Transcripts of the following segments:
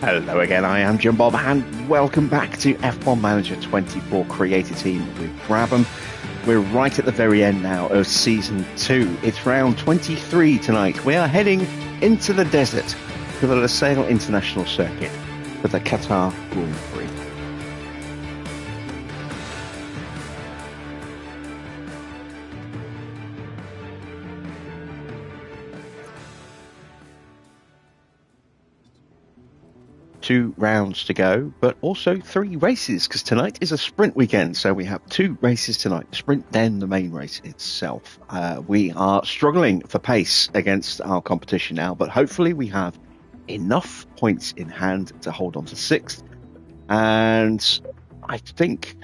Hello again, I am Jim Bob, and welcome back to F1 Manager 24 Creator Team with Brabham. We're right at the very end now of Season 2. It's round 23 tonight. We are heading into the desert to the Lusail International Circuit for the Qatar Grand Prix. Two rounds to go, but also 3 races, because tonight is a sprint weekend. So we have 2 races tonight, the sprint, then the main race itself. We are struggling for pace against our competition now, but hopefully we have enough points in hand to hold on to 6th. And I think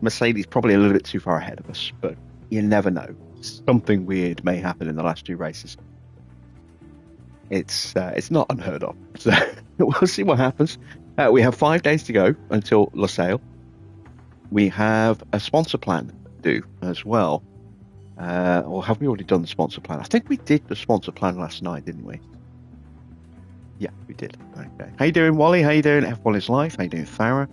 Mercedes probably a little bit too far ahead of us, but you never know. Something weird may happen in the last 2 races. It's not unheard of, so we'll see what happens. We have 5 days to go until Lusail. We have a sponsor plan to do as well, or have we already done the sponsor plan? I think we did the sponsor plan last night, didn't we? Yeah, we did. Okay. How you doing, Wally? How you doing? F1 is life. How you doing, Farah?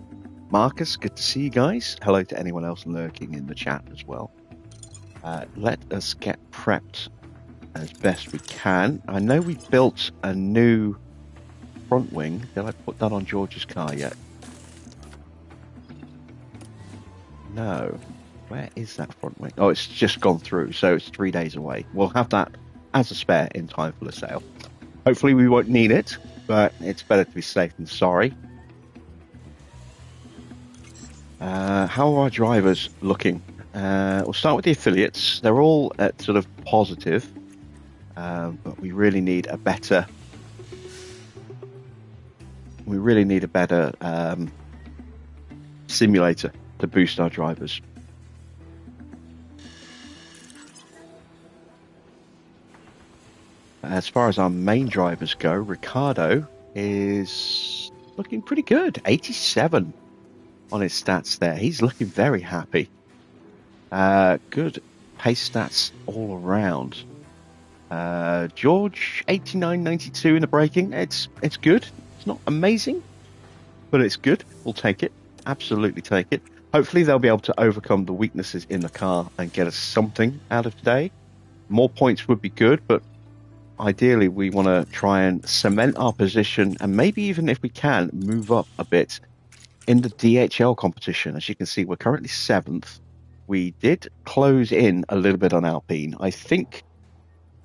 Marcus, good to see you guys. Hello to anyone else lurking in the chat as well. Let us get prepped as best we can. I know we built a new front wing. Did I put that on George's car yet? No. Where is that front wing? Oh, it's just gone through, so it's 3 days away. We'll have that as a spare in time for the sale. Hopefully we won't need it, but it's better to be safe than sorry. How are our drivers looking? We'll start with the affiliates. They're all at sort of positive. But we really need a better simulator to boost our drivers. As far as our main drivers go, Ricardo is looking pretty good. 87 on his stats there. He's looking very happy. Good pace stats all around. George, 89.92 in the braking. It's good. It's not amazing, but it's good. We'll take it. Absolutely take it. Hopefully they'll be able to overcome the weaknesses in the car and get us something out of today. More points would be good, but ideally we want to try and cement our position and maybe even, if we can, move up a bit in the DHL competition. As you can see, we're currently 7th. We did close in a little bit on Alpine. I think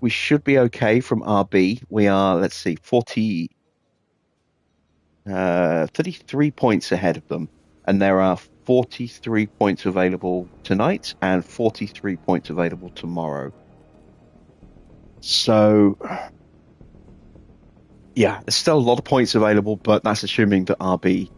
we should be okay from RB. We are, let's see, 33 points ahead of them. And there are 43 points available tonight and 43 points available tomorrow. So, yeah, there's still a lot of points available, but that's assuming that RB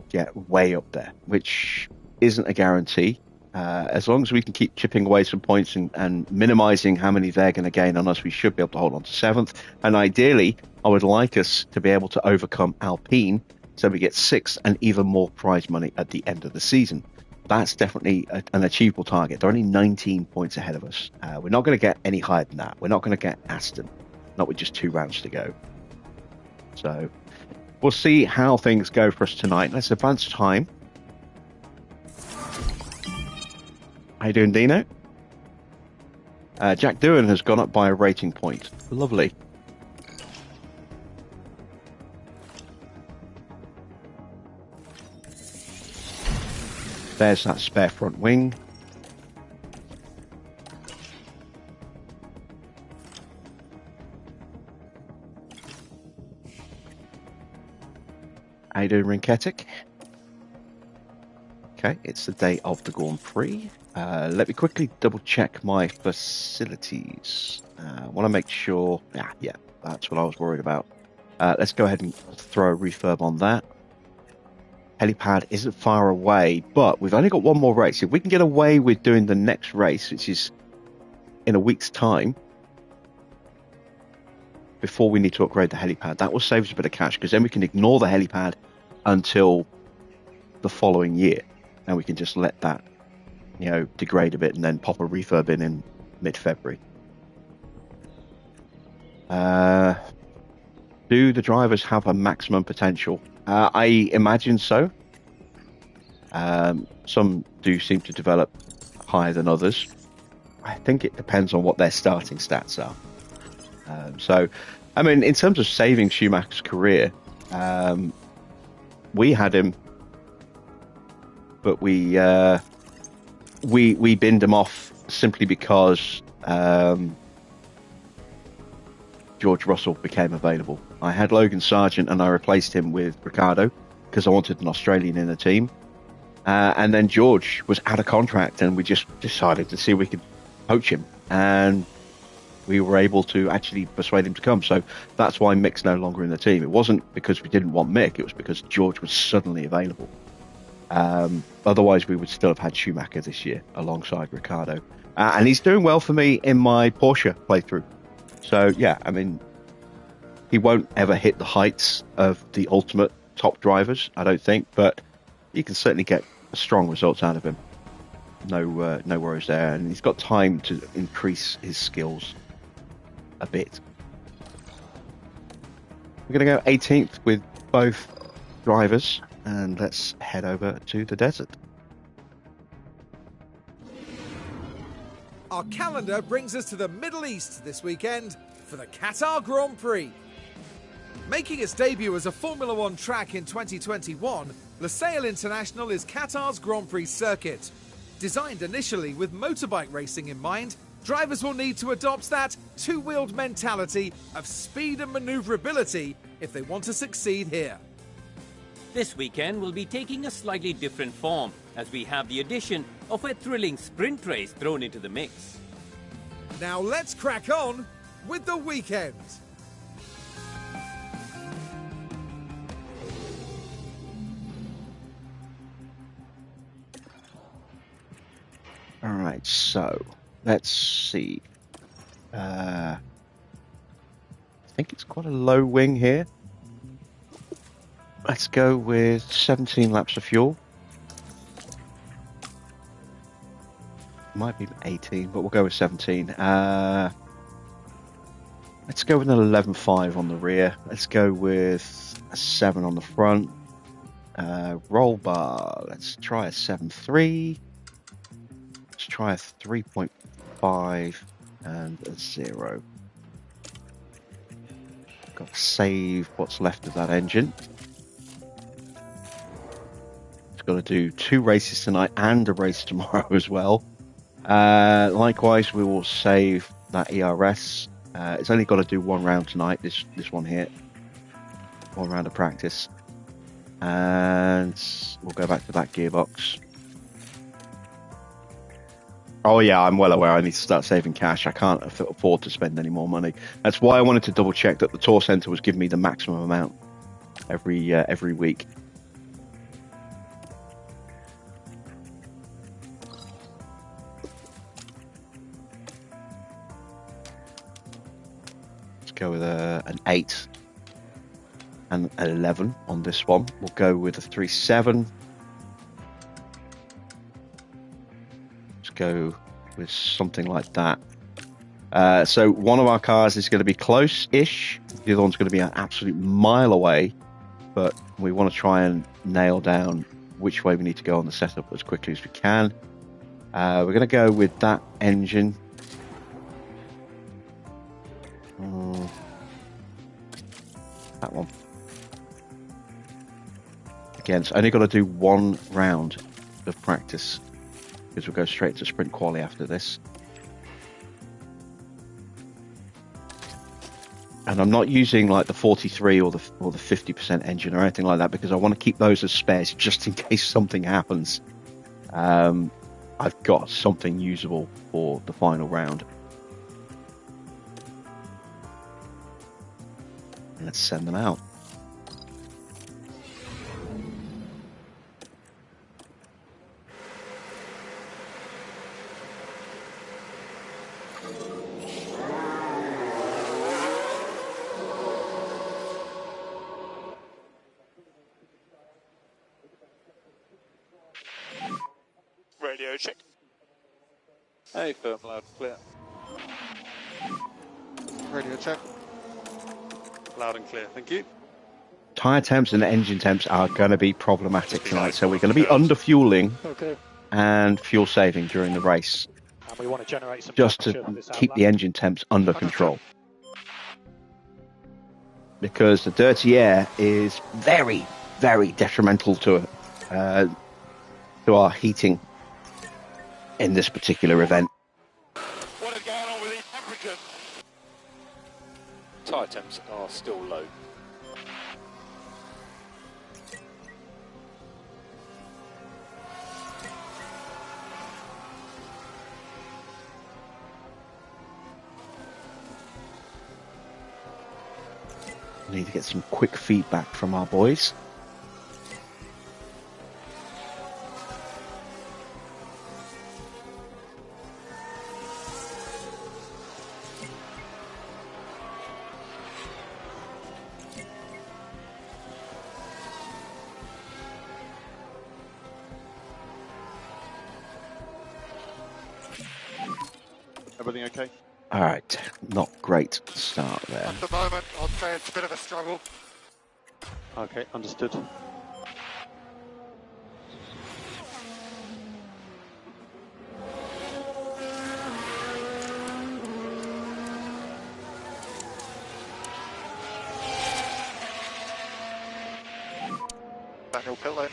get way up there, which isn't a guarantee. As long as we can keep chipping away some points and minimizing how many they're going to gain on us, we should be able to hold on to 7th. And ideally, I would like us to be able to overcome Alpine so we get 6th and even more prize money at the end of the season. That's definitely an achievable target. They're only 19 points ahead of us. We're not going to get any higher than that. We're not going to get Aston, not with just 2 rounds to go. So we'll see how things go for us tonight. Let's advance time. How you doing, Dino? Jack Doohan has gone up by a rating point. Lovely. There's that spare front wing. How you doing, Rinketic? Okay, it's the day of the Grand Prix. Let me quickly double check my facilities. I want to make sure. Yeah, that's what I was worried about. Let's go ahead and throw a refurb on that. Helipad isn't far away, but we've only got 1 more race. If we can get away with doing the next race, which is in a week's time, before we need to upgrade the helipad, that will save us a bit of cash, because then we can ignore the helipad until the following year, and we can just let that, degrade a bit and then pop a refurb in mid-February. Do the drivers have a maximum potential? I imagine so. Some do seem to develop higher than others. I think it depends on what their starting stats are. So, I mean, in terms of saving Schumacher's career, we had him, but we binned him off simply because George Russell became available. I had Logan Sargent and I replaced him with Ricciardo because I wanted an Australian in the team. And then George was out of contract and we just decided to see if we could poach him. And we were able to actually persuade him to come. So that's why Mick's no longer in the team. It wasn't because we didn't want Mick. It was because George was suddenly available. Otherwise, we would still have had Schumacher this year alongside Ricciardo. And he's doing well for me in my Porsche playthrough. So, yeah, I mean, he won't ever hit the heights of the ultimate top drivers, I don't think. But you can certainly get strong results out of him. No worries there. And he's got time to increase his skills a bit. We're going to go 18th with both drivers. And let's head over to the desert. Our calendar brings us to the Middle East this weekend for the Qatar Grand Prix. Making its debut as a Formula One track in 2021, Lusail International is Qatar's Grand Prix circuit. Designed initially with motorbike racing in mind, drivers will need to adopt that two-wheeled mentality of speed and manoeuvrability if they want to succeed here. This weekend will be taking a slightly different form, as we have the addition of a thrilling sprint race thrown into the mix. Now let's crack on with the weekend. All right, so let's see. I think it's quite a low wing here. Let's go with 17 laps of fuel. Might be 18, but we'll go with 17. Let's go with an 11.5 on the rear. Let's go with a 7 on the front. Roll bar. Let's try a 7.3. Let's try a 3.5 and a 0. Got to save what's left of that engine. Got to do 2 races tonight and a race tomorrow as well. Likewise, we will save that ERS. It's only got to do 1 round tonight, this one here. 1 round of practice. And we'll go back to that gearbox. Oh yeah, I'm well aware I need to start saving cash. I can't afford to spend any more money. That's why I wanted to double check that the tour center was giving me the maximum amount every week. Go with an 8 and an 11 on this one. We'll go with a 3.7. Let's go with something like that. So one of our cars is going to be close-ish. The other one's going to be an absolute mile away. But we want to try and nail down which way we need to go on the setup as quickly as we can. We're going to go with that engine. That one. Again, it's only got to do 1 round of practice because we'll go straight to sprint quali after this. And I'm not using like the 43 or the 50% engine or anything like that because I want to keep those as spares just in case something happens. I've got something usable for the final round. Let's send them out. Radio check. Hey, firm, loud, clear. Radio check. Loud and clear, thank you. Tyre temps and engine temps are going to be problematic tonight, so we're going to be under fueling and fuel saving during the race, And we want to generate some just to temperature for this keep outlap. the engine temps under control. Because the dirty air is very, very detrimental to our heating in this particular event. What is going on with these temperatures? Tyre temps are still low. We need to get some quick feedback from our boys. Everything okay? All right, not great start there. At the moment, I'd say it's a bit of a struggle. Okay, understood. Daniel pit lane.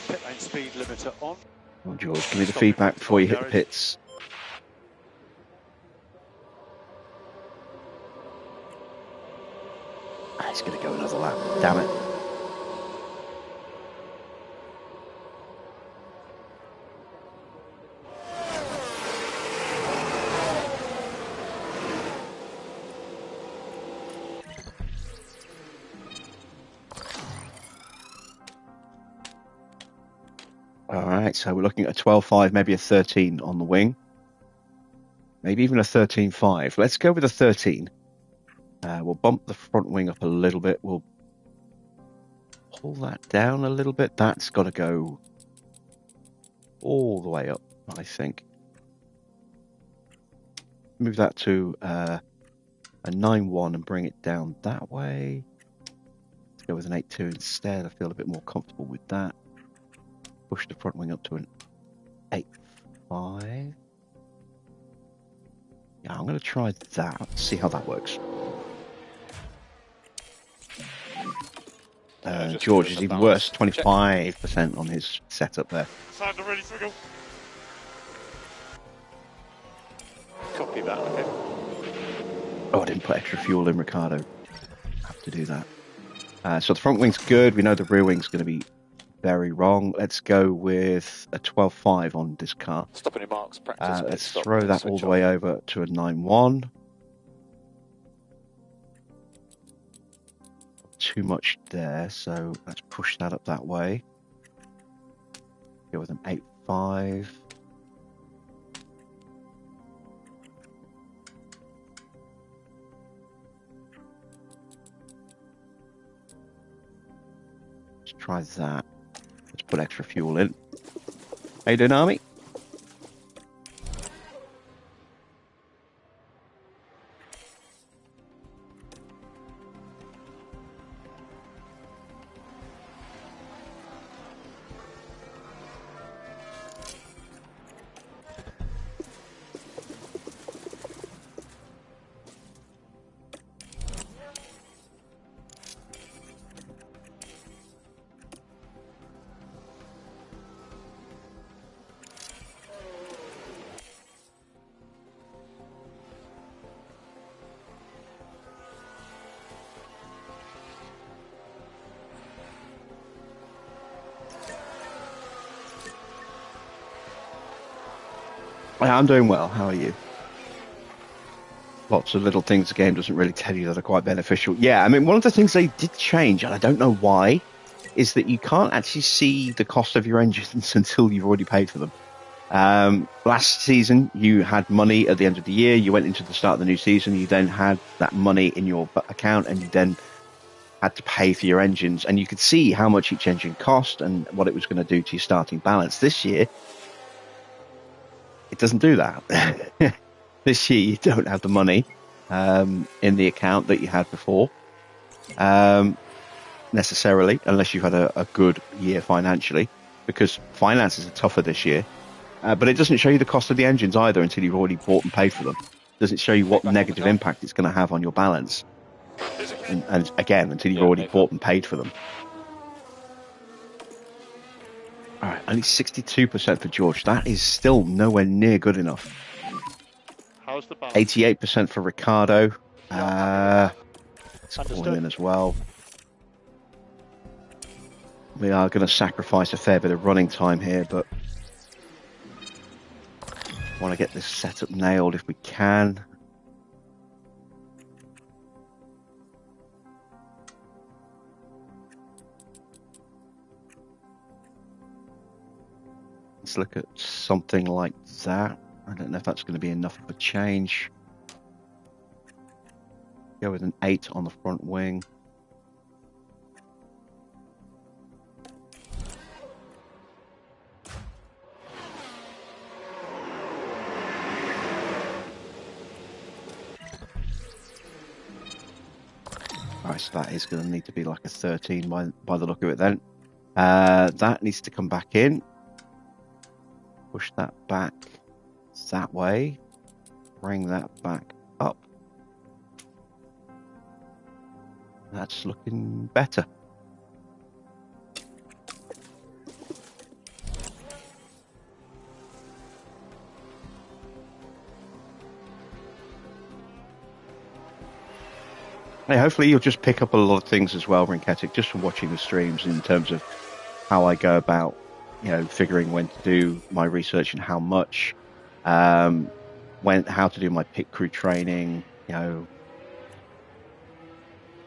Pit lane speed limiter on. Well, George, give me the feedback before you hit the pits. It's going to go another lap. Damn it. All right, so we're looking at a 12.5, maybe a 13 on the wing. Maybe even a 13.5. Let's go with a 13. We'll bump the front wing up a little bit. We'll pull that down a little bit. That's got to go all the way up, I think. Move that to a 9.1 and bring it down that way. Let's go with an 8.2 instead. I feel a bit more comfortable with that. Push the front wing up to an 8.5. Yeah, I'm going to try that. See how that works. George is even worse, 25% on his setup there. Time to really struggle. Copy that, okay. Oh, I didn't put extra fuel in, Ricardo. Have to do that. So the front wing's good. We know the rear wing's going to be very wrong. Let's go with a 12.5 on this car. Stop any marks, practice. Let's throw that all the way over to a 9.1. Too much there, so let's push that up that way. Go with an 8.5. Let's try that. Let's put extra fuel in. How you doing, Army? I'm doing well. How are you? Lots of little things the game doesn't really tell you that are quite beneficial. Yeah, I mean, one of the things they did change, and I don't know why, is that you can't actually see the cost of your engines until you've already paid for them. Last season, you had money at the end of the year. You went into the start of the new season. You then had that money in your account, and you then had to pay for your engines. And you could see how much each engine cost and what it was going to do to your starting balance. This year, it doesn't do that. This year, you don't have the money. in the account that you had before, necessarily, unless you've had a good year financially, because finances are tougher this year. But it doesn't show you the cost of the engines either until you've already bought and paid for them. It doesn't show you what Back on the negative car. impact it's going to have on your balance. And again, until you've Yeah, already maybe. bought and paid for them. All right, only 62% for George. That is still nowhere near good enough. How's the balance? 88% for Ricardo. It's Understood. falling in as well. We are going to sacrifice a fair bit of running time here, but want to get this setup nailed if we can. Let's look at something like that. I don't know if that's going to be enough of a change. Go with an 8 on the front wing. Alright, so that is going to need to be like a 13 by the look of it then. That needs to come back in. Push that back that way. Bring that back up. That's looking better. Hey, hopefully you'll just pick up a lot of things as well, Rinketic, just from watching the streams in terms of how I go about, figuring when to do my research and how much, how to do my pit crew training,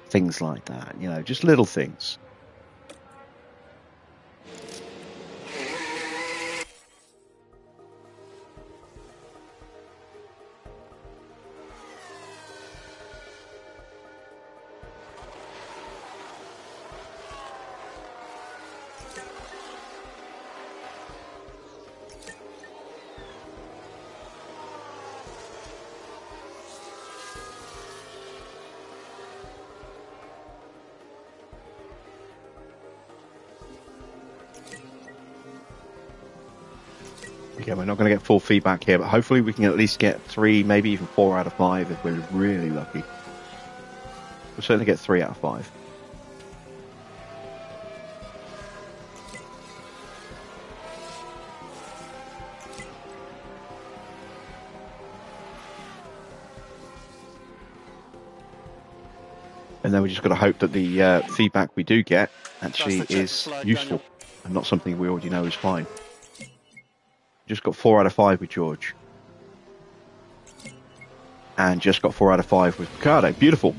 things like that, just little things. Again, we're not going to get full feedback here, but hopefully we can at least get 3, maybe even 4 out of 5 if we're really lucky. We'll certainly get 3 out of 5. And then we just got to hope that the feedback we do get actually is useful and not something we already know is fine. Just got 4 out of 5 with George. And just got 4 out of 5 with Ricardo. Beautiful.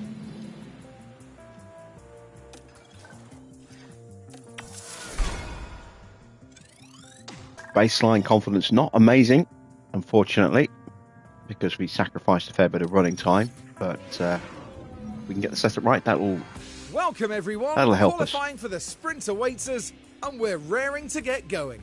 Baseline confidence not amazing, unfortunately, because we sacrificed a fair bit of running time. But we can get the setup right. Welcome everyone. That'll help us. Qualifying for the sprint awaits us, and we're raring to get going.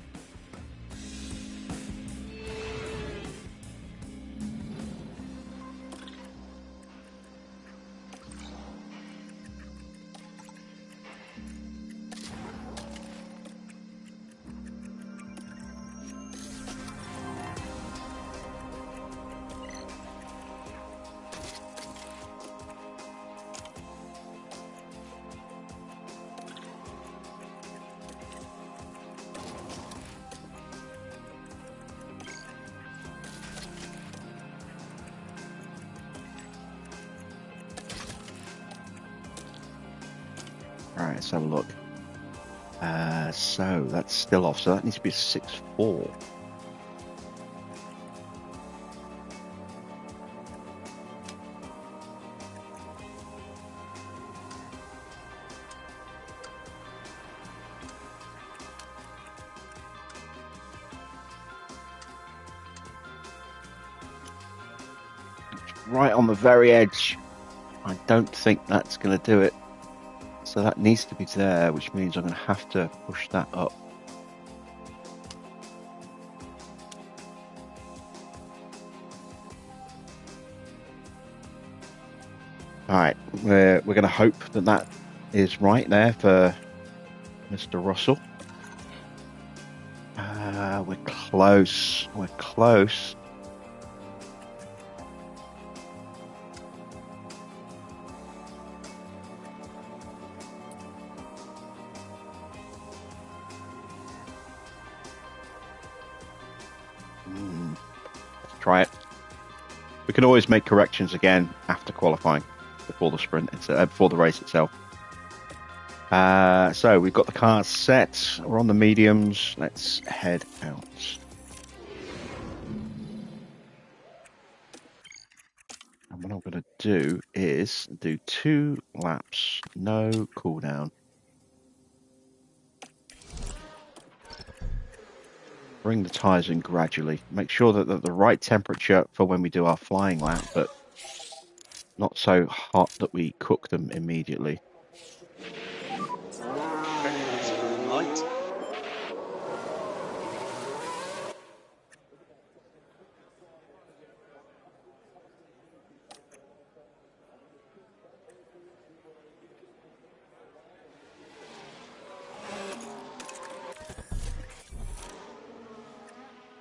Alright, let's have a look. So that's still off, so that needs to be a 6-4. Right on the very edge. I don't think that's going to do it. So that needs to be there, which means I'm going to have to push that up. All right, we're going to hope that that is right there for Mr. Russell. We're close. We're close. Let's try it. We can always make corrections again after qualifying, before the sprint, before the race itself. So we've got the cars set. We're on the mediums. Let's head out. And what I'm going to do is do 2 laps, no cooldown. Bring the tyres in gradually. Make sure that they're the right temperature for when we do our flying lap, but not so hot that we cook them immediately. Light.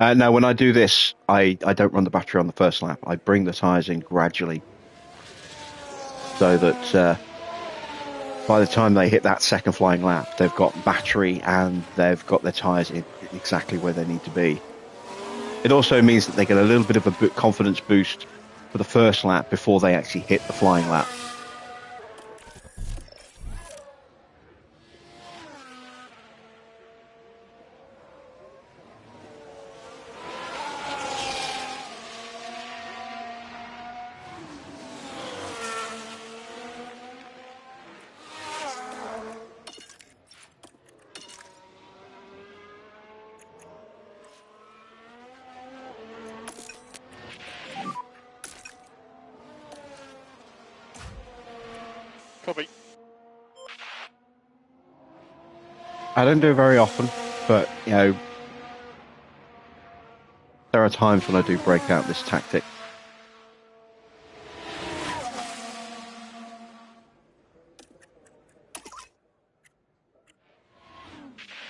Now, when I do this, I don't run the battery on the first lap. I bring the tyres in gradually so that by the time they hit that second flying lap, they've got battery and they've got their tyres in exactly where they need to be. It also means that they get a little bit of a confidence boost for the first lap before they actually hit the flying lap. Copy. I don't do it very often, but, you know, there are times when I do break out this tactic.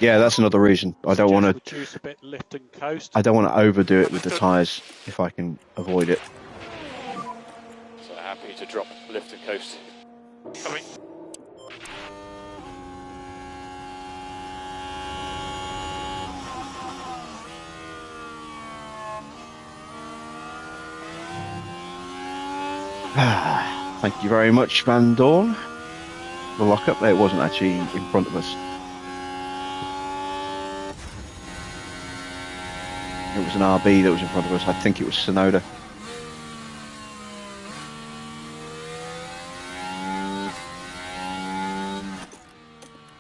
Yeah, that's another reason. I don't want to Reduce a bit, lift and coast. I don't want to overdo it with the tyres if I can avoid it. So happy to drop, lift and coast. Copy. Thank you very much, Van Dorn. The lockup there, it wasn't actually in front of us. It was an RB that was in front of us. I think it was Sonoda.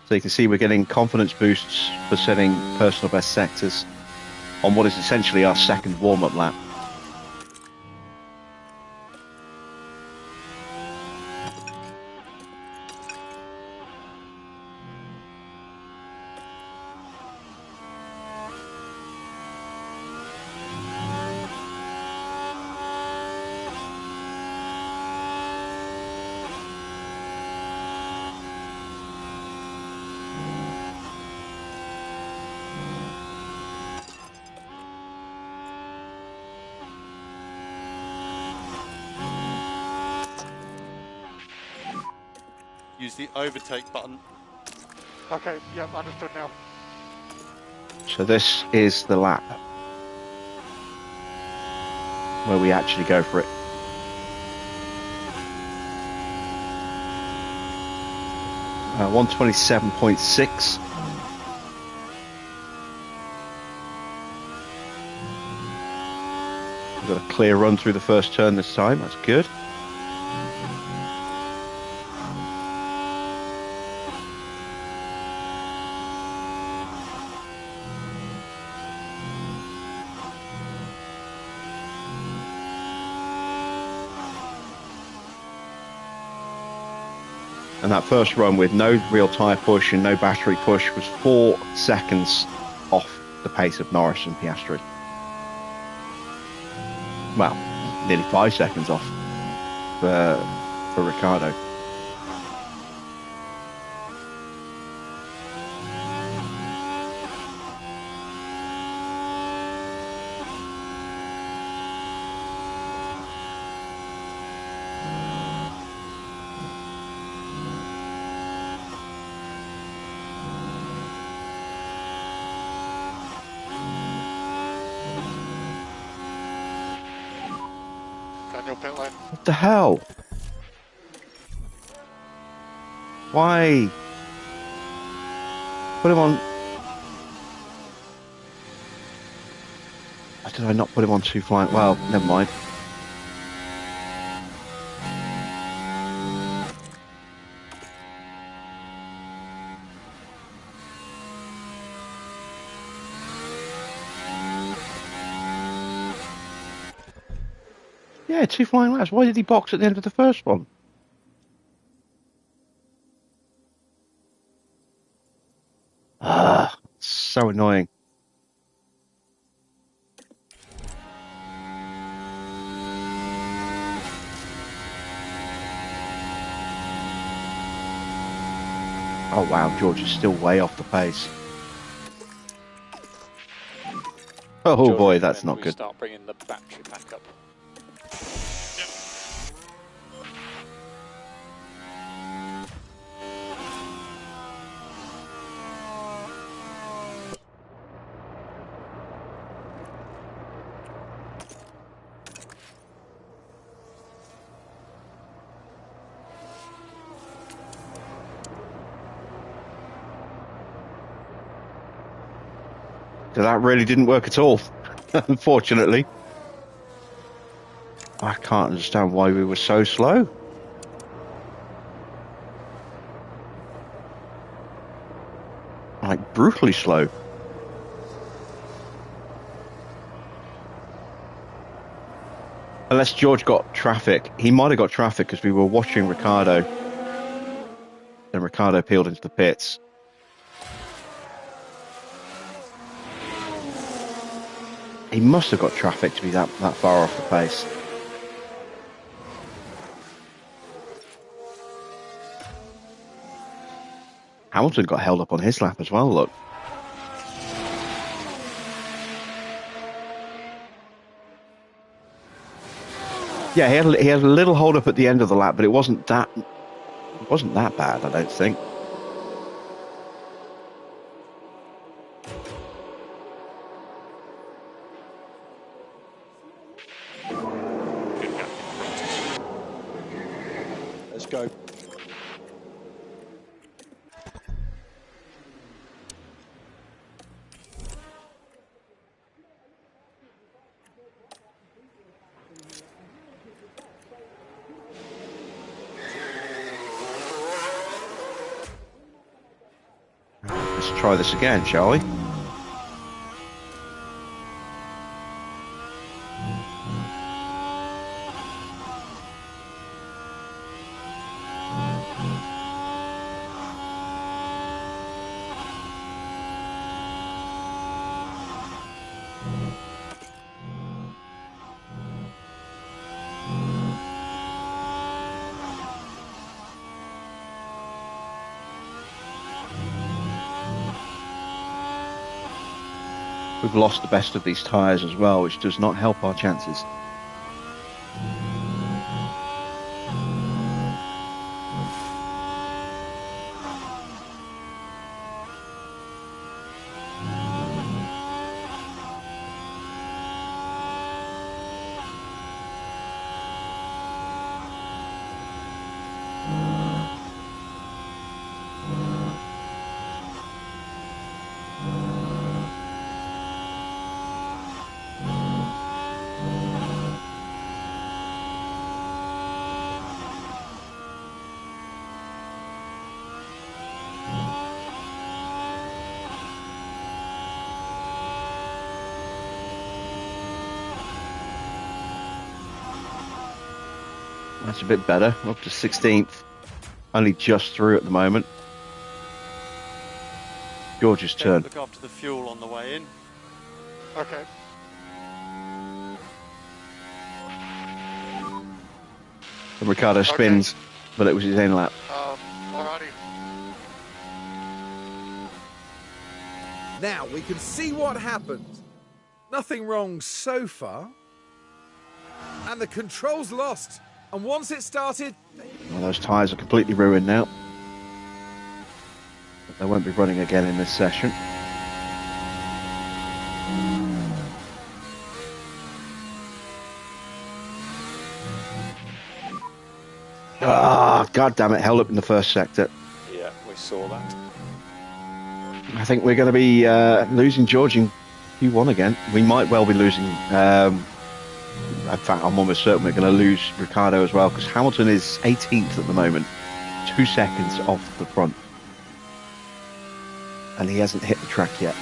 So you can see we're getting confidence boosts for setting personal best sectors on what is essentially our second warm-up lap. Use the overtake button. Okay, yeah, understood now. So this is the lap where we actually go for it. Uh, 127.6. We've got a clear run through the first turn this time. That's good. And that first run with no real tyre push and no battery push was 4 seconds off the pace of Norris and Piastri. Well, nearly 5 seconds off for Ricardo. Daniel pit lane. What the hell? Why? Put him on. Did I not put him on 2 flying? Well, never mind. Yeah, 2 flying laps. Why did he box at the end of the first one? Ah, so annoying. Oh wow, George is still way off the pace. Oh George, boy, that's when not we good. Start bringing the battery back up. So that really didn't work at all, unfortunately. I can't understand why we were so slow. Like, brutally slow. Unless George got traffic. He might have got traffic because we were watching Ricardo. And Ricardo peeled into the pits. He must have got traffic to be that far off the pace. Hamilton got held up on his lap as well, look. Yeah, he had a little hold up at the end of the lap, but it wasn't that bad, I don't think. Let's go. Let's try this again, shall we? We've lost the best of these tyres as well, which does not help our chances. That's a bit better. Up to 16th. Only just through at the moment. George's turn. Look after the fuel on the way in. Okay. And Ricciardo spins, but it was his end lap. Alrighty. Now we can see what happened. Nothing wrong so far. And the control's lost. And once it started... Well, those tyres are completely ruined now. But they won't be running again in this session. Ah, God damn it, held up in the first sector. Yeah, we saw that. I think we're going to be losing George in Q1 again. We might well be losing... in fact, I'm almost certain we're going to lose Ricciardo as well, because Hamilton is 18th at the moment, 2 seconds off the front. And he hasn't hit the track yet.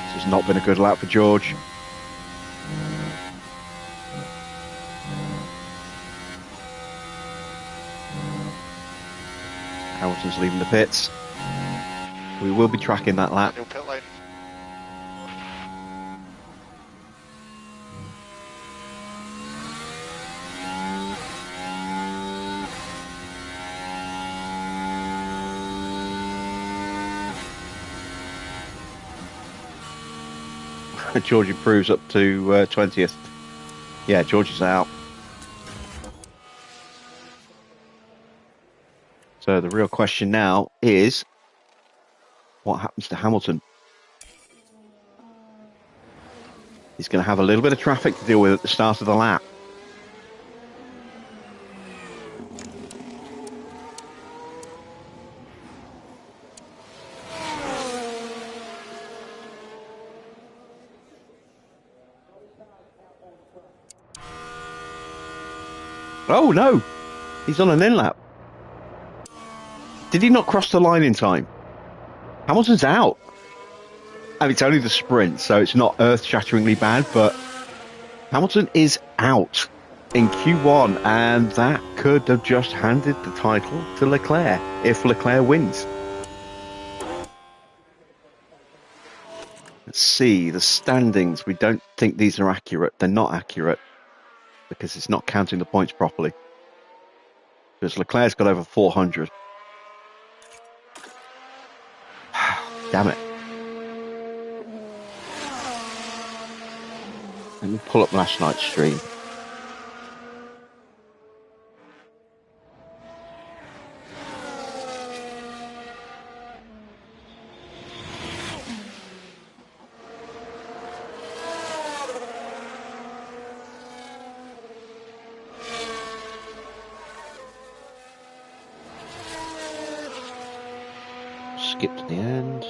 This has not been a good lap for George. Hamilton's leaving the pits. We will be tracking that lap. New pit lane. George improves up to 20th. Yeah, George is out. So the real question now is, what happens to Hamilton? He's going to have a little bit of traffic to deal with at the start of the lap. Oh no, he's on an in lap. Did he not cross the line in time? Hamilton's out. I mean, it's only the sprint, so it's not earth-shatteringly bad, but Hamilton is out in Q1, and that could have just handed the title to Leclerc if Leclerc wins. Let's see, the standings. We don't think these are accurate. They're not accurate because it's not counting the points properly. Because Leclerc's got over 400. Damn it. Let me pull up last night's stream. Skip to the end.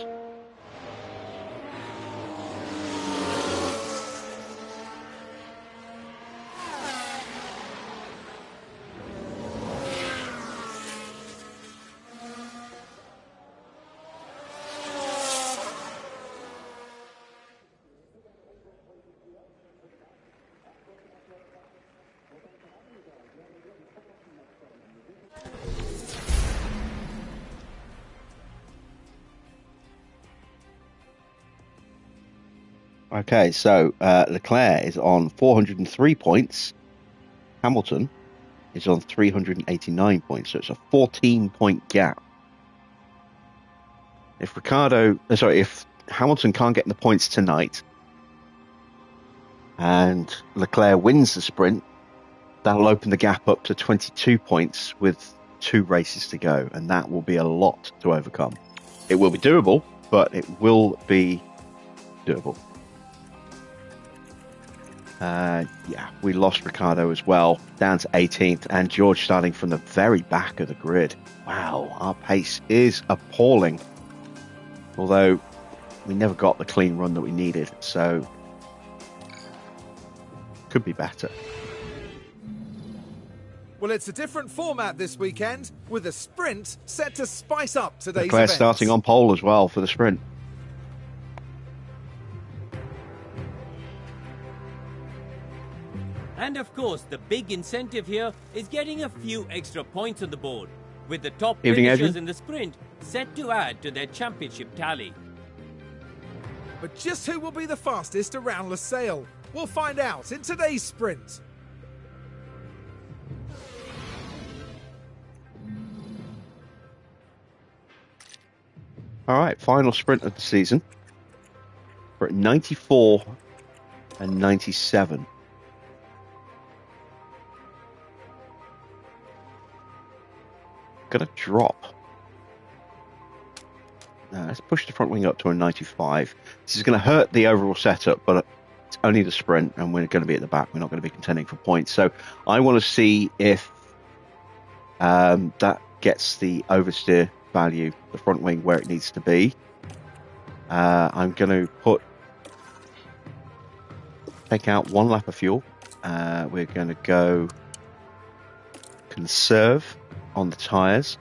Okay, so Leclerc is on 403 points. Hamilton is on 389 points, so it's a 14-point gap. If if Hamilton can't get in the points tonight, and Leclerc wins the sprint, that'll open the gap up to 22 points with 2 races to go, and that will be a lot to overcome. It will be doable, but it will be doable. Yeah, we lost Ricciardo as well, down to 18th, and George starting from the very back of the grid. Wow, our pace is appalling. Although, we never got the clean run that we needed, so could be better. Well, it's a different format this weekend, with a sprint set to spice up today's Leclerc event. starting on pole as well for the sprint. And of course, the big incentive here is getting a few extra points on the board, with the top Evening, finishers Adrian. in the sprint set to add to their championship tally. But just who will be the fastest around Losail? We'll find out in today's sprint. All right, final sprint of the season. We're at 94 and 97. Gonna drop. Let's push the front wing up to a 95. This is going to hurt the overall setup, but it's only the sprint, and we're going to be at the back. We're not going to be contending for points. So I want to see if that gets the oversteer value, the front wing, where it needs to be. I'm going to take out 1 lap of fuel. We're going to go conserve on the tyres.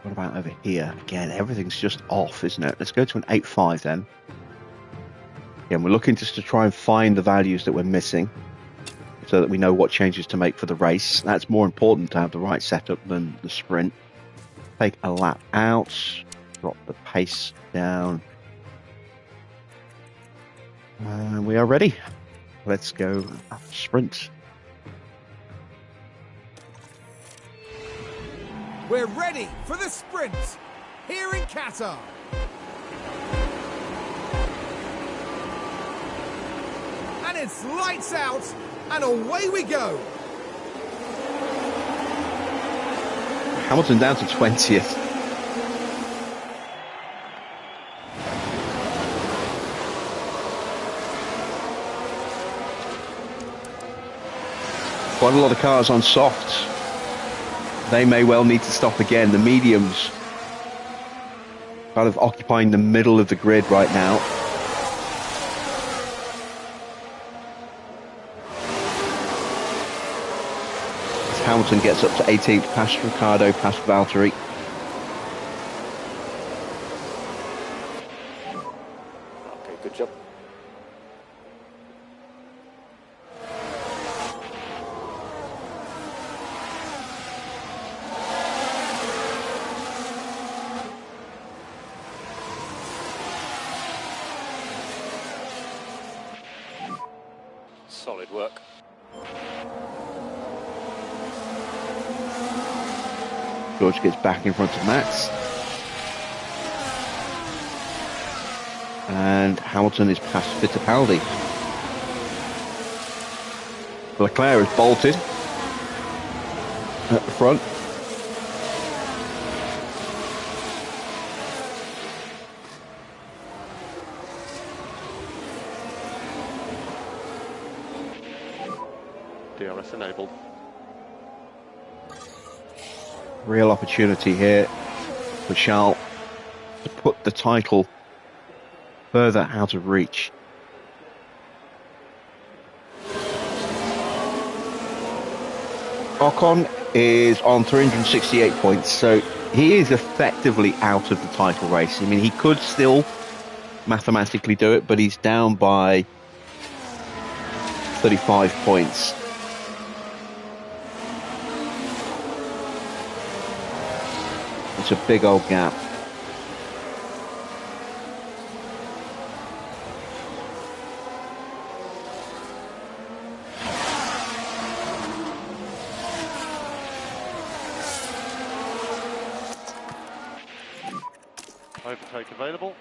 What about over here? Again, everything's just off, isn't it? Let's go to an 8.5 then. Again, we're looking just to try and find the values that we're missing so that we know what changes to make for the race. That's more important to have the right setup than the sprint. Take a lap out, drop the pace down. And we are ready. Let's go sprint. We're ready for the sprint here in Qatar. And it's lights out and away we go. Hamilton down to 20th. Quite a lot of cars on soft. They may well need to stop again. The mediums kind of occupying the middle of the grid right now. As Hamilton gets up to 18th, past Ricciardo, past Valtteri. Okay, good job. Solid work. George gets back in front of Max. And Hamilton is past Fittipaldi. Leclerc is bolted at the front. DRS enabled. Real opportunity here for Charles to put the title further out of reach. Ocon is on 368 points, so he is effectively out of the title race. I mean, he could still mathematically do it, but he's down by 35 points. It's a big old gap. Overtake available.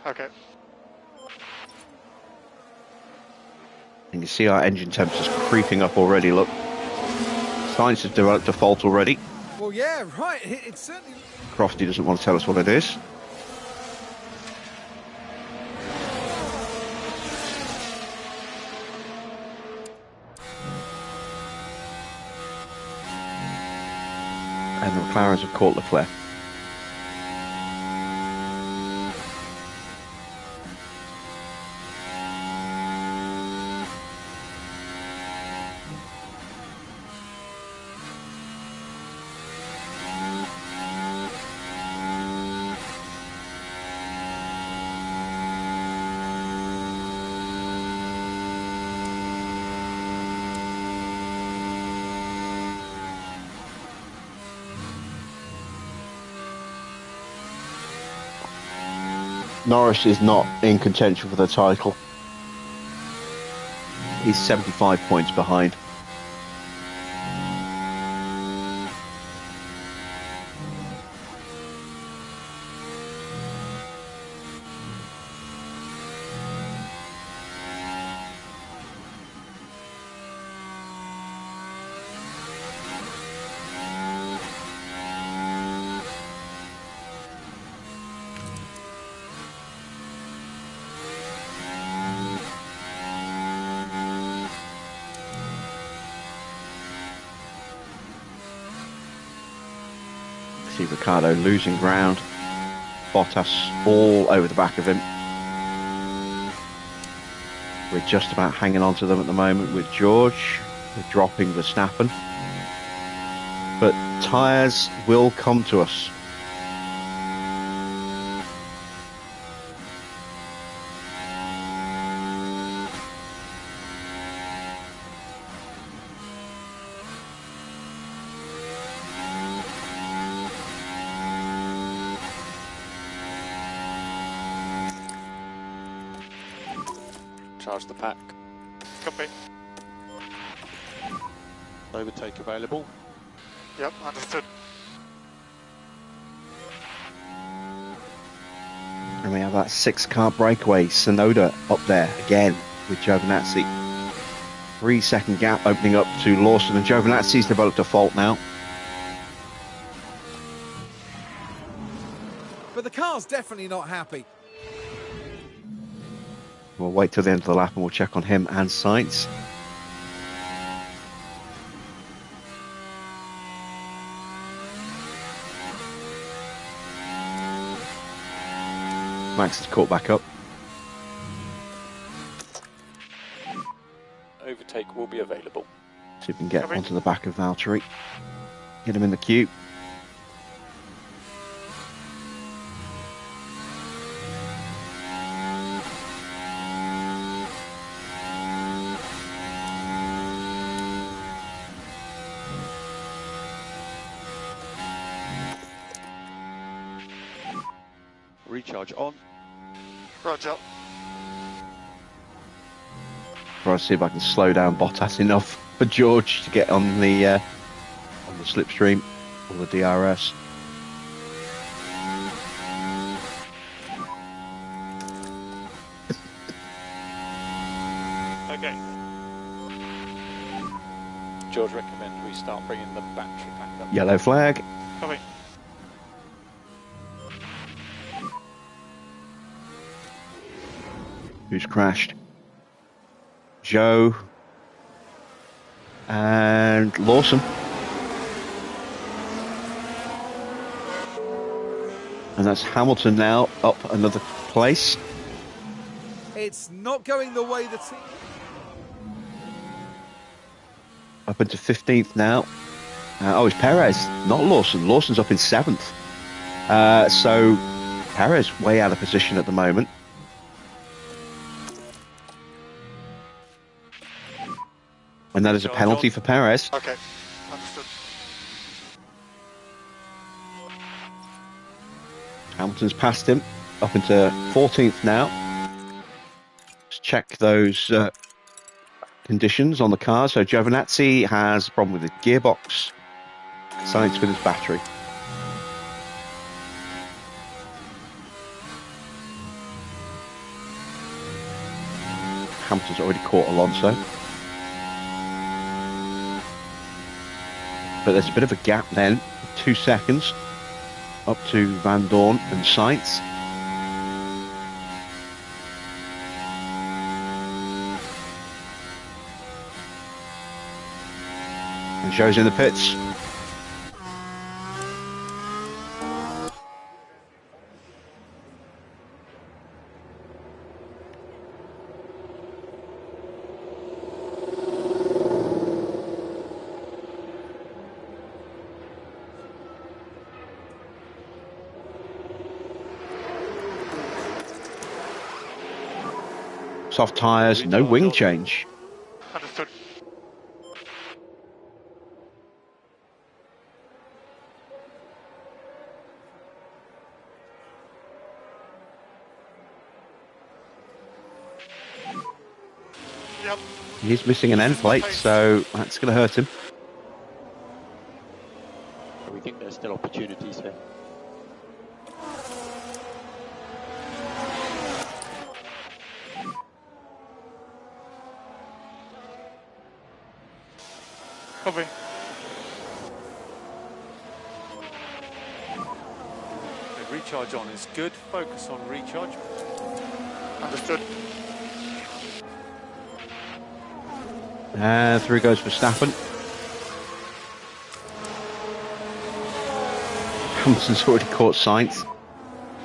Okay. And you see our engine temperatures creeping up already, look. Science has developed a fault already. Well, yeah, right. It's certainly... Crofty doesn't want to tell us what it is. And the McLarens have caught Leclerc. Norris is not in contention for the title. He's 75 points behind. See Ricciardo losing ground. Bottas all over the back of him. We're just about hanging on to them at the moment with George. We're dropping Verstappen. But tyres will come to us. Charge the pack. Copy. Overtake available. Yep, understood. And we have that 6-car breakaway. Sonoda up there again with Giovinazzi. 3-second gap opening up to Lawson, and Giovinazzi's developed a fault now. But the car's definitely not happy. We'll wait till the end of the lap and we'll check on him and Sainz. Max is caught back up. Overtake will be available. See if we can get onto the back of Valtteri. Get him in the queue. Recharge on. Roger. Try to see if I can slow down Bottas enough for George to get on the slipstream or the DRS. Okay. George recommend we start bringing the battery back up. Yellow flag. Copy. Who's crashed? Joe and Lawson. And that's Hamilton now up another place. It's not going the way the team... Up into 15th now. Oh, it's Perez, not Lawson. Lawson's up in 7th. So Perez way out of position at the moment. And that is a penalty for Perez. Okay, understood. Hamilton's passed him up into 14th now. Let's check those conditions on the car. So Giovinazzi has a problem with his gearbox. Sainz with his battery. Hamilton's already caught Alonso. But there's a bit of a gap then, 2 seconds, up to Van Dorn and Sainz. And Joe's in the pits. Soft tyres, no wing change. Understood. Yep. He's missing an end plate, so that's going to hurt him. We think there's still opportunities here. Copy. The recharge on is good. Focus on recharge. Understood. And through goes Verstappen. Hamilton's already caught Sainz.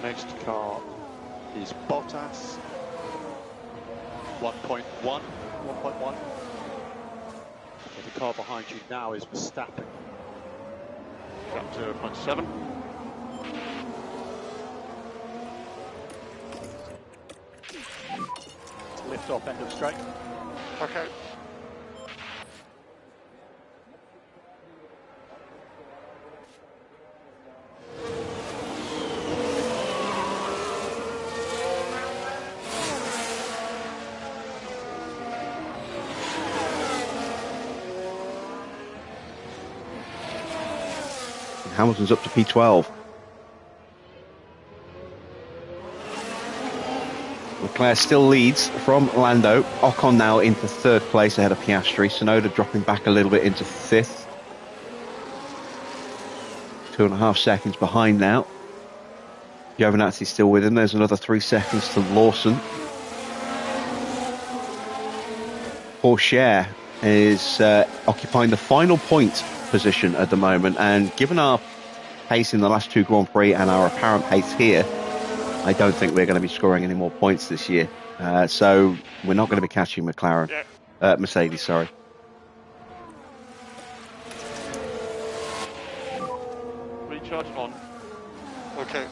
Next car is Bottas. 1.1. 1.1. The car behind you now is Verstappen. Up to 0.7. Lift off end of straight. Okay. Hamilton's up to P12. Leclerc still leads from Lando. Ocon now into third place ahead of Piastri. Tsunoda dropping back a little bit into fifth. 2.5 seconds behind now. Giovinazzi's still with him. There's another 3 seconds to Lawson. Pourchaire is occupying the final point position at the moment, and given our pace in the last 2 Grand Prix and our apparent pace here, I don't think we're going to be scoring any more points this year. So we're not going to be catching McLaren. Yeah. Mercedes, sorry. Recharge on. Okay.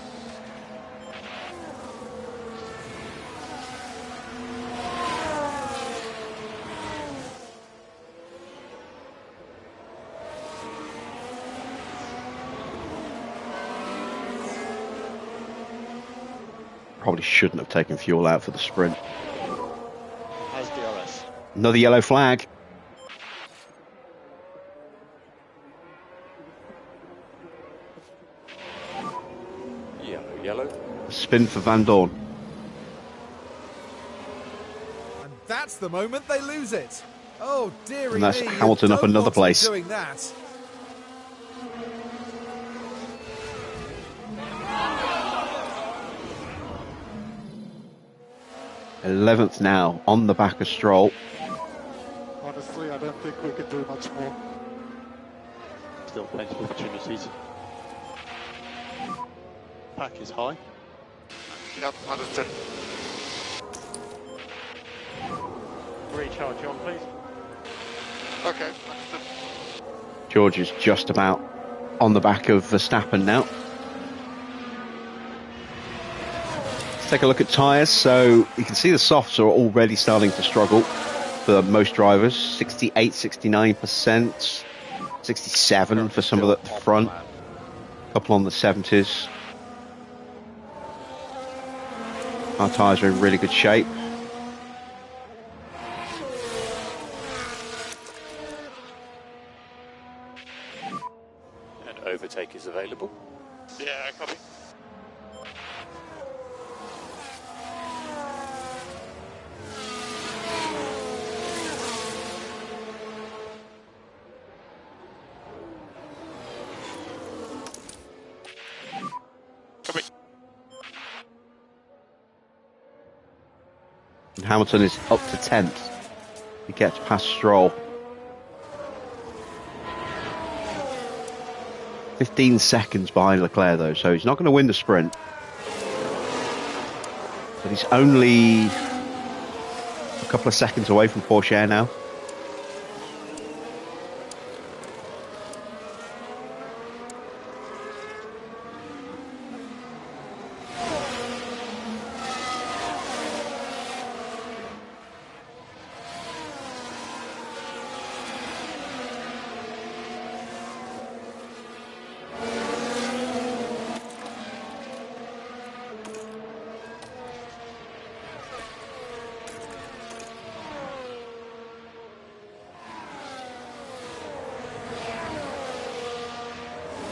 Probably shouldn't have taken fuel out for the sprint. Has DRS. Another yellow flag. Yellow. Spin for Van Dorn. And that's the moment they lose it. Oh, dearie And that's me, you Hamilton up don't another want to be place. doing that. th now, on the back of Stroll. Honestly, I don't think we can do much more. Still plenty of opportunities. Pack is high. Yep, understood. Recharge on, please. Okay, understood. George is just about on the back of Verstappen now. Let's take a look at tyres. So you can see the softs are already starting to struggle for most drivers. 68, 69%, 67 for some of the front. A couple on the 70s. Our tyres are in really good shape. And overtake is available. Yeah, copy. Copy. And Hamilton is up to 10th. He gets past Stroll. 15 seconds behind Leclerc though, so he's not going to win the sprint. But he's only a couple of seconds away from Pourchaire now.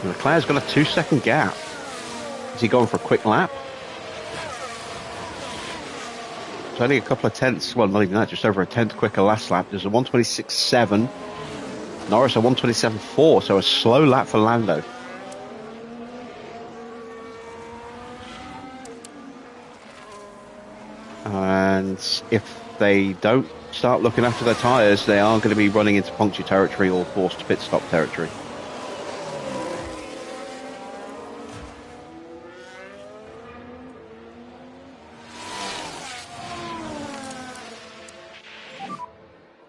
Leclerc's got a 2-second gap. Is he going for a quick lap? It's only a couple of tenths, well, not even that, just over a tenth quicker last lap. There's a 126.7. Norris a 127.4, so a slow lap for Lando. And if they don't start looking after their tyres, they are going to be running into puncture territory or forced pit stop territory.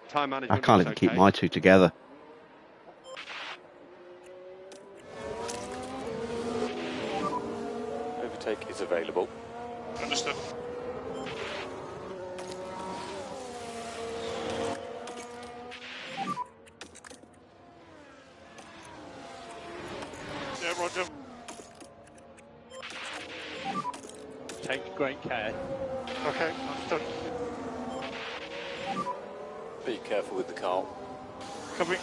Time management. I can't even keep my two together. Overtake is available. Understood. Yeah, Roger. Take great care. Okay, understood. Be careful with the car. Coming.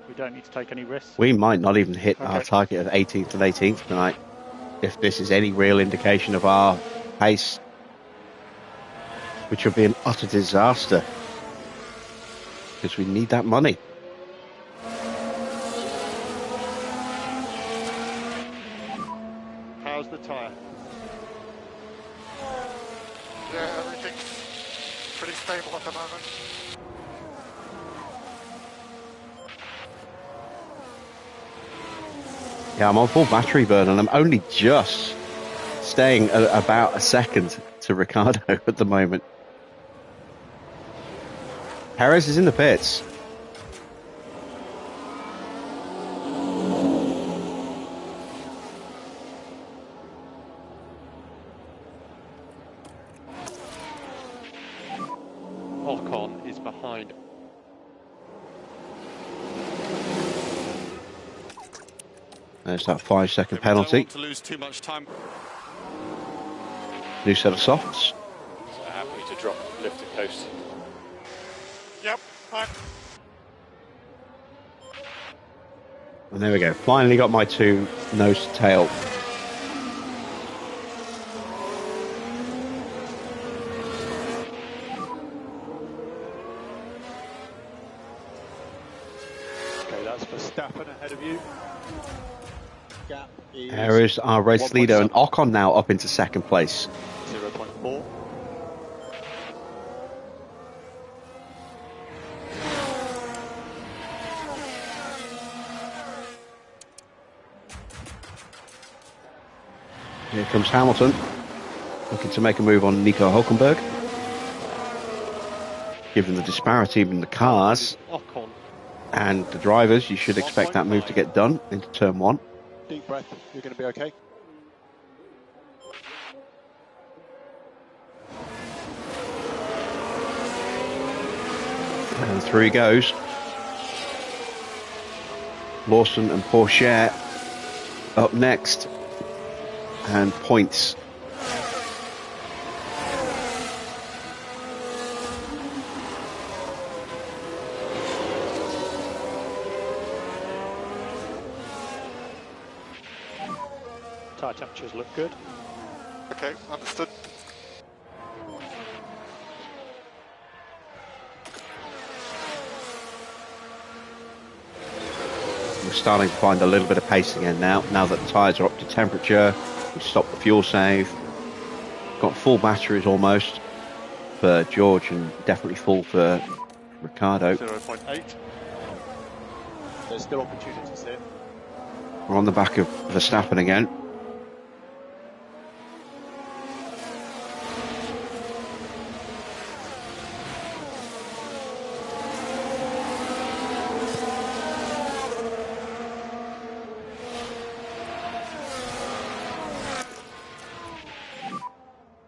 We don't need to take any risks. We might not even hit our Okay. target of 18th and 18th tonight, if this is any real indication of our pace, which would be an utter disaster, because we need that money. How's the tyre? Yeah, everything's pretty stable at the moment. Yeah, I'm on full battery burn, and I'm only just staying at about a second to Ricciardo at the moment. Perez is in the pits. Ocon is behind. There's that 5-second We don't penalty. want to lose too much time. New set of softs. So happy to drop, lift and coast. Yep, fine. And there we go. Finally got my two nose to tail. Okay, that's Verstappen ahead of you. Gap is There is our race leader, and Ocon now up into second place. 0.4. Here comes Hamilton, looking to make a move on Nico Hulkenberg. Given the disparity in the cars Ocon. and the drivers, you should expect that move to get done into turn one. Deep breath. You're going to be okay. And through he goes. Lawson and Pourchaire up next. And points. Tyre temperatures look good. Okay, understood. We're starting to find a little bit of pace again now that the tyres are up to temperature. We stopped the fuel save. Got full batteries almost for George and definitely full for Ricciardo. 0.8. There's still opportunities here. We're on the back of Verstappen again.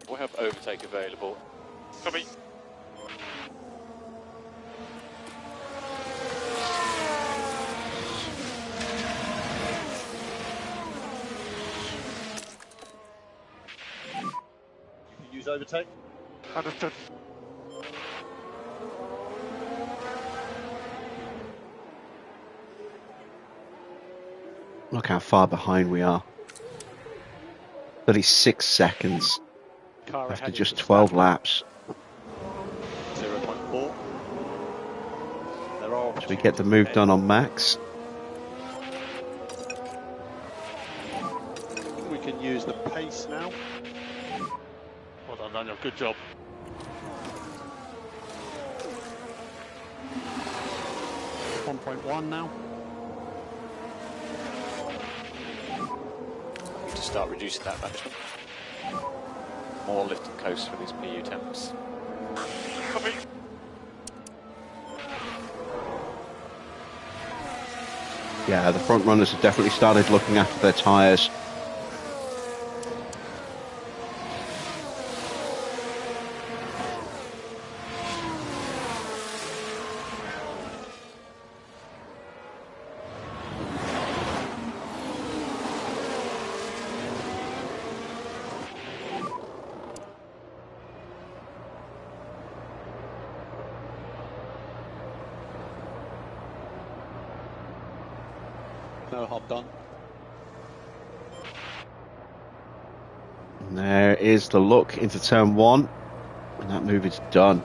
We have overtake available. Coming. You can use overtake. Look how far behind we are. 36 seconds Car after ahead just is 12 Verstappen, laps. 0.4. There are So we get the move done on Max. We can use the pace now. Well done, Daniel. Good job. .1 now. I need to start reducing that management. More lift and coast for these PU temps. Copy. Yeah, the front runners have definitely started looking after their tyres. No hob done. And there is the look into turn one, and that move is done.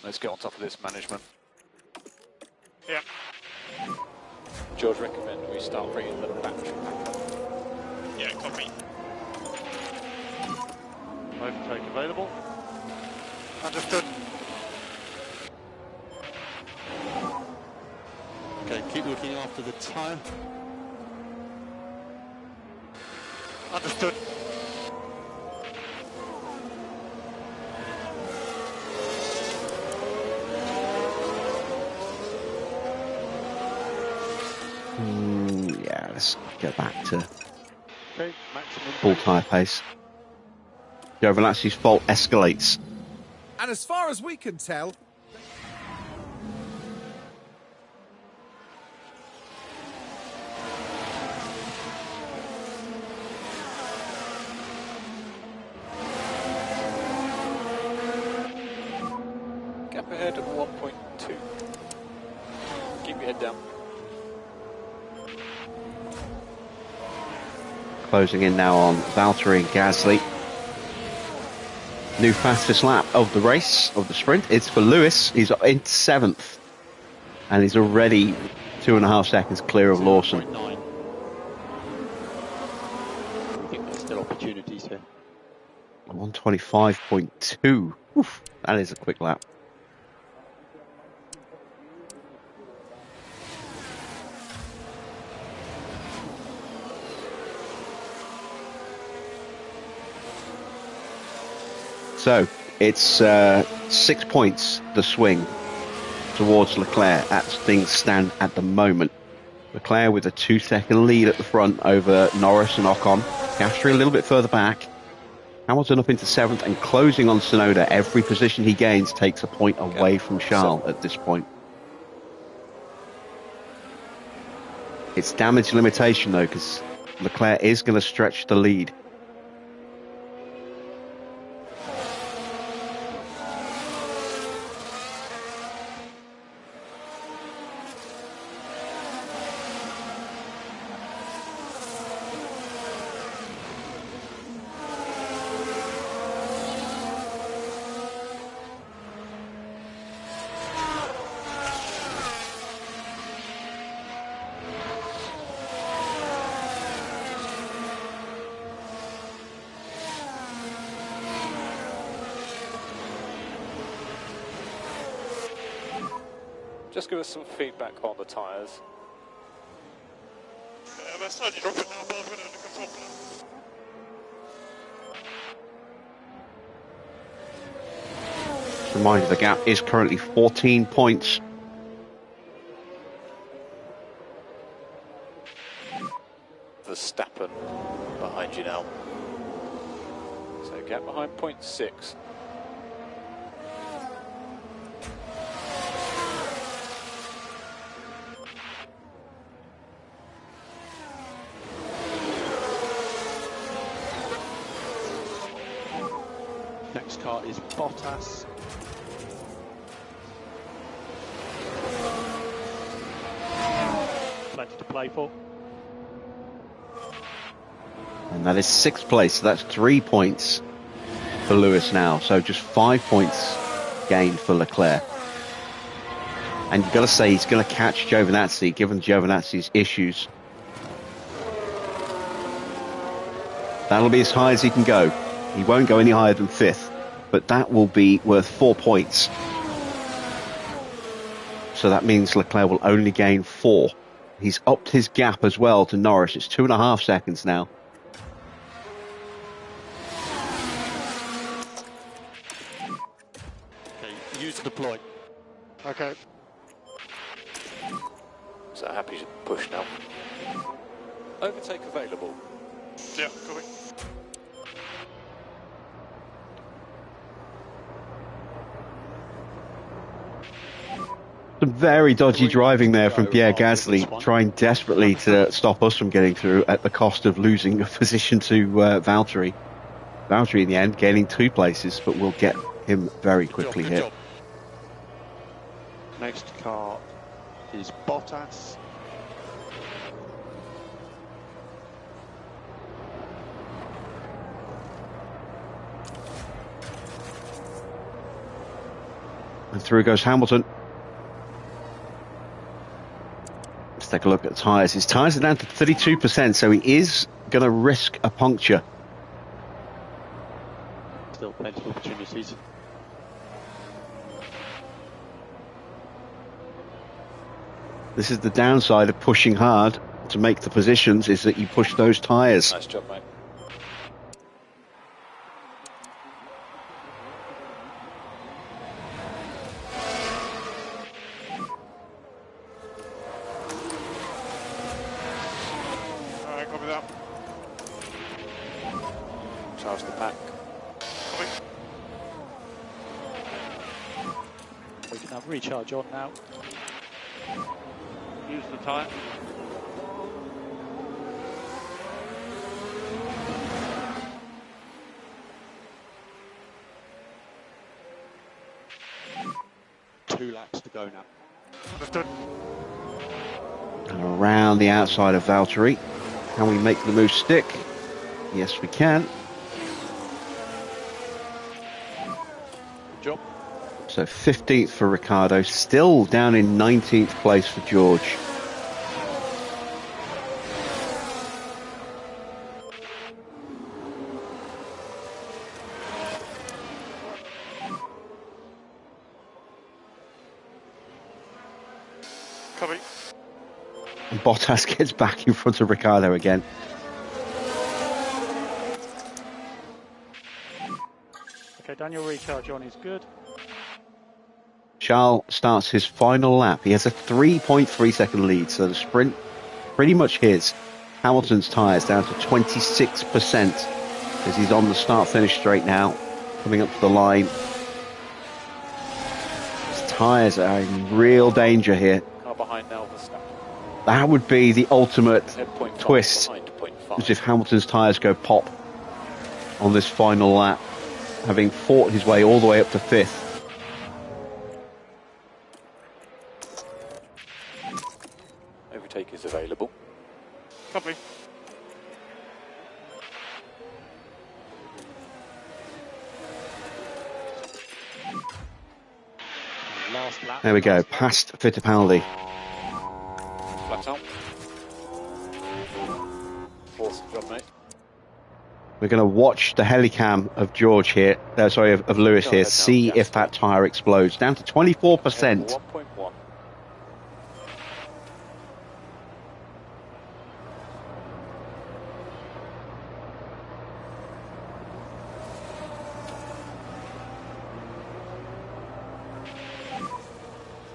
Let's get on top of this management. Yeah. George, recommend we start bringing them back. Yeah, copy. Overtake available. Understood. Okay, keep looking after the tyre. Understood. Yeah, let's get back to Okay, maximum full pace. tyre pace. Giovinazzi's fault escalates. And as far as we can tell, Gap ahead at 1.2. Keep your head down. Closing in now on Valtteri and Gasly. New fastest lap of the race, of the sprint. It's for Lewis. He's in 7th. And he's already 2.5 seconds clear of Lawson. 0.9. I think there's still opportunities here. 125.2. Oof, that is a quick lap. So it's 6 points the swing towards Leclerc as things stand at the moment. Leclerc with a 2-second lead at the front over Norris and Ocon. Piastri a little bit further back. Hamilton up into 7th and closing on Tsunoda. Every position he gains takes a point away from Charles at this point. It's damage limitation though, because Leclerc is going to stretch the lead. Just give us some feedback on the tyres. That's not you drop it now, but I'm going to control plan. Reminder, the gap is currently 14 points. Verstappen behind you now. So gap behind 0.6. Next car is Bottas. to play for. And that is 6th place. So that's 3 points for Lewis now. So just 5 points gained for Leclerc. And you've got to say he's going to catch Giovinazzi, given Giovinazzi's issues. That'll be as high as he can go. He won't go any higher than 5th, but that will be worth 4 points. So that means Leclerc will only gain 4. He's upped his gap as well to Norris. It's 2.5 seconds now. Okay, use to deploy. Okay. So happy to push now. Overtake available. Yeah, coming. Some very dodgy driving there from Pierre Gasly, trying desperately to stop us from getting through at the cost of losing a position to Valtteri. Valtteri in the end gaining 2 places, but we'll get him very quickly Good here. job. Next car is Bottas. And through goes Hamilton. Let's take a look at the tyres. His tyres are down to 32%, so he is going to risk a puncture. Still plenty of opportunities. This is the downside of pushing hard to make the positions, is that you push those tyres. Nice job, mate. Alright, copy that. Charge the pack. Coming. We can have recharge on now. Use the tyre. Two laps to go now. Understood. And around the outside of Valtteri. Can we make the move stick? Yes, we can. Good job. So 15th for Ricciardo, still down in 19th place for George. Copy. And Bottas gets back in front of Ricciardo again. Okay, Daniel, recharge on is good. Charles starts his final lap. He has a 3.3 second lead, so the sprint pretty much his. Hamilton's tyres down to 26% as he's on the start-finish straight now, coming up to the line. His tyres are in real danger here. Car behind now, Verstappen. That would be the ultimate 10.5 twist, behind 0.5. as if Hamilton's tyres go pop on this final lap, having fought his way all the way up to 5th. Overtake is available. Copy. Last lap. There we go, past Fittipaldi. Flat out. Awesome job, mate. We're going to watch the helicam of George here, of Lewis Go here, ahead now, see gas if that tyre explodes. Down to 24%. 1.1.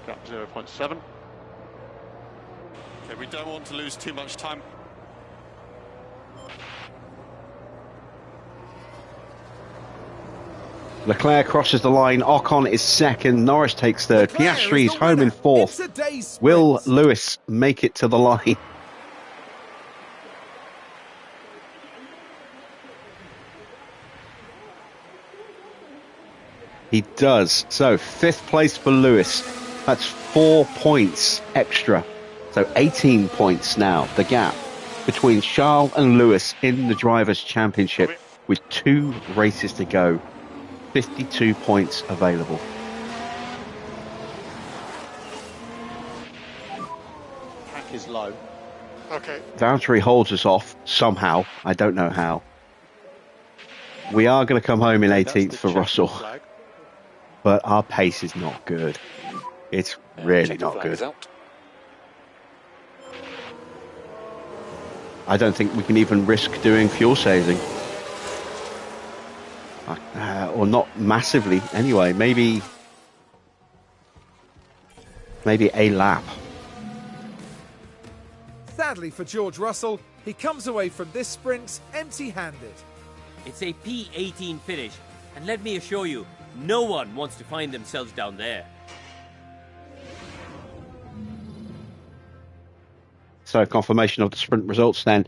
Gap 0.7. Okay, we don't want to lose too much time. Leclerc crosses the line, Ocon is second, Norris takes third, Leclerc Piastri is the home in winner. fourth. It's a day's sprint. Will Lewis make it to the line? He does. So 5th place for Lewis. That's 4 points extra So 18 points now, the gap between Charles and Lewis in the Drivers' Championship with 2 races to go. 52 points available. Pack is low. Okay. Valtteri holds us off somehow. I don't know how. We are going to come home in 18th for Russell, but our pace is not good. It's really not good. I don't think we can even risk doing fuel saving. Or not massively anyway. Maybe a lap. Sadly for George Russell, he comes away from this sprint empty-handed. It's a P18 finish, and let me assure you, no one wants to find themselves down there. So confirmation of the sprint results then.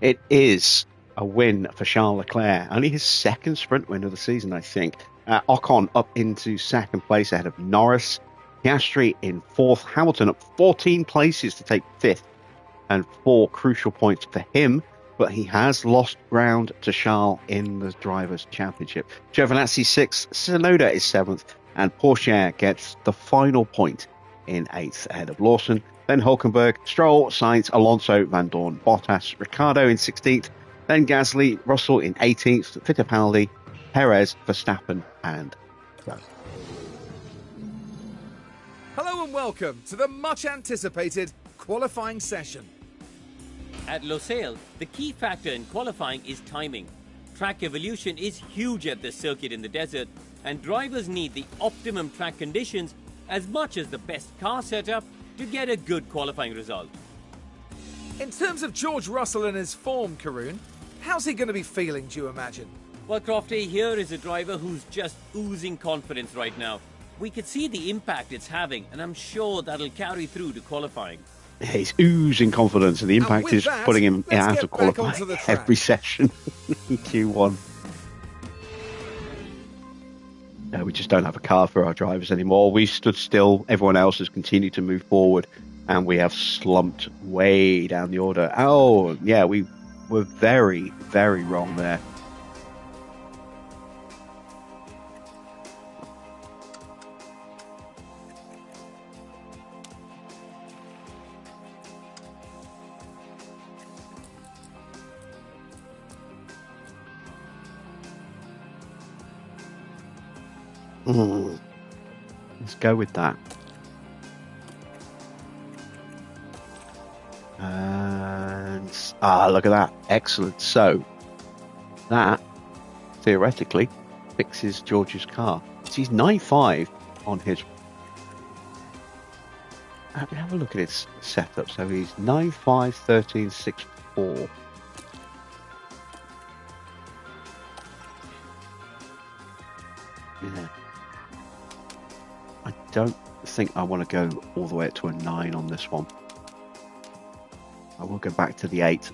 It is a win for Charles Leclerc. Only his 2nd sprint win of the season, I think. Ocon up into 2nd place ahead of Norris. Piastri in 4th. Hamilton up 14 places to take 5th. And 4 crucial points for him. But he has lost ground to Charles in the Drivers' Championship. Giovinazzi 6th. Tsunoda is 7th. And Pourchaire gets the final point in 8th ahead of Lawson. Then Hulkenberg, Stroll, Sainz, Alonso, Van Dorn, Bottas, Ricciardo in 16th. Then Gasly, Russell in 18th, Fittipaldi, Perez, Verstappen, and Russell. Hello and welcome to the much anticipated qualifying session. At Losail, the key factor in qualifying is timing. Track evolution is huge at this circuit in the desert, and drivers need the optimum track conditions as much as the best car setup to get a good qualifying result. In terms of George Russell and his form, Karun, how's he going to be feeling, do you imagine? Well, Crofty, here is a driver who's just oozing confidence right now. We could see the impact it's having, and I'm sure that'll carry through to qualifying. He's oozing confidence, and the impact is that, putting him let's out get of back qualifying onto the track. every session in Q1. No, we just don't have a car for our drivers anymore. We stood still. Everyone else has continued to move forward, and we have slumped way down the order. Oh, yeah, we were very, very wrong there. Let's go with that. And look at that. Excellent. So that theoretically fixes George's car. So he's 9.5 on his. Have a look at his setup. So he's 9.5, 13, 6.4. Yeah. I don't think I want to go all the way up to a 9 on this one. I will go back to the 8.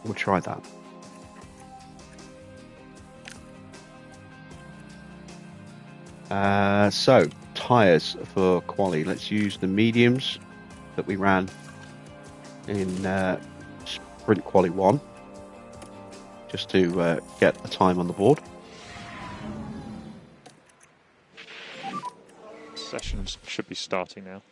We'll try that. So, tyres for quali. Let's use the mediums that we ran in Sprint Quali 1. Just to get the time on the board. Sessions should be starting now.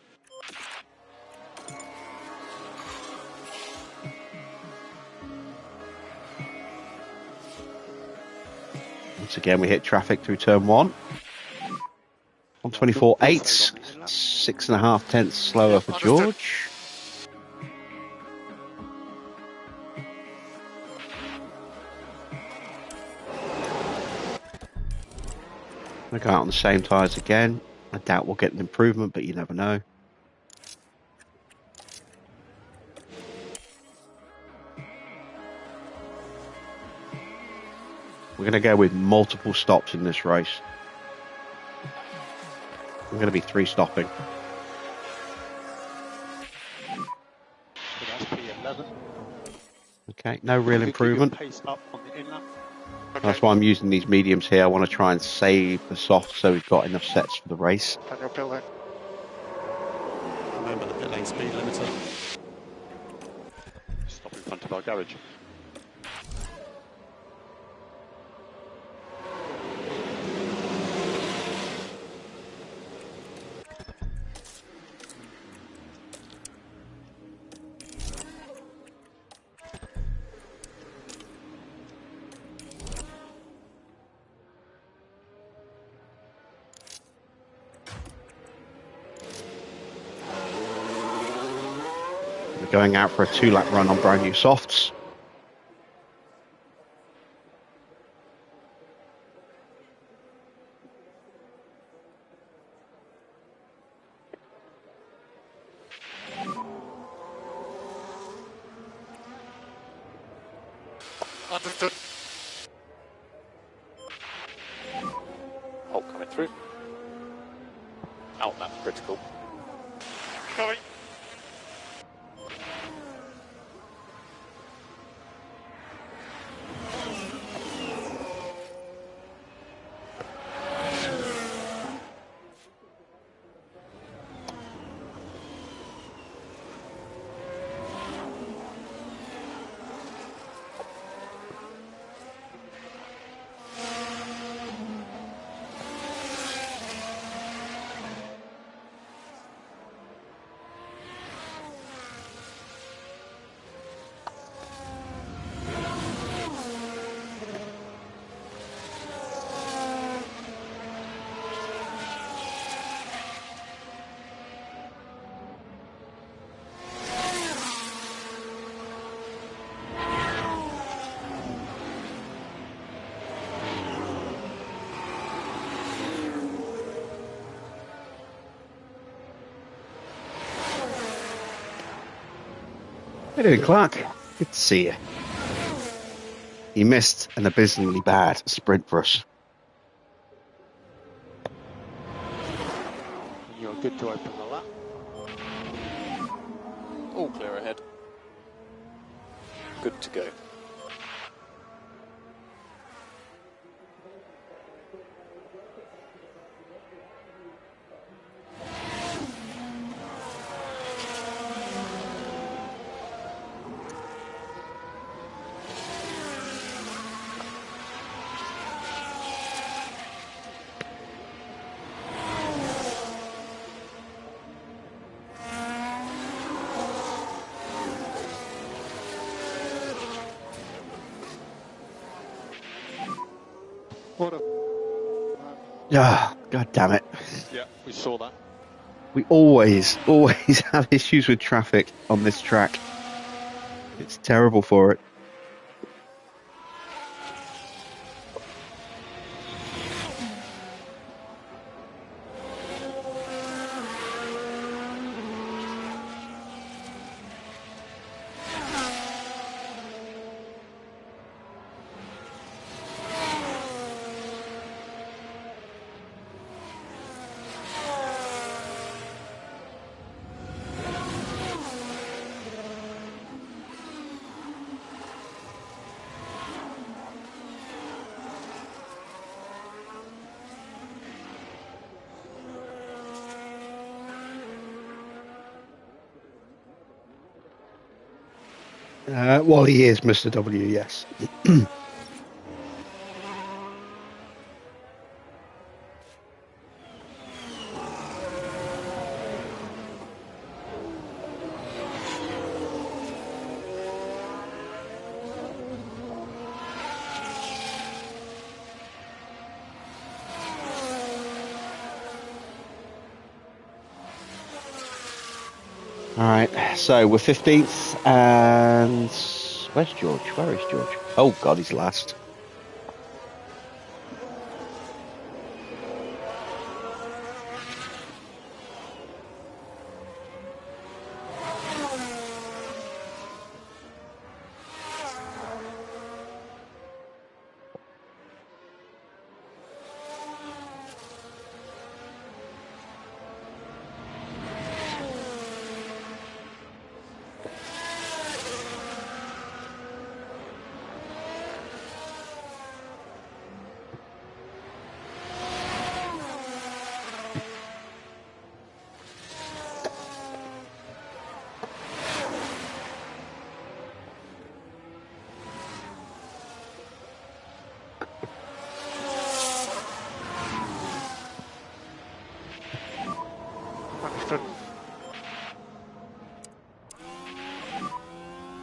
Once again, we hit traffic through turn 1. On 24.8, 6.5 tenths slower for George. I'm going to go out on the same tyres again. I doubt we'll get an improvement, but you never know. We're going to go with multiple stops in this race. We're going to be 3 stopping. So that's P11. Okay, no real improvement. Pace up on the inlet. Okay. That's why I'm using these mediums here. I want to try and save the soft so we've got enough sets for the race. Daniel Pillar. remember the pit lane speed limiter. Stop in front of our garage. We're going out for a 2-lap run on brand new softs. Understood. Halt coming through. Out lap critical. Coming. How you doing, Clark? Good to see you. He missed an abysmally bad sprint for us. You're good to open the lap. All clear ahead. Good to go. What a... Ah, God damn it. Yeah, we saw that. We always have issues with traffic on this track. It's terrible for it. Well, he is Mr. W, yes. All right, so we're 15th, and where's George? Where is George? Oh, God, he's last.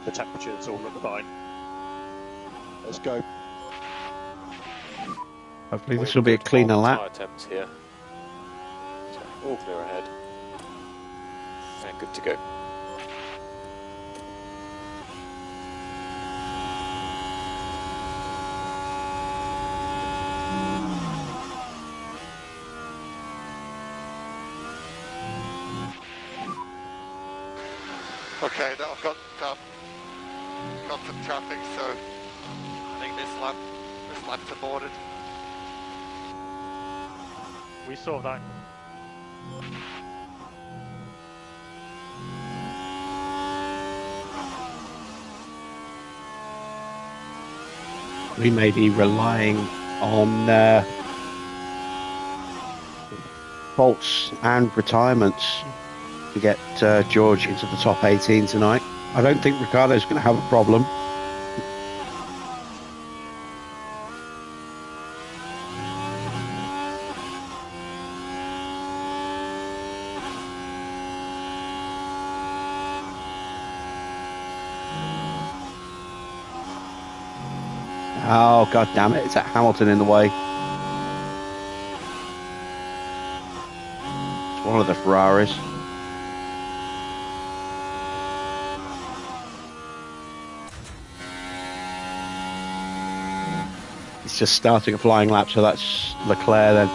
the temperatures all look fine. Let's go. Hopefully this will be a cleaner lap. Tyre temps here. So all clear ahead. And good to go. Okay, now I've got some traffic, so I think this lap's aborted. We saw that. We may be relying on faults and retirements to get George into the top 18 tonight. I don't think Ricciardo's going to have a problem. Oh, god damn it, it's at Hamilton in the way. It's one of the Ferraris. It's just starting a flying lap, so that's Leclerc then.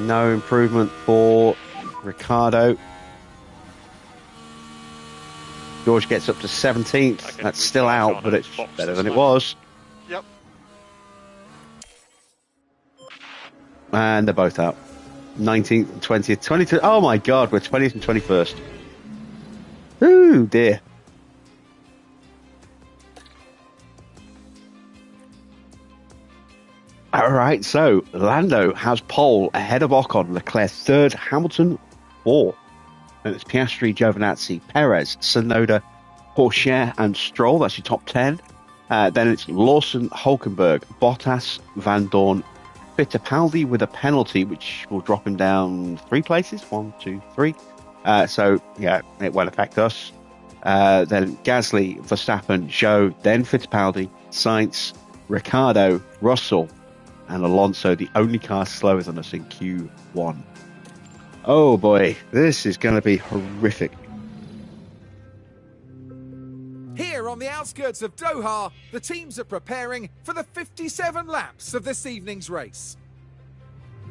No improvement for Ricciardo. George gets up to 17th. That's still out, but it's better than it was. Yep. And they're both out. 19th and 20th. 22. Oh my god, we're 20th and 21st. Ooh, dear. Alright, so Lando has pole ahead of Ocon, Leclerc third, Hamilton 4. And it's Piastri, Giovinazzi, Perez, Tsunoda, Pourchaire, and Stroll. That's your top 10. Then it's Lawson, Hulkenberg, Bottas, Van Dorn, Fittipaldi with a penalty, which will drop him down 3 places. 1, 2, 3. So, yeah, it won't affect us. Then Gasly, Verstappen, Zhou, then Fittipaldi, Sainz, Ricciardo, Russell, and Alonso, the only car slower than us in Q1. Oh boy, this is going to be horrific. Here on the outskirts of Doha, the teams are preparing for the 57 laps of this evening's race.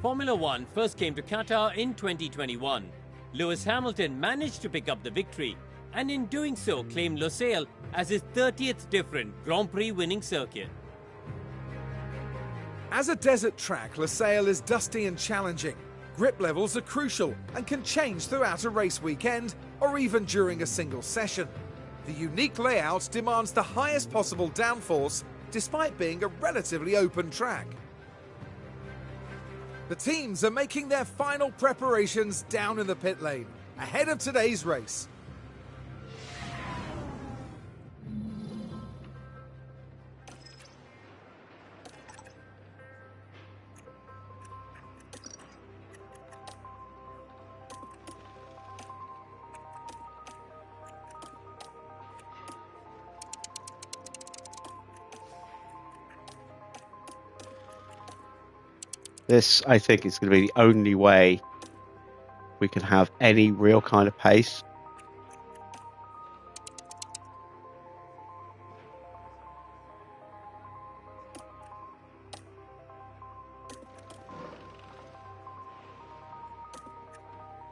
Formula One first came to Qatar in 2021. Lewis Hamilton managed to pick up the victory, and in doing so claimed Losail as his 30th different Grand Prix winning circuit. As a desert track, Losail is dusty and challenging. Grip levels are crucial and can change throughout a race weekend or even during a single session. The unique layout demands the highest possible downforce despite being a relatively open track. The teams are making their final preparations down in the pit lane ahead of today's race. This, I think, is going to be the only way we can have any real kind of pace.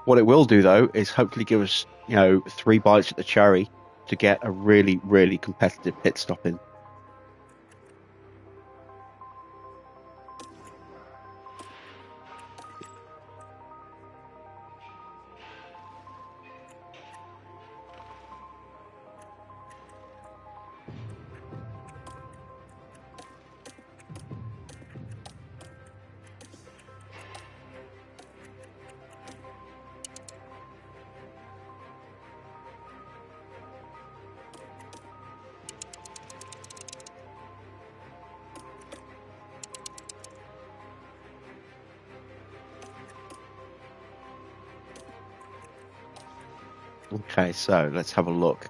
What it will do, though, is hopefully give us, 3 bites at the cherry to get a really, really competitive pit stop in. Okay, so let's have a look.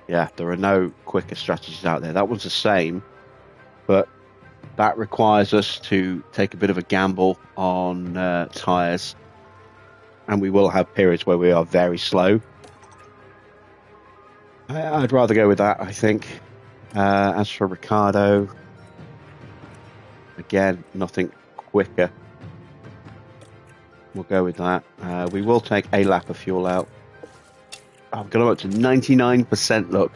Yeah, there are no quicker strategies out there. That one's the same, but that requires us to take a bit of a gamble on tyres, and we will have periods where we are very slow. I'd rather go with that, I think. As for Ricardo, again, nothing quicker. We'll go with that. We will take a lap of fuel out. I've got up to 99%. Look,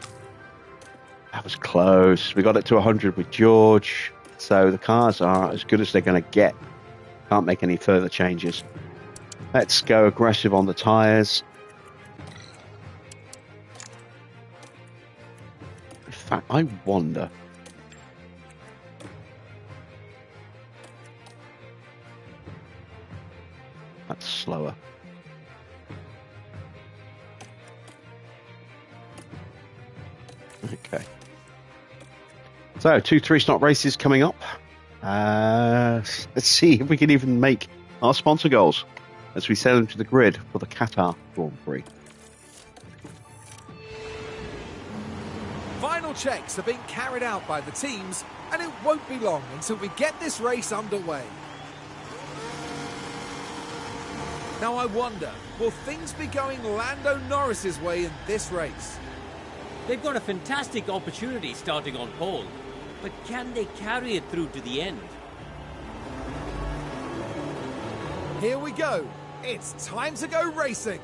that was close. We got it to 100 with George. So the cars are as good as they're going to get. Can't make any further changes. Let's go aggressive on the tyres. In fact, I wonder. That's slower. Okay. So, 2 3-stop races coming up. Let's see if we can even make our sponsor goals as we sail into the grid for the Qatar Grand Prix. Final checks are being carried out by the teams, and it won't be long until we get this race underway. Now I wonder, will things be going Lando Norris's way in this race? They've got a fantastic opportunity starting on pole, but can they carry it through to the end? Here we go. It's time to go racing.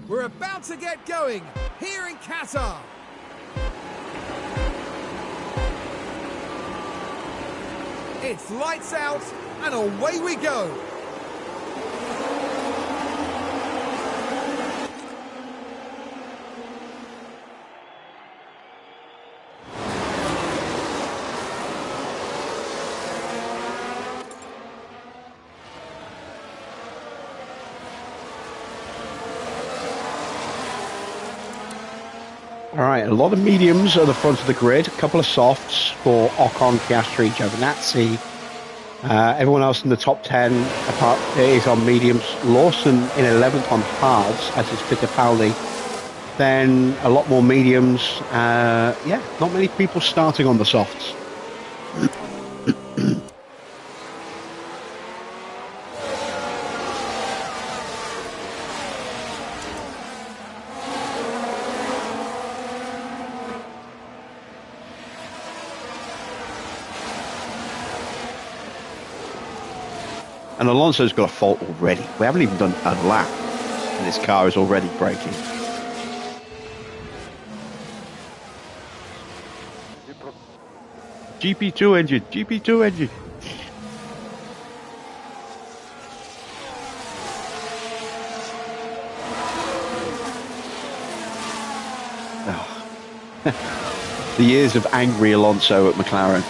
We're about to get going here in Qatar. It's lights out and away we go. All right, a lot of mediums at the front of the grid, a couple of softs for Ocon, Piastri, Giovinazzi. Everyone else in the top 10 apart is on mediums. Lawson in 11th on hards, as is Fittipaldi. Then a lot more mediums. Yeah, not many people starting on the softs. And Alonso's got a fault already. We haven't even done a lap, and his car is already braking. GP2 engine, GP2 engine. Oh. The years of angry Alonso at McLaren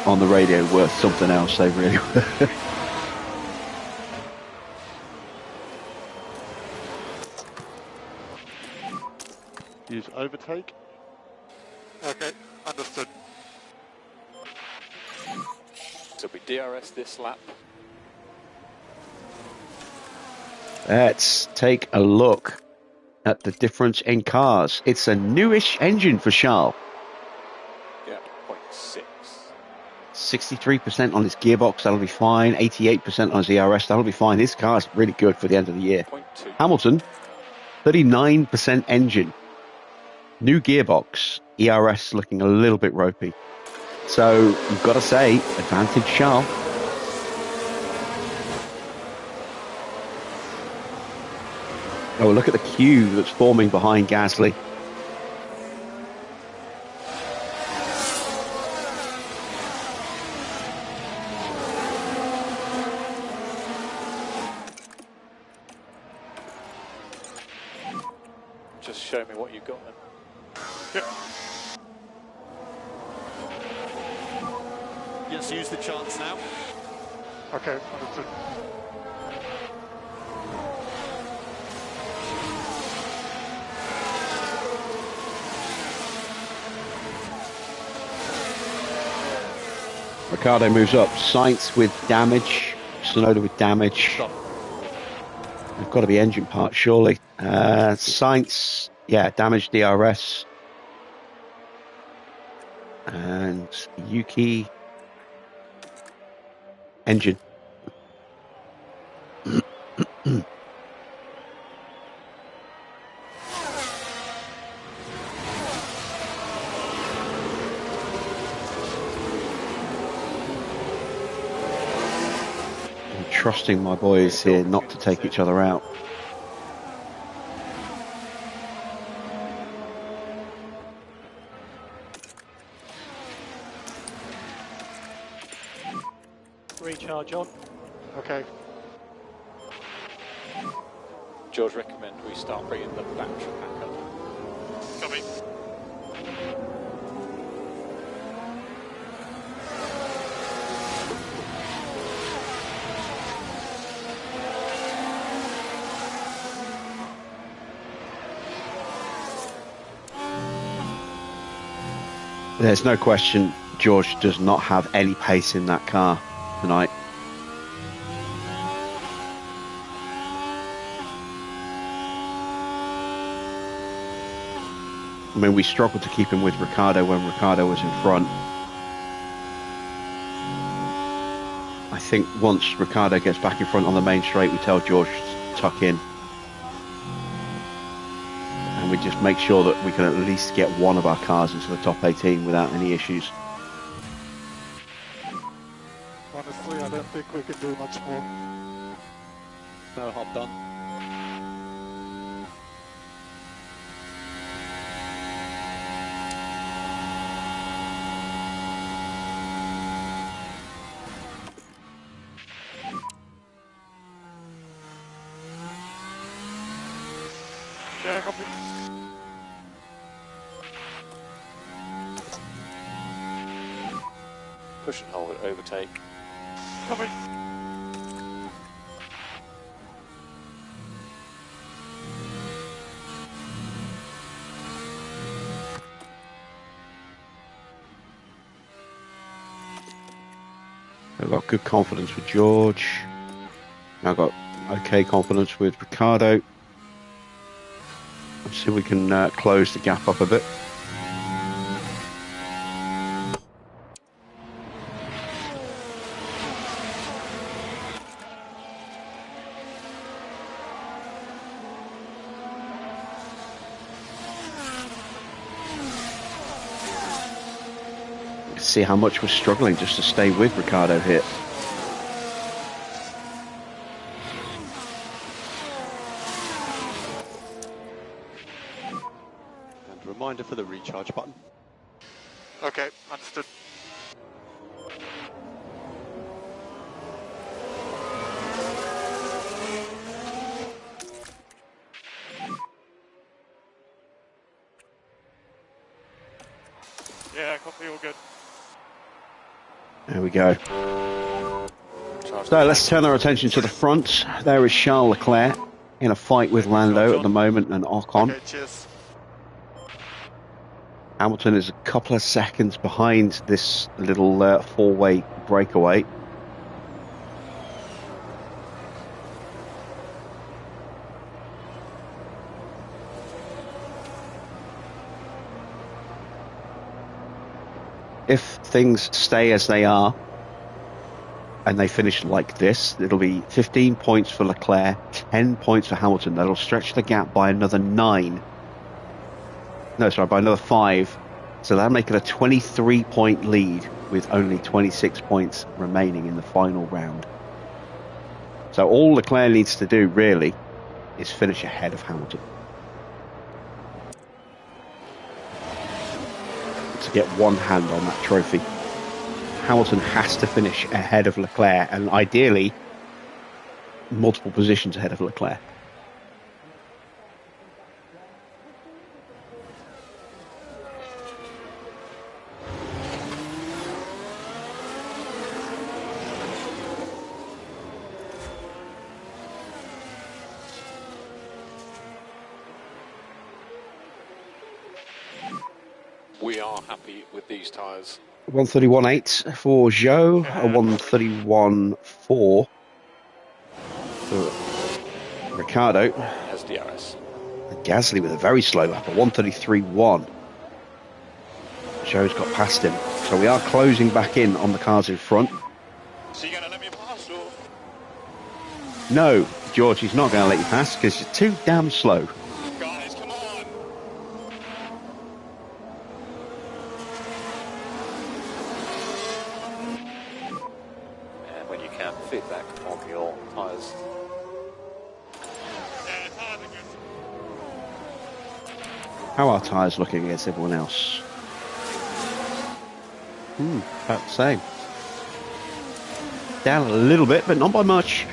on the radio were something else. They really were. Use overtake. Okay, understood. So we DRS this lap. Let's take a look at the difference in cars. It's a newish engine for Charles. Yeah, 0.6. 63% on his gearbox, that'll be fine. 88% on his ERS, that'll be fine. His car's really good for the end of the year. 0.2. Hamilton, 39% engine. New gearbox, ERS looking a little bit ropey. So you've got to say, advantage Charles. Oh, look at the queue that's forming behind Gasly. Just show me what you got then. Yep. Yes, use the chance now. Okay, understood. Ricardo moves up. Sainz with damage. Sonoda with damage. Stop. They've got to be engine parts, surely. Sainz, yeah, damage DRS. And Yuki, engine. I'm trusting my boys here not to take each other out. Recharge on. Okay. George, recommend we start bringing the battery back up. Copy. There's no question George does not have any pace in that car tonight. I mean, we struggled to keep him with Ricardo when Ricardo was in front. I think once Ricardo gets back in front on the main straight, we tell George to tuck in. And we just make sure that we can at least get one of our cars into the top 18 without any issues. Honestly, I don't think we can do much more. No hop done. Yeah, copy. Push and hold it, overtake. Copy. I've got good confidence with George. I've got okay confidence with Ricardo. Let's see if we can close the gap up a bit. See how much we're struggling just to stay with Ricardo here. And a reminder for the recharge button. Okay, understood. Yeah, copy, all good. There we go. So let's turn our attention to the front. There is Charles Leclerc in a fight with Lando at the moment and Ocon. Okay, cheers. Hamilton is a couple of seconds behind this little four-way breakaway. If things stay as they are and they finish like this, it'll be 15 points for Leclerc, 10 points for Hamilton. That'll stretch the gap by another 9. No, sorry, by another 5. So that'll make it a 23-point lead with only 26 points remaining in the final round. So all Leclerc needs to do, really, is finish ahead of Hamilton to get one hand on that trophy. Hamilton has to finish ahead of Leclerc, and ideally multiple positions ahead of Leclerc. We are happy with these tyres. 131.8 for Joe, a 131.4 for Ricardo. Has DRS. Gasly with a very slow lap, a 133.1. Joe's got past him. So we are closing back in on the cars in front. So you're going to let me pass, or? No, George, he's not going to let you pass because you're too damn slow. Guys, come on! And when you can, feedback on your tyres. How are tyres looking against everyone else? About the same. Down a little bit, but not by much.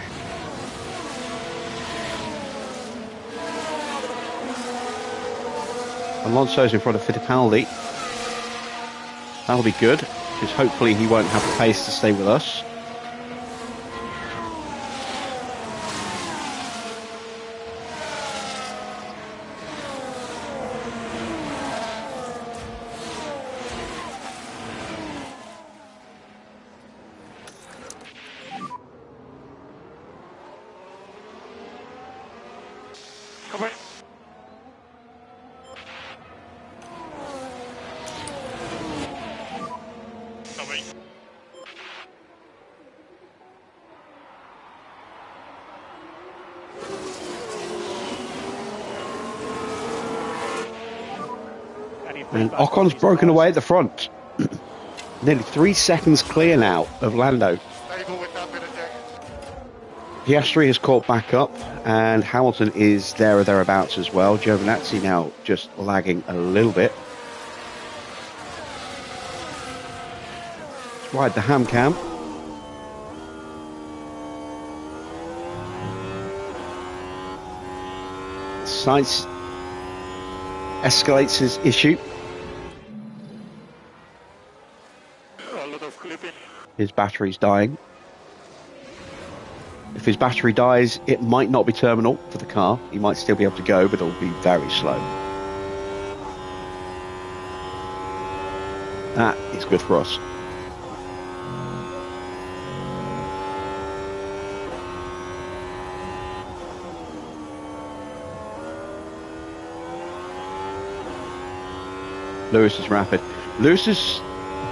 Alonso's in front of Fittipaldi. That'll be good, because hopefully he won't have the pace to stay with us. And Ocon's broken away at the front. Nearly 3 seconds clear now of Lando. Piastri has caught back up, and Hamilton is there or thereabouts as well. Giovinazzi now just lagging a little bit. Let's ride the ham cam. Sainz escalates his issue. His battery's dying. If his battery dies, it might not be terminal for the car. He might still be able to go, but it'll be very slow. That is good for us. Lewis is rapid. Lewis is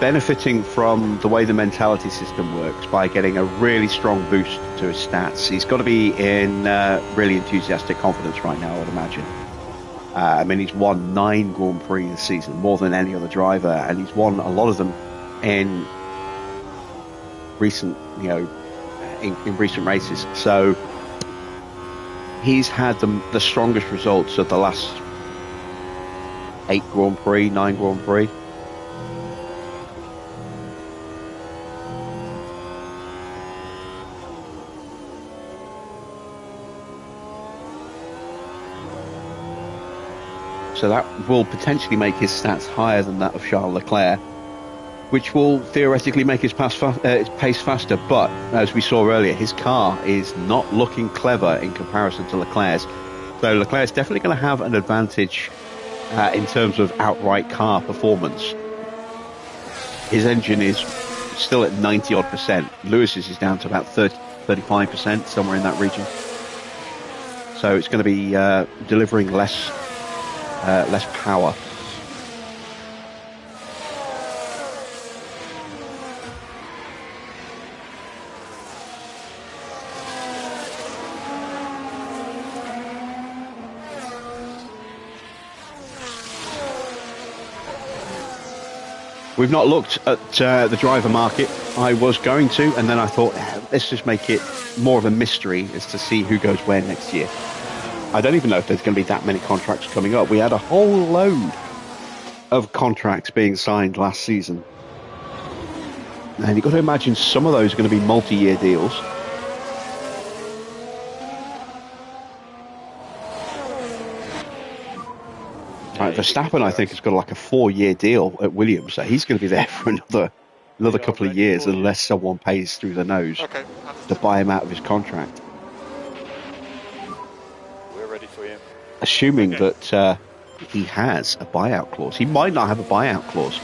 benefiting from the way the mentality system works by getting a really strong boost to his stats. He's got to be in really enthusiastic confidence right now, I would imagine. I mean, he's won 9 Grand Prix this season, more than any other driver, and he's won a lot of them in recent, in recent races. So he's had the strongest results of the last 8 Grand Prix, 9 Grand Prix. So that will potentially make his stats higher than that of Charles Leclerc, which will theoretically make his pace faster. But as we saw earlier, his car is not looking clever in comparison to Leclerc's. So Leclerc's definitely going to have an advantage in terms of outright car performance. His engine is still at 90-odd%. Lewis's is down to about 35%, somewhere in that region. So it's going to be delivering less power. We've not looked at the driver market. I was going to, and then I thought, let's just make it more of a mystery as to see who goes where next year. I don't even know if there's going to be that many contracts coming up. We had a whole load of contracts being signed last season. And you've got to imagine some of those are going to be multi-year deals. Right, Verstappen, I think, has got like a 4-year deal at Williams, so he's going to be there for another couple of years unless someone pays through the nose to buy him out of his contract. We're ready for you. Assuming that he has a buyout clause. He might not have a buyout clause.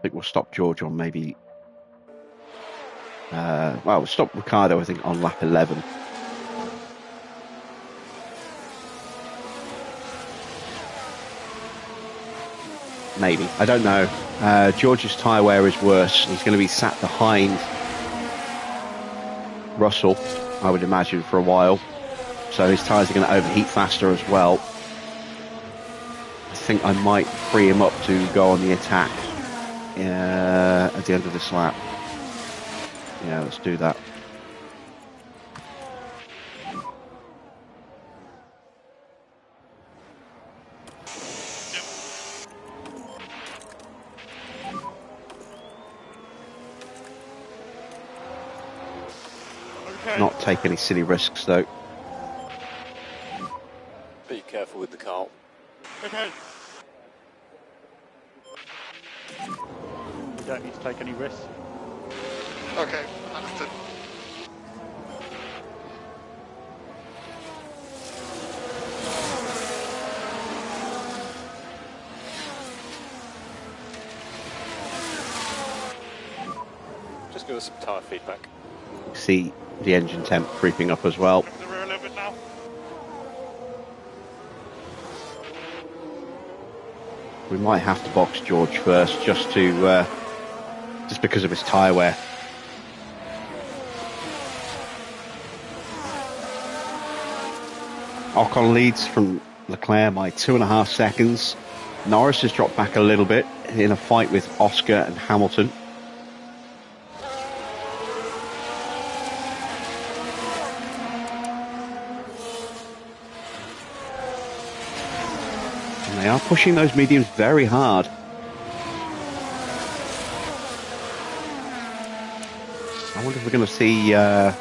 think we'll stop George on maybe. Well, we'll stop Ricardo, I think, on lap 11. Maybe. I don't know. George's tyre wear is worse. He's going to be sat behind Russell, I would imagine, for a while. So his tyres are going to overheat faster as well. I think I might free him up to go on the attack at the end of this lap. Yeah, let's do that. Not take any silly risks though. Be careful with the car. Okay. You don't need to take any risks. Okay, understood. Just give us some tyre feedback. See the engine temp creeping up as well. Over the rear a little bit now. We might have to box George first, just because of his tyre wear. Ocon leads from Leclerc by 2.5 seconds. Norris has dropped back a little bit in a fight with Oscar and Hamilton. And they are pushing those mediums very hard. I wonder if we're going to see a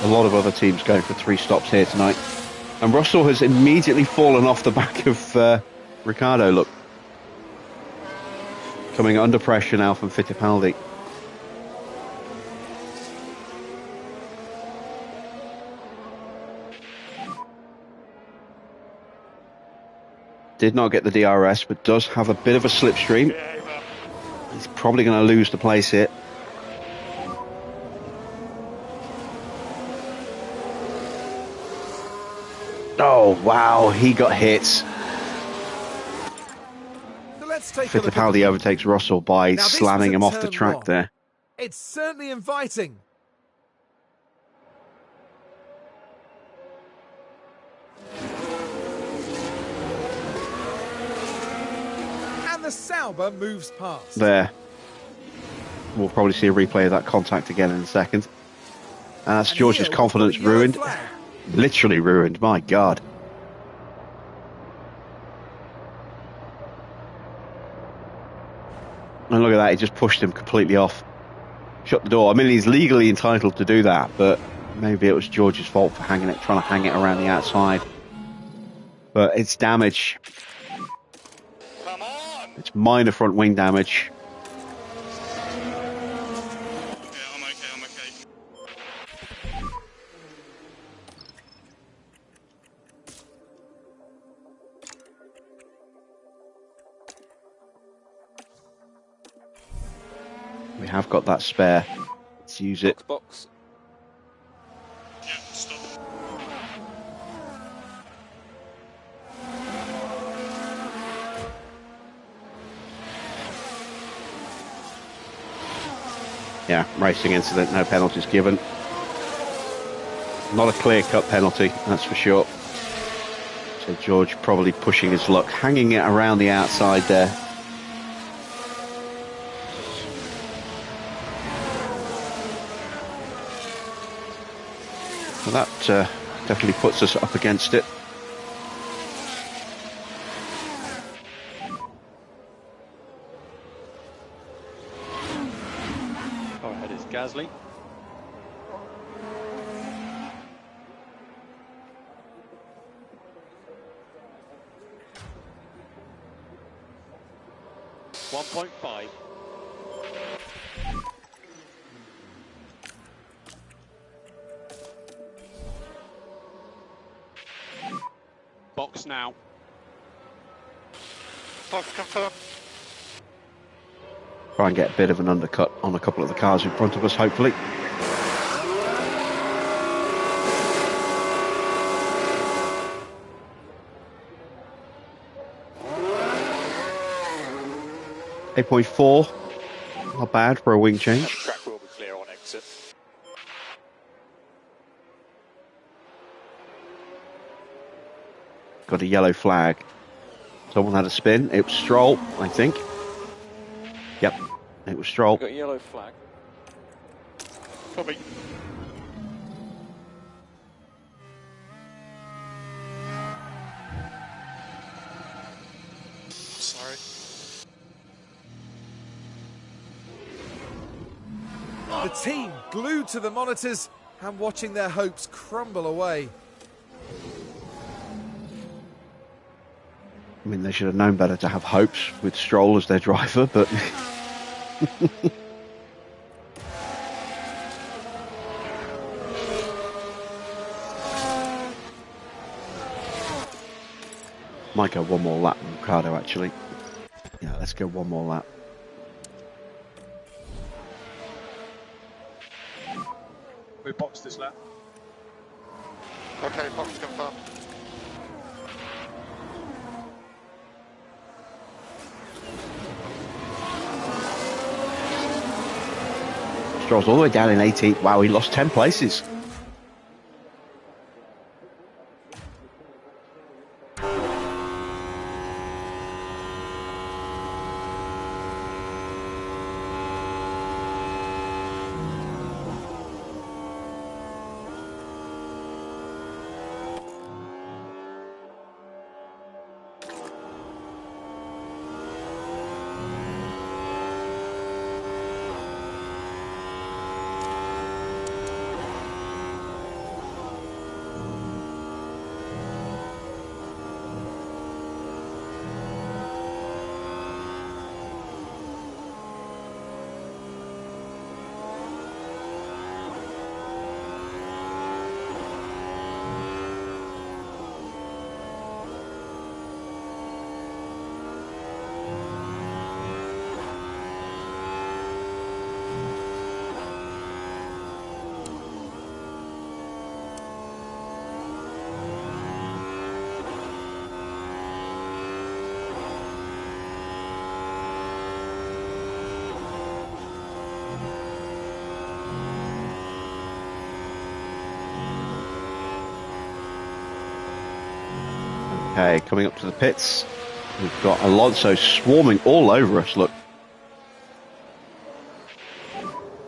lot of other teams going for 3 stops here tonight. And Russell has immediately fallen off the back of Ricciardo, look. Coming under pressure now from Fittipaldi. Did not get the DRS, but does have a bit of a slipstream. He's probably going to lose the place here. Oh, wow, he got hit. So let's take Fittipaldi overtakes Russell by slamming him off the track there. It's certainly inviting. And the Sauber moves past. There. We'll probably see a replay of that contact again in a second. And that's George's confidence ruined. Literally ruined, my God. And look at that, he just pushed him completely off. Shut the door. I mean, he's legally entitled to do that, but maybe it was George's fault for trying to hang it around the outside. But it's damage. Come on! It's minor front wing damage. I'm okay. We have got that spare. Let's use it. Box. Yeah, stop. Yeah, racing incident, no penalties given. Not a clear-cut penalty, that's for sure. So George probably pushing his luck, hanging it around the outside there. So that definitely puts us up against it. Far ahead is Gasly. .5. Box now. Box confirmed. Try and get a bit of an undercut on a couple of the cars in front of us, hopefully. .4, not bad for a wing change. Track will be clear on exit. Got a yellow flag. Someone had a spin. It was Stroll, I think. Yep, it was Stroll. Got a yellow flag. Copy. Sorry. The team glued to the monitors and watching their hopes crumble away. I mean, they should have known better to have hopes with Stroll as their driver, but... Might go one more lap on Ricardo, actually. Yeah, let's go one more lap. We boxed this lap. Okay, box confirmed. Stroll's all the way down in 18th. Wow, he lost 10 places. Okay, coming up to the pits, we've got Alonso swarming all over us, look.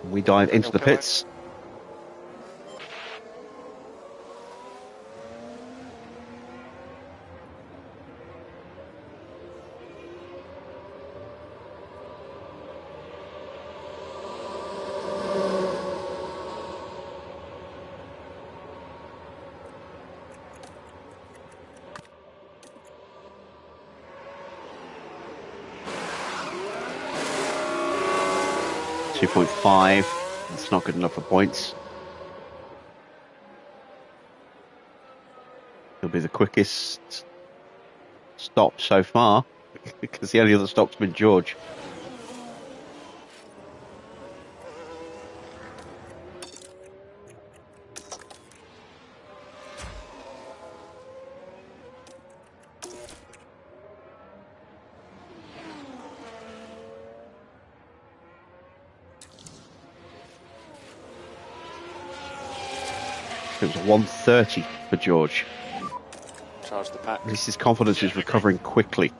We dive into the pits. .5, that's not good enough for points. He'll be the quickest stop so far, because the only other stop's been George. It was 1:30 for George. Charge the pack. At least his confidence is recovering quickly.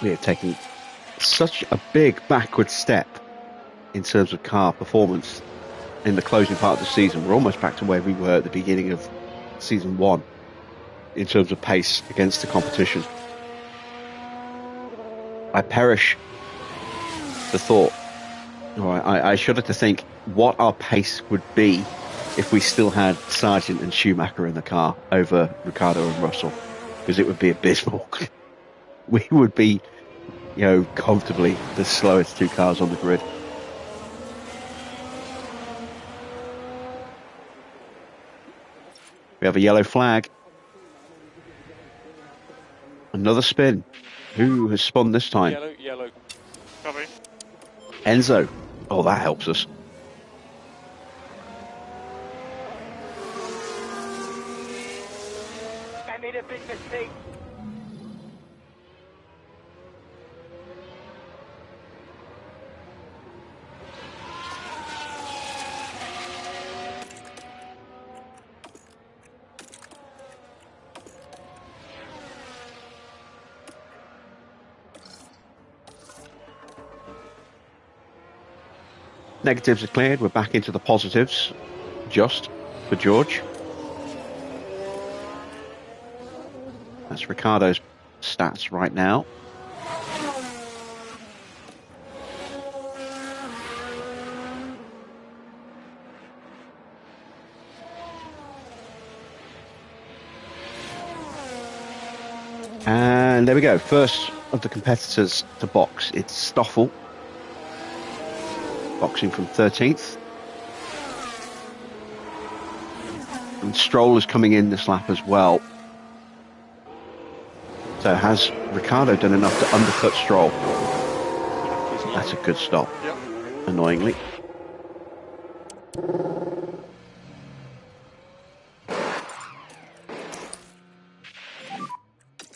We are taking such a big backward step in terms of car performance in the closing part of the season. We're almost back to where we were at the beginning of season 1 in terms of pace against the competition. I perish the thought, or I shudder to think what our pace would be if we still had Sargent and Schumacher in the car over Ricciardo and Russell, because it would be abysmal. We would be, comfortably the slowest two cars on the grid. We have a yellow flag. Another spin. Who has spun this time? Yellow, yellow. Copy. Enzo. Oh, that helps us. I made a big mistake. Negatives are cleared. We're back into the positives. Just for George. That's Ricardo's stats right now. And there we go. First of the competitors to box. It's Stoffel. Boxing from 13th. And Stroll is coming in this lap as well. So has Ricardo done enough to undercut Stroll? That's a good stop. Yep. Annoyingly.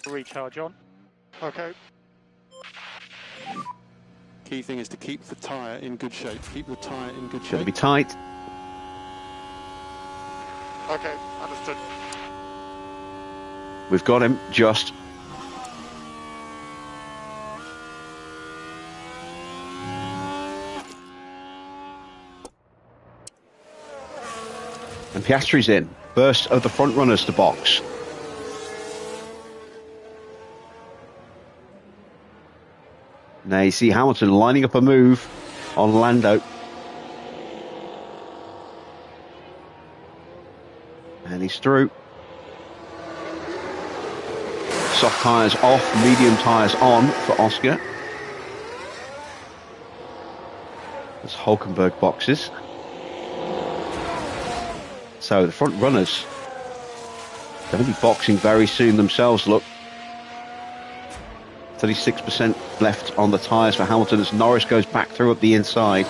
Recharge on. Okay. Key thing is to keep the tyre in good shape. Keep the tyre in good Should shape. be tight. Okay, understood. We've got him just. And Piastri's in. First of the front runners to box. Now you see Hamilton lining up a move on Lando. And he's through. Soft tyres off, medium tyres on for Oscar. There's Hulkenberg boxes. So the front runners, they're going to be boxing very soon themselves, look. 36% left on the tyres for Hamilton as Norris goes back through up the inside.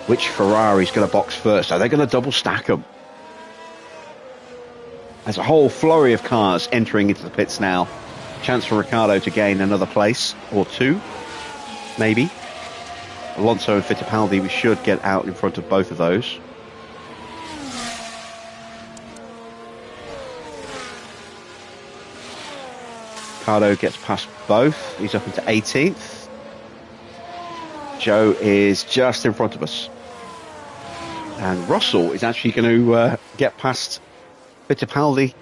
Which Ferrari's going to box first? Are they going to double stack them? There's a whole flurry of cars entering into the pits now. Chance for Ricciardo to gain another place or two, maybe. Alonso and Fittipaldi, we should get out in front of both of those. Ricciardo gets past both. He's up into 18th. Joe is just in front of us. And Russell is actually going to get past Fittipaldi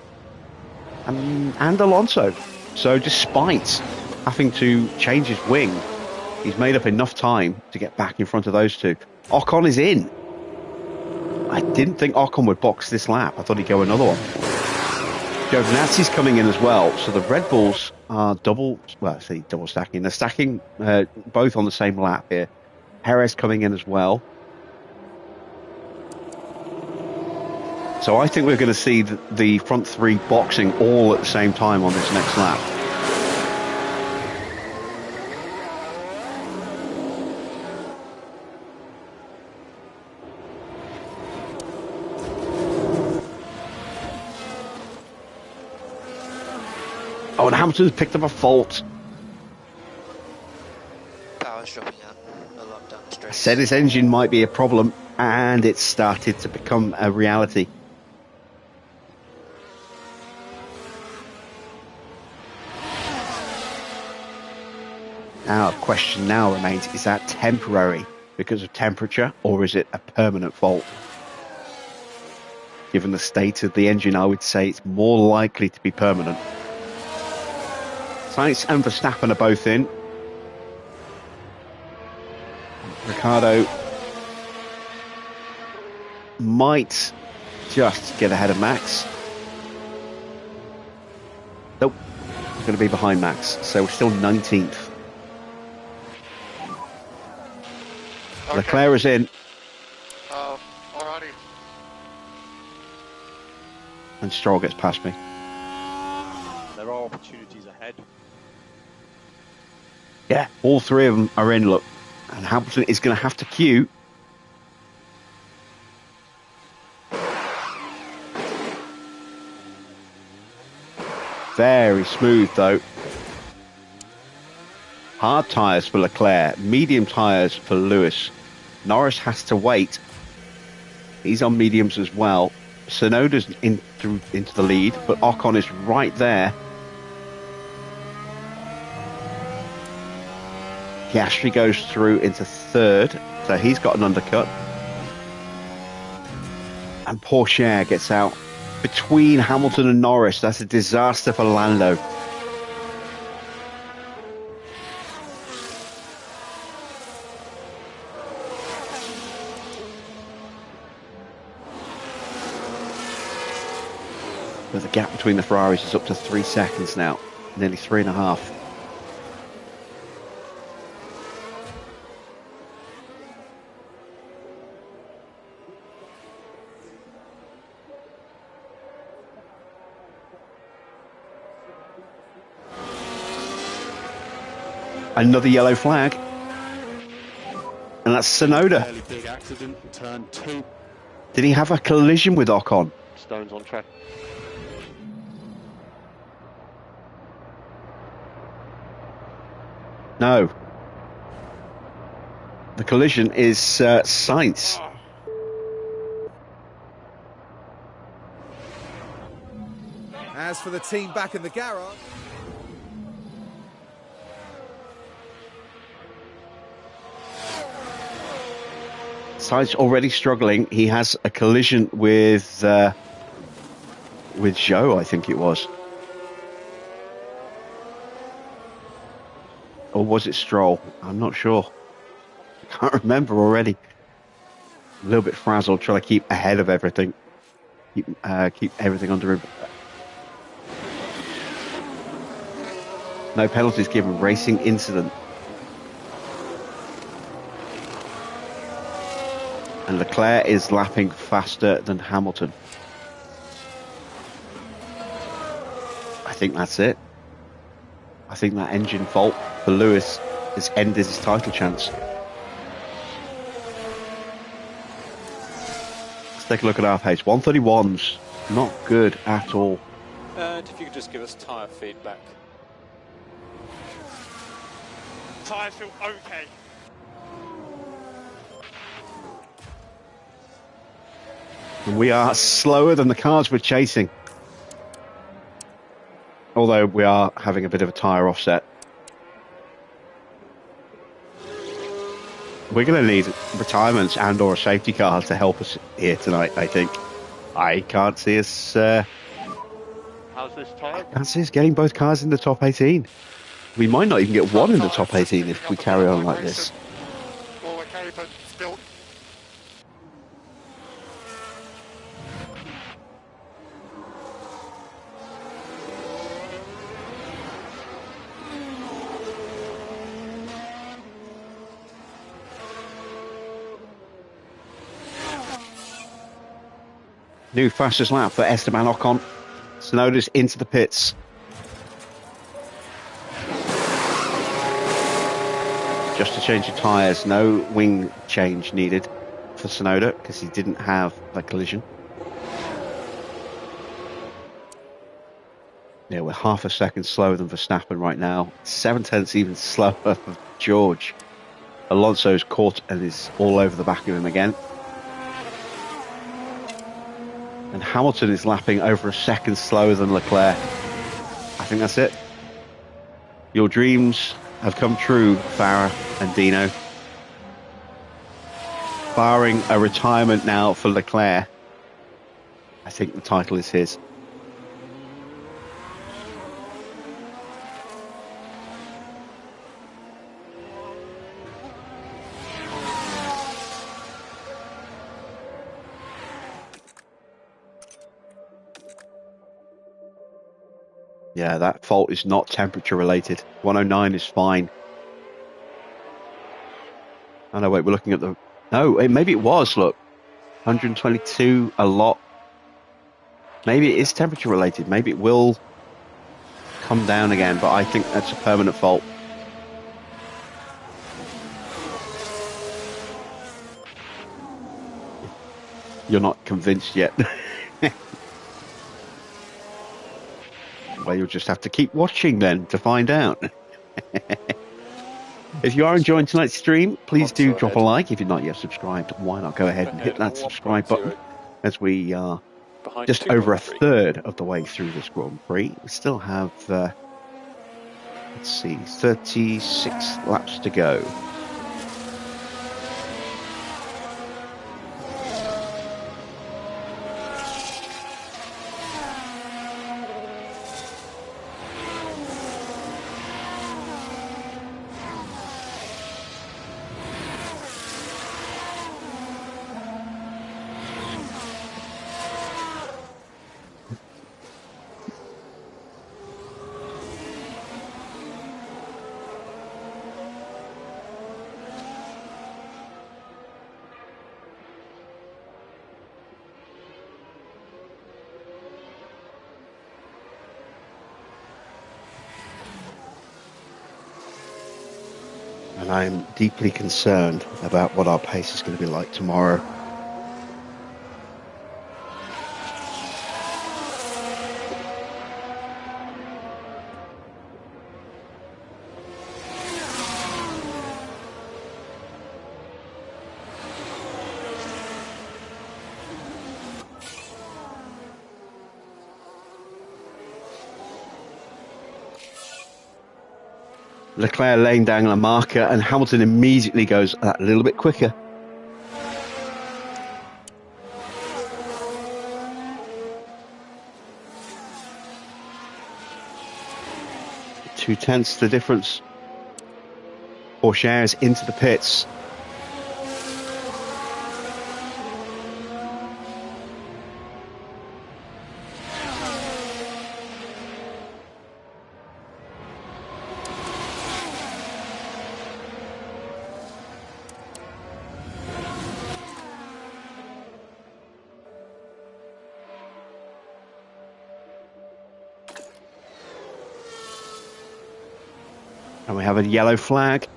and Alonso. So despite having to change his wing, he's made up enough time to get back in front of those two. Ocon is in. I didn't think Ocon would box this lap. I thought he'd go another one. Giovinazzi's coming in as well. So the Red Bulls are double stacking. They're stacking both on the same lap here. Perez coming in as well. So I think we're going to see the front three boxing all at the same time on this next lap. Oh, and Hamilton's picked up a fault. Power's dropping out a lot down the straight. I said his engine might be a problem, and it started to become a reality. Now, the question now remains, is that temporary because of temperature, or is it a permanent fault? Given the state of the engine, I would say it's more likely to be permanent. Sainz and Verstappen are both in. Ricciardo might just get ahead of Max. Nope. going to be behind Max, so we're still 19th. Okay. Leclerc is in, Alrighty. and Stroll gets past me. There are opportunities ahead. Yeah, all three of them are in, look. And Hamilton is going to have to queue. Very smooth, though. Hard tyres for Leclerc, medium tyres for Lewis. Norris has to wait. He's on mediums as well. Tsunoda's into the lead, but Ocon is right there. Piastri goes through into third, so he's got an undercut. And Pourchaire gets out between Hamilton and Norris. That's a disaster for Lando. But the gap between the Ferraris is up to 3 seconds now, nearly 3.5. Another yellow flag. And that's Tsunoda. Fairly big accident in turn 2. Did he have a collision with Ocon? Stones on track. No. The collision is Sainz. As for the team back in the garage... Sainz already struggling. He has a collision with Zhou, I think it was. Or was it Stroll? I'm not sure. I can't remember already. A little bit frazzled, trying to keep ahead of everything. Keep everything under him. No penalties given. Racing incident. And Leclerc is lapping faster than Hamilton. I think that's it. I think that engine fault for Lewis has ended his title chance. Let's take a look at our pace. 131's not good at all. And if you could just give us tyre feedback. Tyres feel okay. And we are slower than the cars we're chasing. Although we are having a bit of a tyre offset. We're going to need retirements and or a safety car to help us here tonight, I think. I can't see us... How's this tyre? I can't see us getting both cars in the top 18. We might not even get one in the top 18 if we carry on like this. All okay, but still. New fastest lap for Esteban Ocon. Tsunoda's into the pits. Just to change the tyres, no wing change needed for Tsunoda because he didn't have a collision. Yeah, we're half a second slower than Verstappen right now. 7/10 even slower for George. Alonso's caught and is all over the back of him again. And Hamilton is lapping over a second slower than Leclerc. I think that's it. Your dreams have come true, Farah and Dino. Barring a retirement now for Leclerc, I think the title is his. Yeah, that fault is not temperature related. 109 is fine. Oh no, wait, we're looking at the... No, maybe it was, look. 122, a lot. Maybe it is temperature related. Maybe it will come down again, but I think that's a permanent fault. You're not convinced yet. Well, you'll just have to keep watching then to find out. If you are enjoying tonight's stream, please do drop a like. If you're not yet subscribed, why not go ahead and hit that subscribe button, as we are just over a third of the way through this Grand Prix. We still have, let's see, 36 laps to go. And I'm deeply concerned about what our pace is going to be like tomorrow. Leclerc laying down a marker, and Hamilton immediately goes a little bit quicker. Two-tenths the difference. Porsche is into the pits. And we have a yellow flag.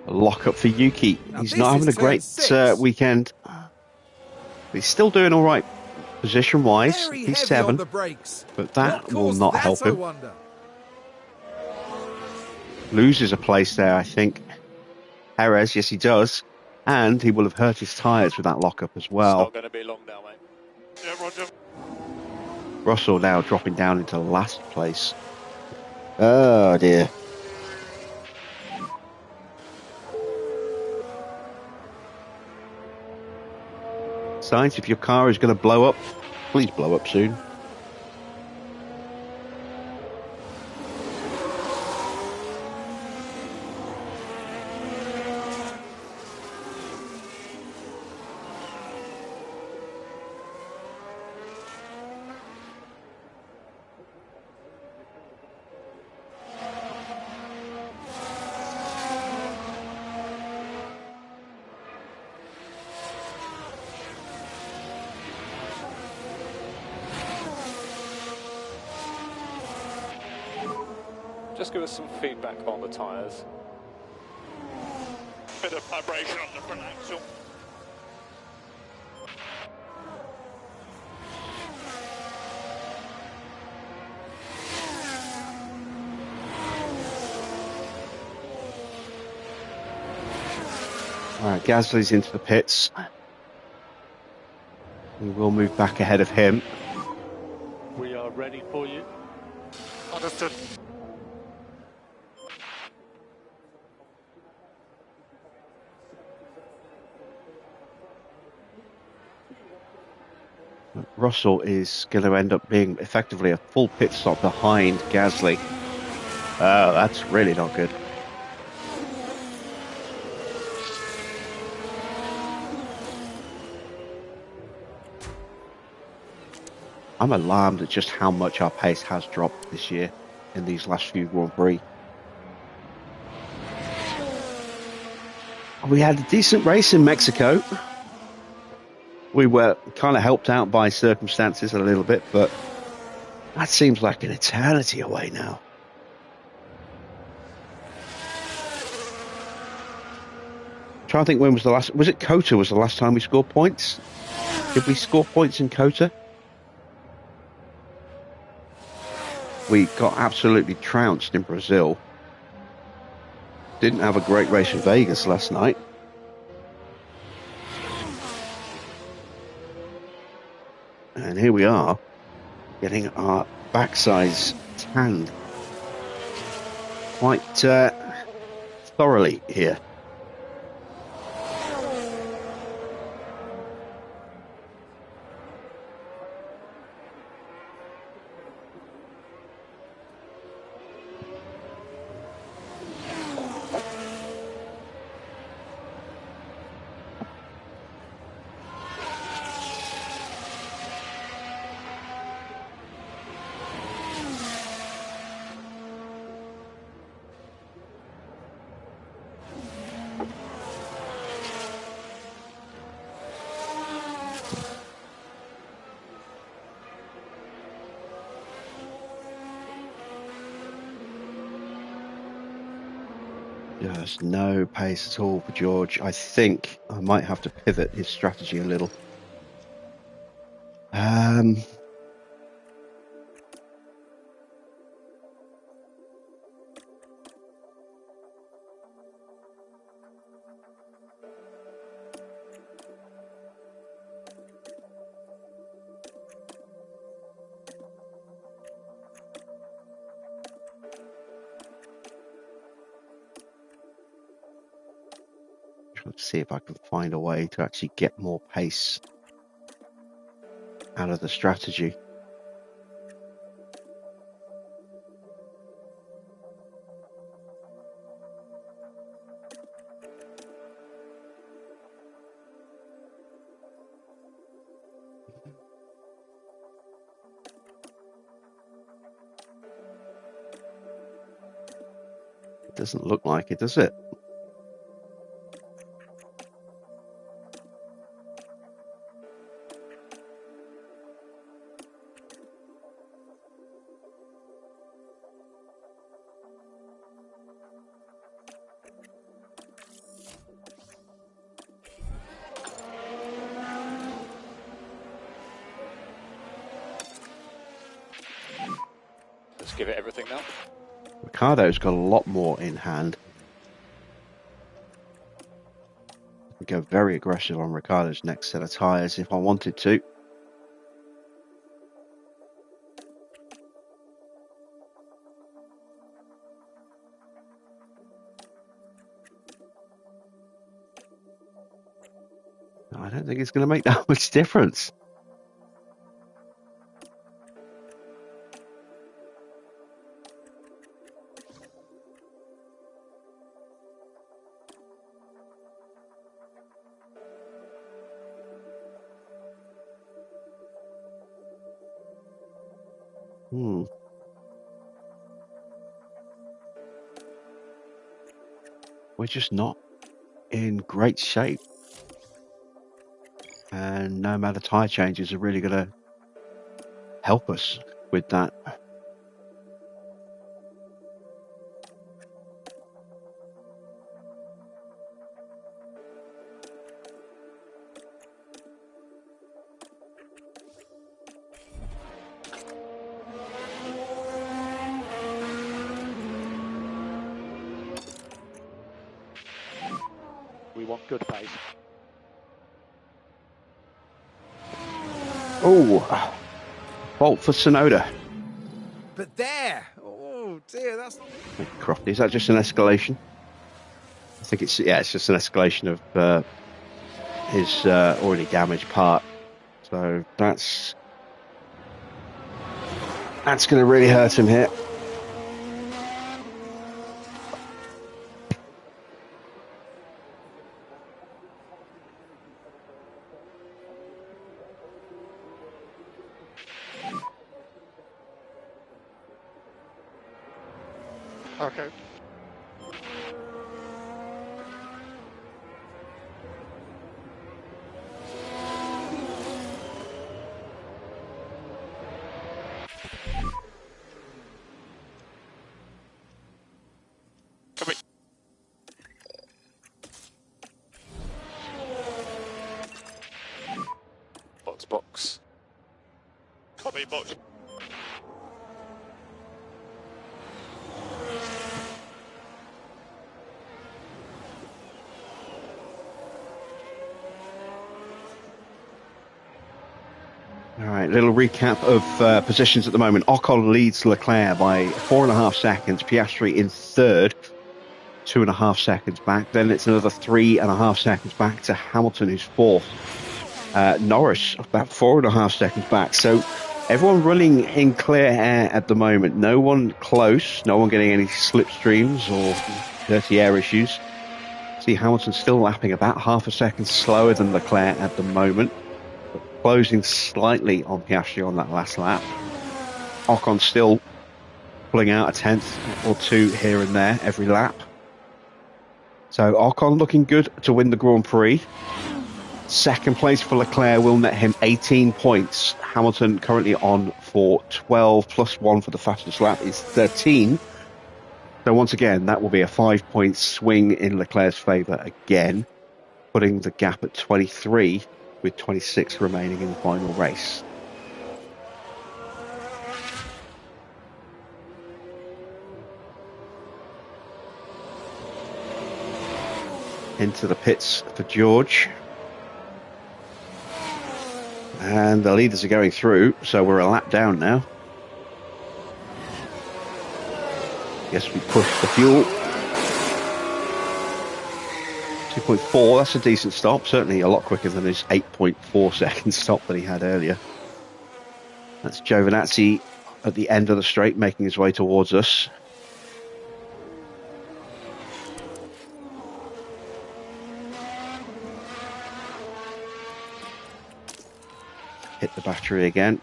A lock up for Yuki. He's not having a great weekend. He's still doing all right position-wise. He's 7, but that will not help him. Loses a place there, I think. Perez, yes, he does. And he will have hurt his tyres with that lock-up as well. It's not going to be long now, mate. Yeah, Roger. Russell now dropping down into last place. Oh dear. Sainz, if your car is going to blow up, please blow up soon. Just give us some feedback on the tyres. Bit of vibration on the front axle. All right, Gasly's into the pits. We will move back ahead of him. We are ready for you. Understood. Russell is going to end up being effectively a full pit stop behind Gasly. Oh, that's really not good. I'm alarmed at just how much our pace has dropped this year in these last few Grand Prix. We had a decent race in Mexico. We were kind of helped out by circumstances a little bit, but that seems like an eternity away now. I'm trying to think, when was the last? Was it Qatar? Was the last time we scored points? Did we score points in Qatar? We got absolutely trounced in Brazil. Didn't have a great race in Vegas last night. And here we are, getting our backsides tanned quite thoroughly here. There's no pace at all for George. I think I might have to pivot his strategy a little. Let's see if I can find a way to actually get more pace out of the strategy. It doesn't look like it, does it? Let's give it everything now. Ricardo's got a lot more in hand. I could go very aggressive on Ricardo's next set of tyres if I wanted to. I don't think it's going to make that much difference. We're just not in great shape. And no amount of tyre changes are really going to help us with that. We want good pace. Oh, fault for Sonoda. But there! Oh dear, that's not... Crofty, is that just an escalation? I think it's just an escalation of his already damaged part. So that's going to really hurt him here. Okay. Copy. Box. Copy, box. All right, little recap of positions at the moment. Ocon leads Leclerc by 4.5 seconds. Piastri in third, 2.5 seconds back. Then it's another 3.5 seconds back to Hamilton, who's fourth. Norris about 4.5 seconds back. So everyone running in clear air at the moment. No one close. No one getting any slipstreams or dirty air issues. See Hamilton still lapping about half a second slower than Leclerc at the moment, but closing slightly on Piastri on that last lap. Ocon still pulling out a tenth or two here and there every lap. So Ocon looking good to win the Grand Prix. Second place for Leclerc will net him 18 points. Hamilton currently on for 12 plus 1 for the fastest lap is 13. So once again, that will be a 5-point swing in Leclerc's favour again, putting the gap at 23 with 26 remaining in the final race. Into the pits for George. And the leaders are going through, so we're a lap down now. Guess we pushed the fuel. 2.4, that's a decent stop. Certainly a lot quicker than his 8.4 second stop that he had earlier. That's Giovinazzi at the end of the straight, making his way towards us. Hit the battery again.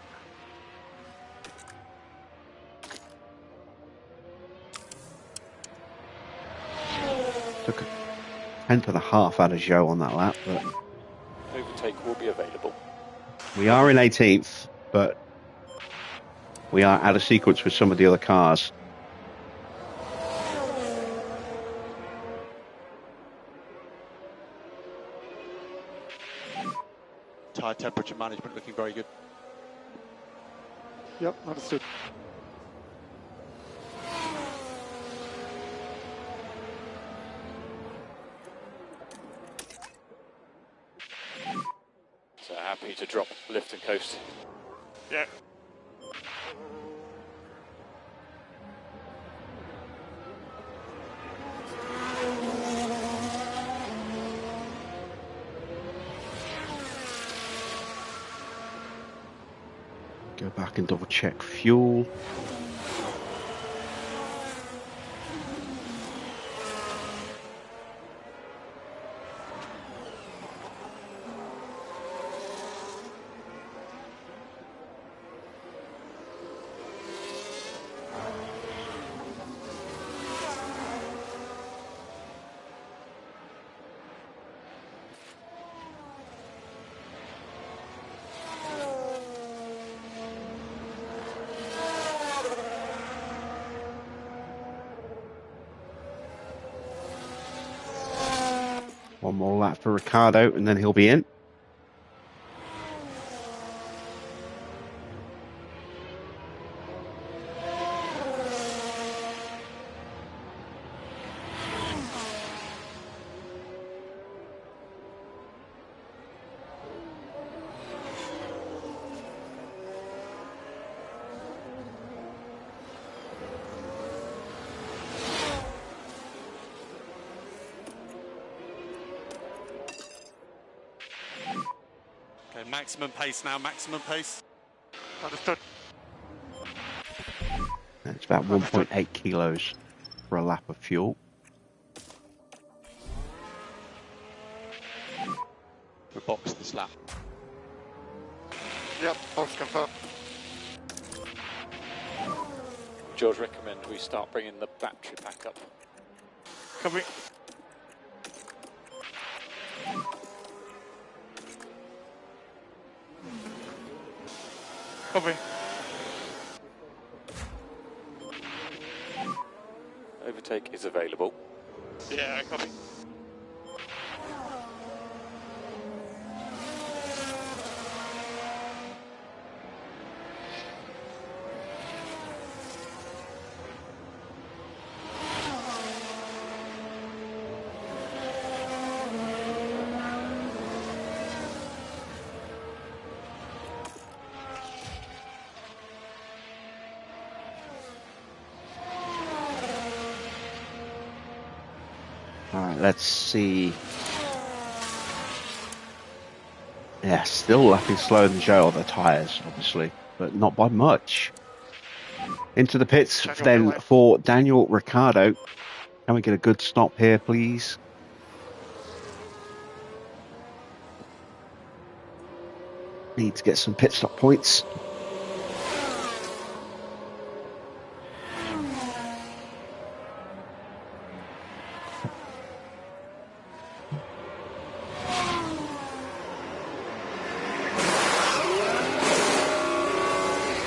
Took a 10.5 out of Zhou on that lap, but Overtake will be available. we are in 18th, but we are out of sequence with some of the other cars. Tyre temperature management looking very good. Yep, understood. So happy to drop lift and coast. Yeah. Go back and double check fuel. One more lap for Ricardo and then he'll be in. Okay, maximum pace now, maximum pace. Understood. It's about 1.8 kilos for a lap of fuel. We're boxed this lap. Yep, box confirmed. George recommend we start bringing the battery back up. Copy. Copy. Overtake is available. Yeah, copy. All right, let's see. Yeah, still lapping slower than Joe on the tyres, obviously, but not by much. Into the pits then for Daniel Ricciardo. Can we get a good stop here, please? Need to get some pit stop points.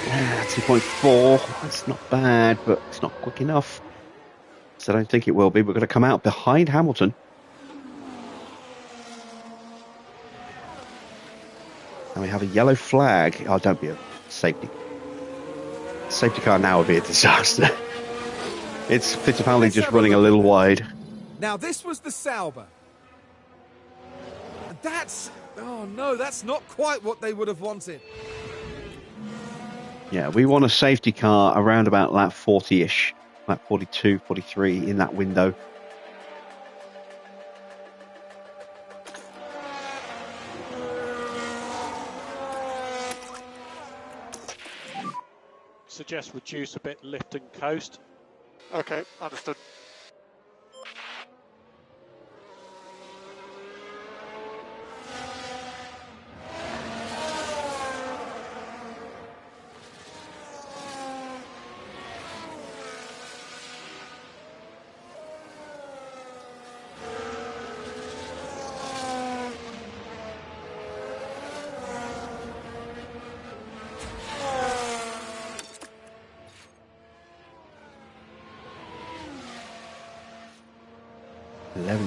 Yeah, 2.4. That's not bad, but it's not quick enough. So I don't think it will be. We're going to come out behind Hamilton. And we have a yellow flag. Oh, don't be a safety. Safety car now would be a disaster. It's Fittipaldi just running a little wide. Now this was the Sauber. And that's... oh no, that's not quite what they would have wanted. Yeah, we want a safety car around about lap 40-ish. Lap 42, 43 in that window. Suggest reduce a bit lift and coast. Okay, understood.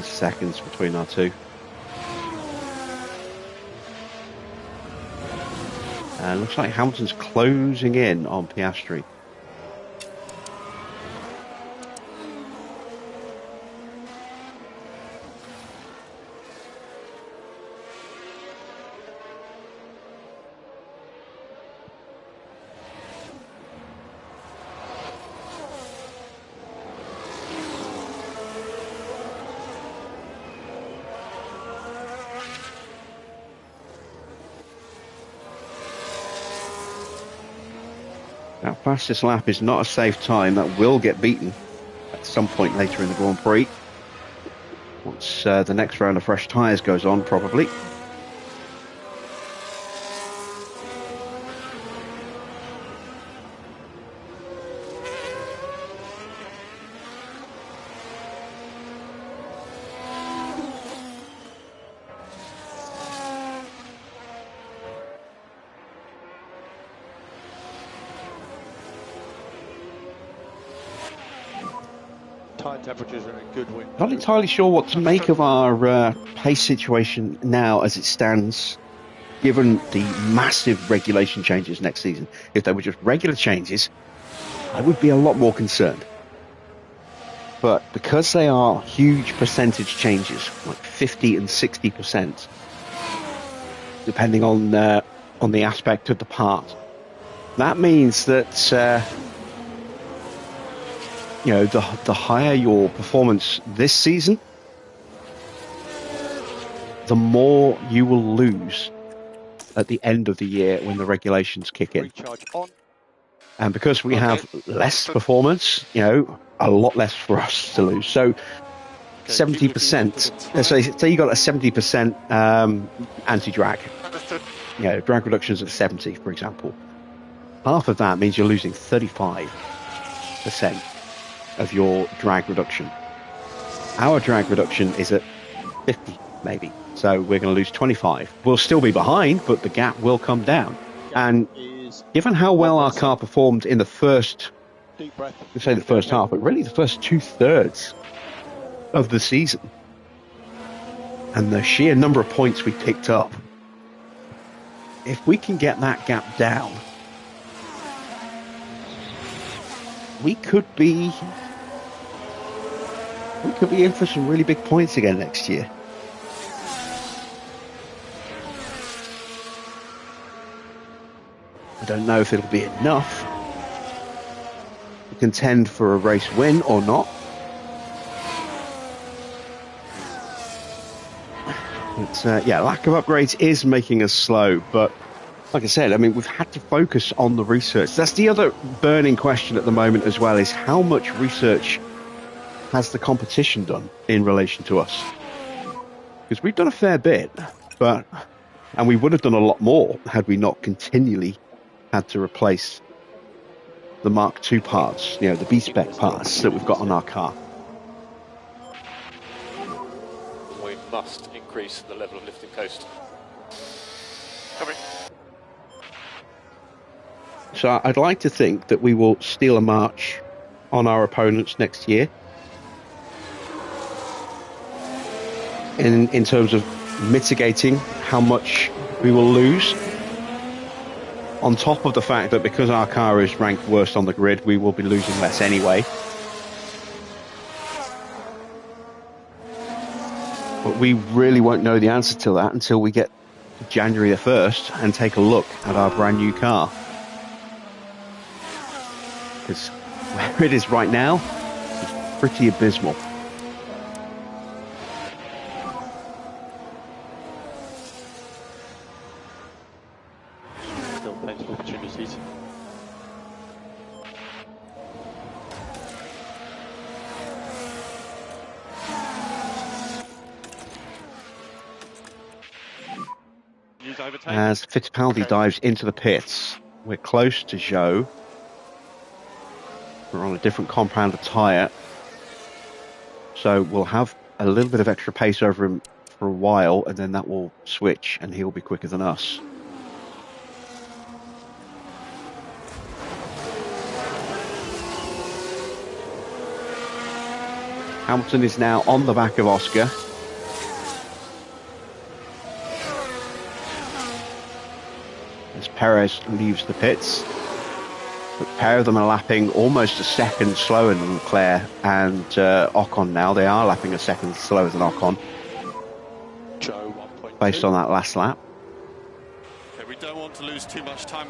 Seconds between our two. Looks like Hamilton's closing in on Piastri. That fastest lap is not a safe time. That will get beaten at some point later in the Grand Prix. Once the next round of fresh tyres goes on, probably. Tire temperatures are in a good window. Not entirely sure what to make of our pace situation now as it stands, given the massive regulation changes next season. If they were just regular changes, I would be a lot more concerned. But because they are huge percentage changes, like 50 and 60%, depending on the aspect of the part, that means that you know, the higher your performance this season, the more you will lose at the end of the year when the regulations kick in. Recharge on. And because we have less performance, you know, a lot less for us to lose. So 70%, say you got a 70% anti-drag, you know, drag reductions of 70, for example. Half of that means you're losing 35. 50% of your drag reduction. Our drag reduction is at 50, maybe. So we're going to lose 25. We'll still be behind, but the gap will come down. And given how well our car performed in the first, let's say the first half, but really the first 2/3 of the season, and the sheer number of points we picked up, if we can get that gap down, we could be in for some really big points again next year. I don't know if it'll be enough to contend for a race win or not. But yeah, lack of upgrades is making us slow. But like I said, I mean, we've had to focus on the research. That's the other burning question at the moment as well, is how much research has the competition done in relation to us? Because we've done a fair bit, and we would have done a lot more had we not continually had to replace the Mark II parts, the B-spec parts that we've got on our car. We must increase the level of lift and coast. Coming. So I'd like to think that we will steal a march on our opponents next year. In terms of mitigating how much we will lose. On top of the fact that because our car is ranked worst on the grid, we will be losing less anyway. But we really won't know the answer to that until we get to January the 1st and take a look at our brand new car. Because where it is right now is pretty abysmal. Still plenty of opportunities. As Fittipaldi dives into the pits, we're close to Zhou. We're on a different compounder tyre, so we'll have a little bit of extra pace over him for a while, and then that will switch and he'll be quicker than us. Hamilton is now on the back of Oscar. As Perez leaves the pits. The pair of them are lapping almost a second slower than Leclerc and Ocon now. They are lapping a second slower than Ocon. Joe, 1.2. Based on that last lap. Okay, we don't want to lose too much time.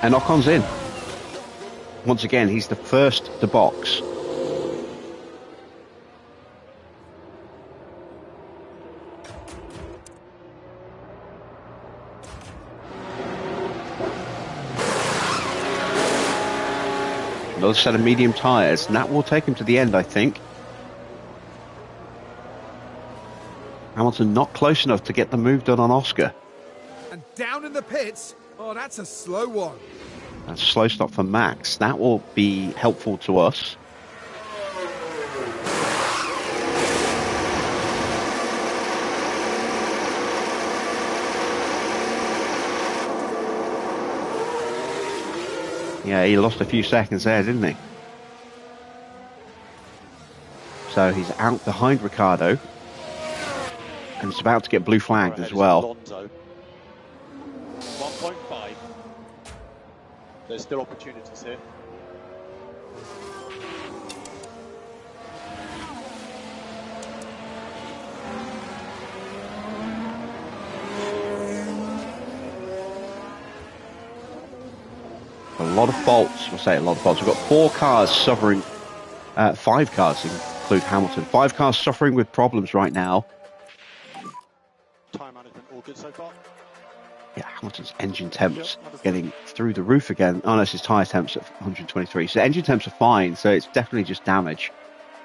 And Ocon's in. Once again, he's the first to box. Another set of medium tyres, and that will take him to the end, I think. Hamilton not close enough to get the move done on Oscar. And down in the pits. Oh, that's a slow one. That's a slow stop for Max. That will be helpful to us. Yeah, he lost a few seconds there, didn't he? So he's out behind Ricciardo. And it's about to get blue flagged as well. 1.5. There's still opportunities here. A lot of faults. I'll say a lot of faults. We've got 4 cars suffering, 5 cars, include Hamilton. 5 cars suffering with problems right now. Time management all good so far? Yeah, Hamilton's engine temps getting through the roof again. Oh, no, his tyre temps at 123. So engine temps are fine, so it's definitely just damage.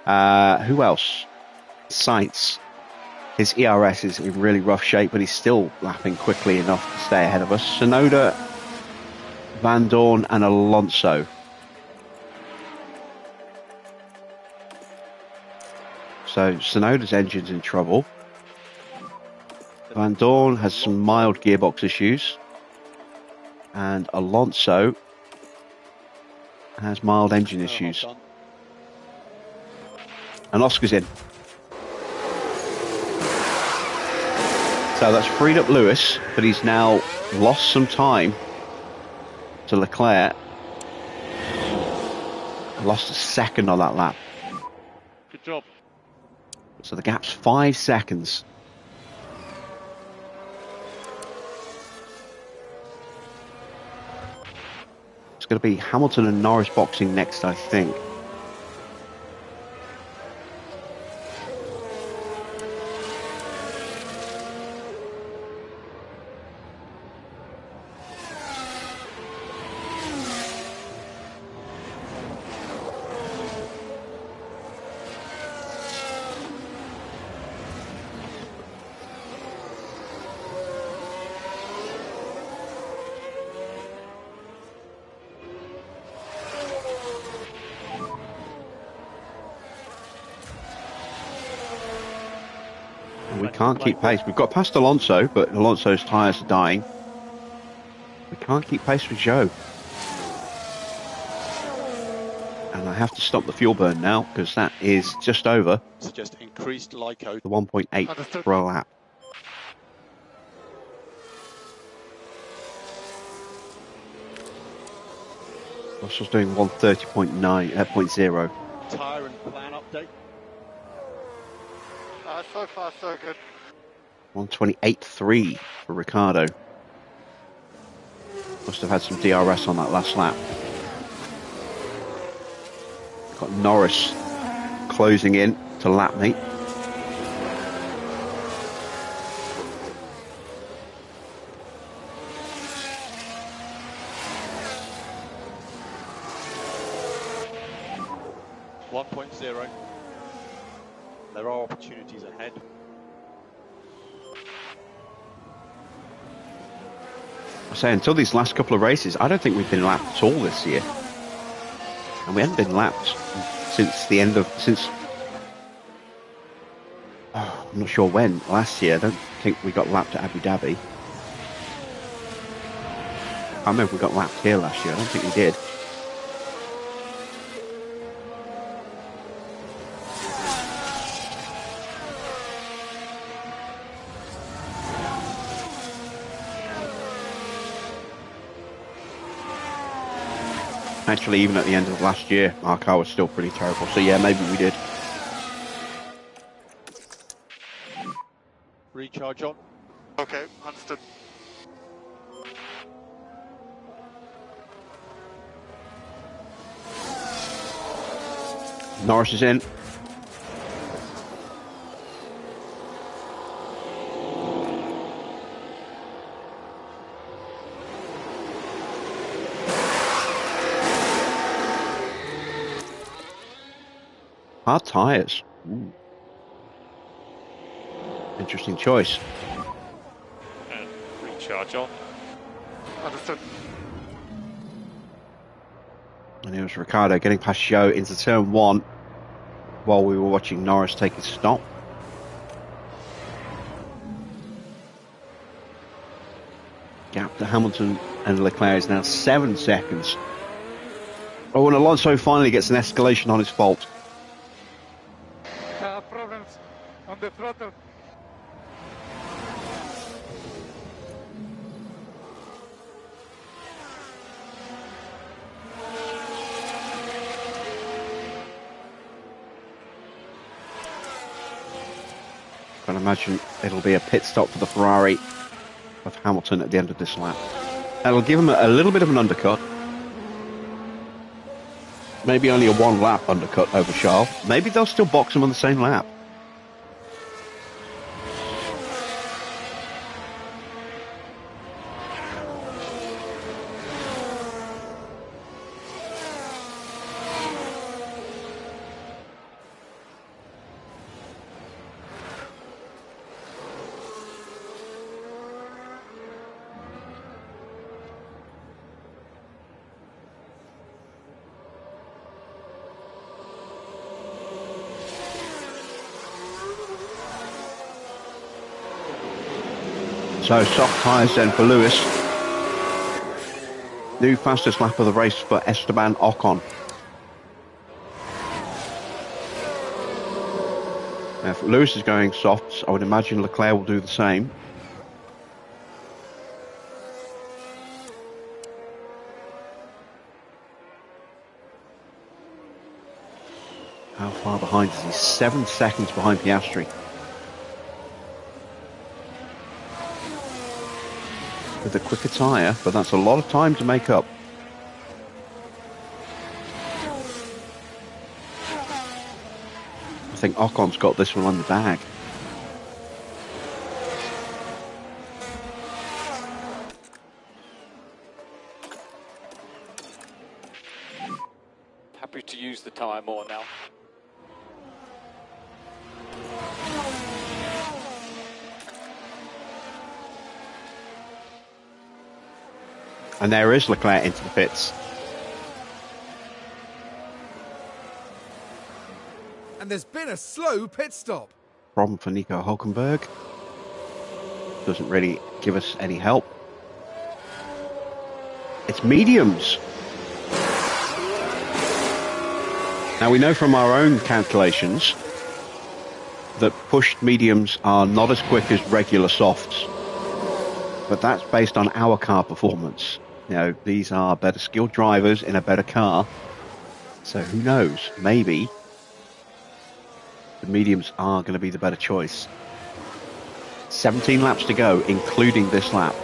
Who else? Sainz. His ERS is in really rough shape, but he's still lapping quickly enough to stay ahead of us. Tsunoda, Van Dorn, and Alonso. So Tsunoda's engine's in trouble. Van Dorn has some mild gearbox issues. And Alonso has mild engine issues. And Oscar's in. So that's freed up Lewis, but he's now lost some time to Leclerc. Lost a second on that lap. Good job. So the gap's 5 seconds. It's going to be Hamilton and Norris boxing next, I think. We can't keep pace. We've got past Alonso, but Alonso's tyres are dying. We can't keep pace with Zhou. And I have to stop the fuel burn now, because that is just over So just increased LICO. the 1.8 per lap. Russell's doing 130.0. Tyre and plan update. So far, so good. 128.3 for Ricciardo. Must have had some DRS on that last lap. Got Norris closing in to lap me. There are opportunities ahead. I say, until these last couple of races, I don't think we've been lapped at all this year. And we haven't been lapped since the end of, I'm not sure when, last year. I don't think we got lapped at Abu Dhabi. I remember we got lapped here last year. I don't think we did. Actually, even at the end of last year, our car was still pretty terrible. So yeah, maybe we did. Recharge on. Okay, understood. Norris is in. Hard tyres. Ooh. Interesting choice. And recharge on. Understood. And it was Ricciardo getting past Zhou into turn 1 while we were watching Norris take his stop. Gap to Hamilton and Leclerc is now 7 seconds. Oh, and Alonso finally gets an escalation on his fault. Problems on the throttle. I can imagine it'll be a pit stop for the Ferrari of Hamilton at the end of this lap. That'll give him a little bit of an undercut. Maybe only a one lap undercut over Charles. Maybe they'll still box him on the same lap. So soft tyres then for Lewis. New fastest lap of the race for Esteban Ocon. Now if Lewis is going softs, I would imagine Leclerc will do the same. How far behind is he? 7 seconds behind Piastri. With a quicker tyre, but that's a lot of time to make up. I think Ocon's got this one on the bag. Happy to use the tyre more now. And there is Leclerc into the pits. And there's been a slow pit stop. Problem for Nico Hulkenberg. Doesn't really give us any help. It's mediums. Now we know from our own calculations that pushed mediums are not as quick as regular softs. But that's based on our car performance. You know, these are better skilled drivers in a better car. So who knows? Maybe the mediums are going to be the better choice. 17 laps to go, including this lap.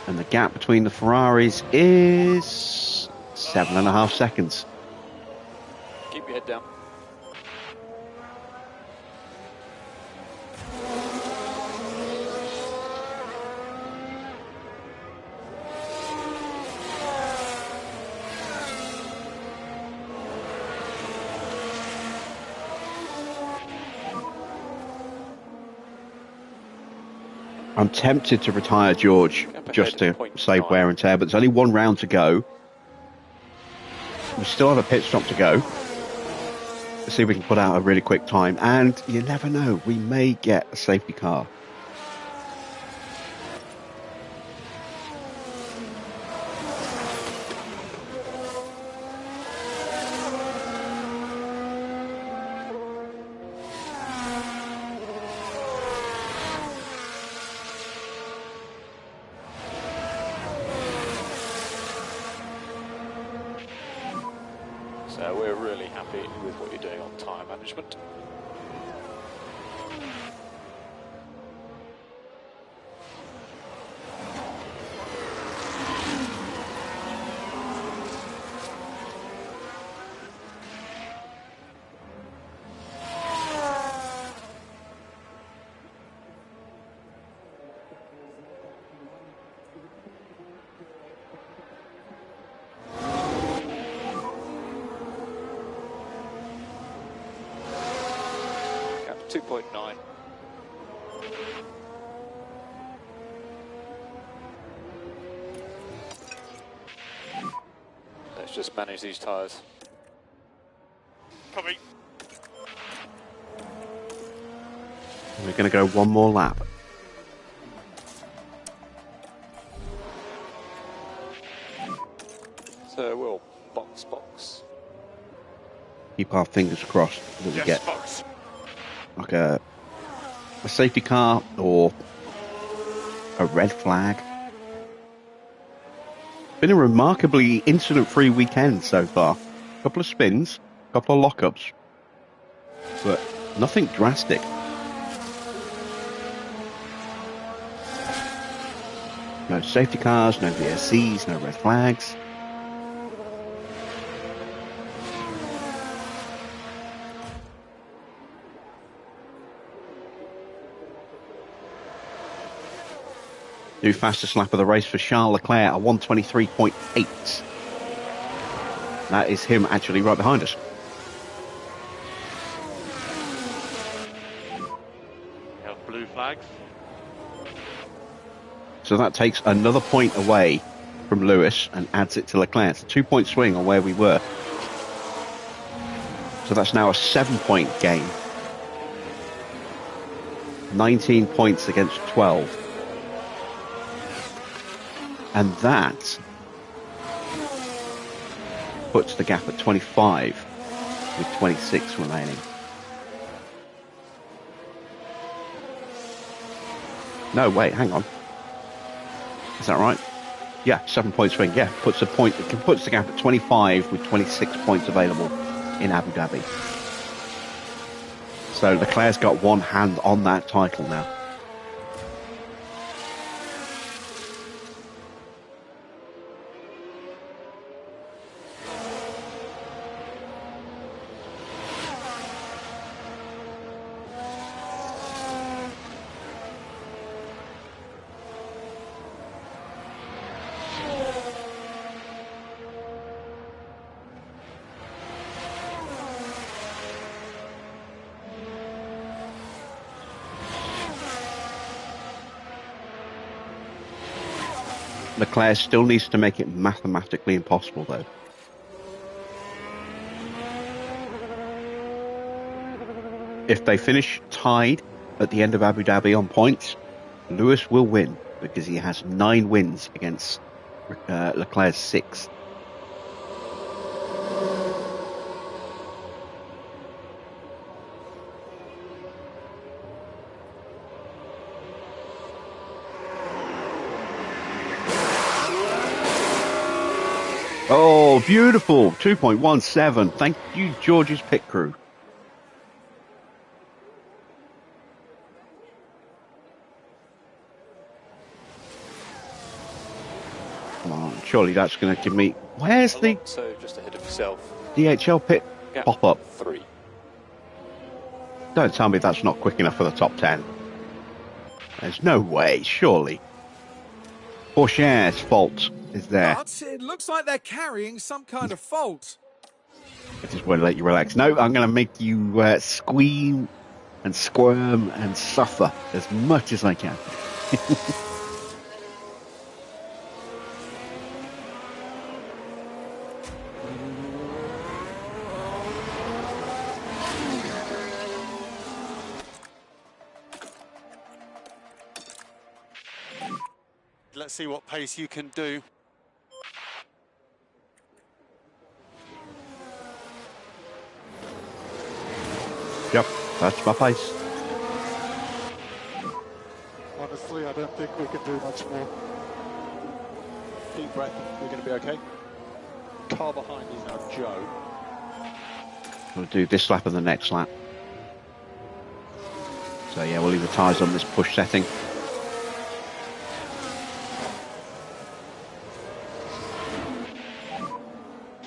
And the gap between the Ferraris is 7.5 seconds. Keep your head down. I'm tempted to retire George just to save wear and tear, but there's only one round to go. We still have a pit stop to go. Let's see if we can put out a really quick time. And you never know, we may get a safety car. So we're really happy with what you're doing on tyre management. Gap 2.9. Let's just manage these tyres. Coming. We're going to go one more lap. So we'll box. Keep our fingers crossed that we get Fox. like a safety car or a red flag. Been a remarkably incident-free weekend so far. A couple of spins, a couple of lockups, but nothing drastic. No safety cars, no VSCs, no red flags. New fastest lap of the race for Charles Leclerc, a 1:23.8. That is him actually right behind us. We have blue flags. So that takes another point away from Lewis and adds it to Leclerc. It's a 2-point swing on where we were. So that's now a 7-point gain. 19 points against 12. And that puts the gap at 25 with 26 remaining. No, wait, hang on. Is that right? Yeah, 7-point swing. Yeah, puts the gap at 25 with 26 points available in Abu Dhabi. So Leclerc's got one hand on that title now. Leclerc still needs to make it mathematically impossible, though. If they finish tied at the end of Abu Dhabi on points, Lewis will win because he has 9 wins against Leclerc's 6. Oh, beautiful. 2.17. Thank you, George's pit crew. Come on, surely that's going to give me... Where's the... So just ahead of yourself. DHL pit Gap pop-up? 3. Don't tell me that's not quick enough for the top 10. There's no way, surely. Porsche's fault is there. But it looks like they're carrying some kind of fault. I just want to let you relax. No, I'm going to make you squeam and squirm and suffer as much as I can. Let's see what pace you can do. Yep, that's my pace. Honestly, I don't think we can do much more. Deep breath, you're going to be okay. Car behind is now Joe. We'll do this lap and the next lap. So yeah, we'll leave the tyres on this push setting.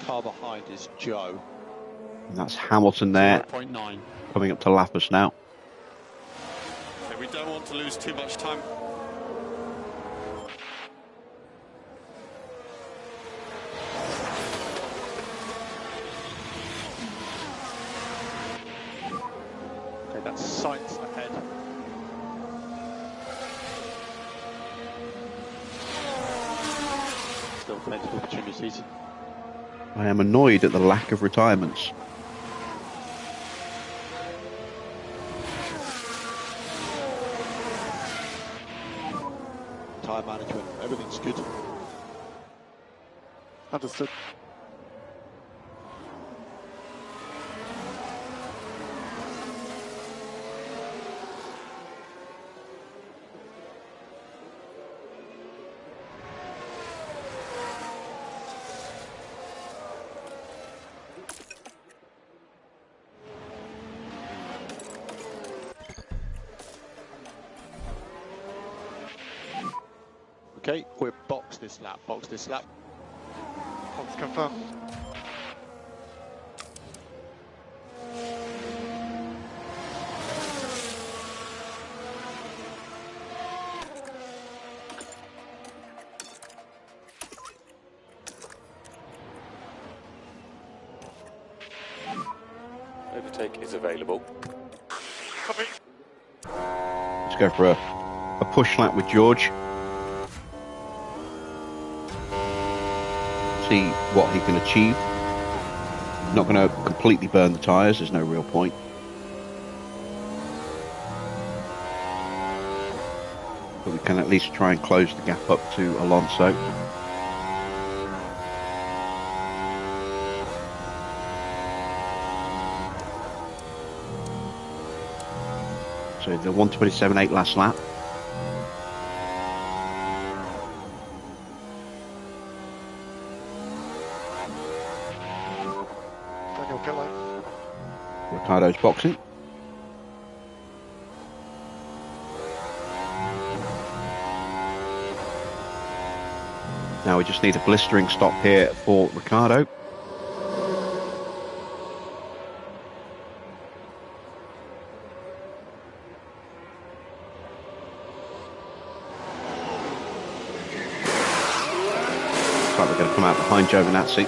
Car behind is Joe. And that's Hamilton there, 0.9. coming up to lap us now. Okay, we don't want to lose too much time. Okay, that's Sainz ahead. Still plenty of opportunities. I am annoyed at the lack of retirements. Tyre management, everything's good. Understood. Okay, we're box this lap. Box confirmed. Overtake is available. Copy. Let's go for a push lap with George. See what he can achieve. Not going to completely burn the tyres, there's no real point. But we can at least try and close the gap up to Alonso. So the 1:27.8 last lap. Daniel Pillow. Ricardo's boxing. Now we just need a blistering stop here for Ricardo. Looks like we're going to come out behind Giovinazzi.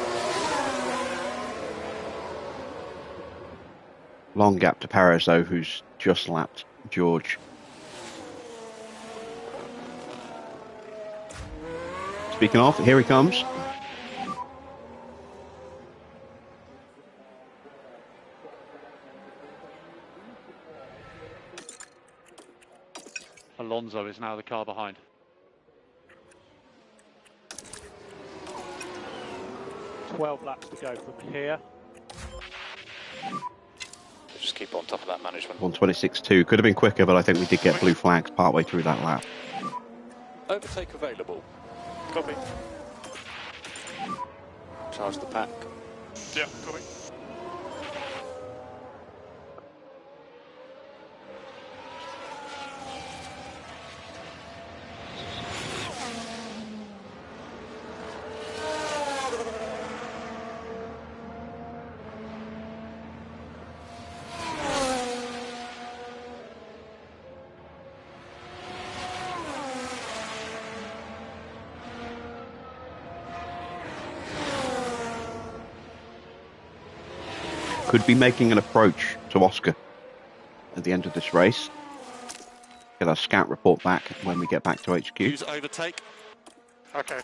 Long gap to Perez though, who's just lapped George. Speaking of, here he comes. Alonso is now the car behind. "12 laps to go from here." Just keep on top of that management. 1:26.2. Could have been quicker, but I think we did get blue flags partway through that lap. Overtake available. Copy. Charge the pack. Yeah, copy. Could be making an approach to Oscar at the end of this race. Get our scout report back when we get back to HQ. Use overtake. Okay.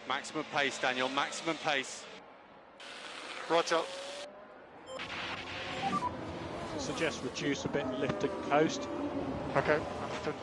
Maximum pace, Daniel, maximum pace. Roger. I suggest reduce a bit and lift and coast. Okay, understood.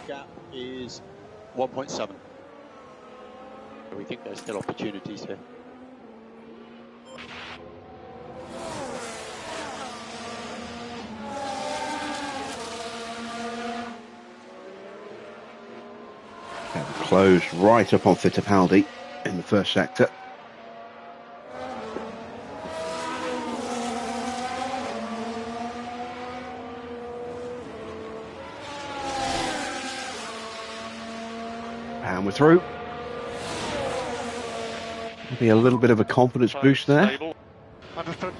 Gap is 1.7. We think there's still opportunities here. Closed right up on Fittipaldi in the first sector. And we're through. Be a little bit of a confidence boost there. Stable. Understood.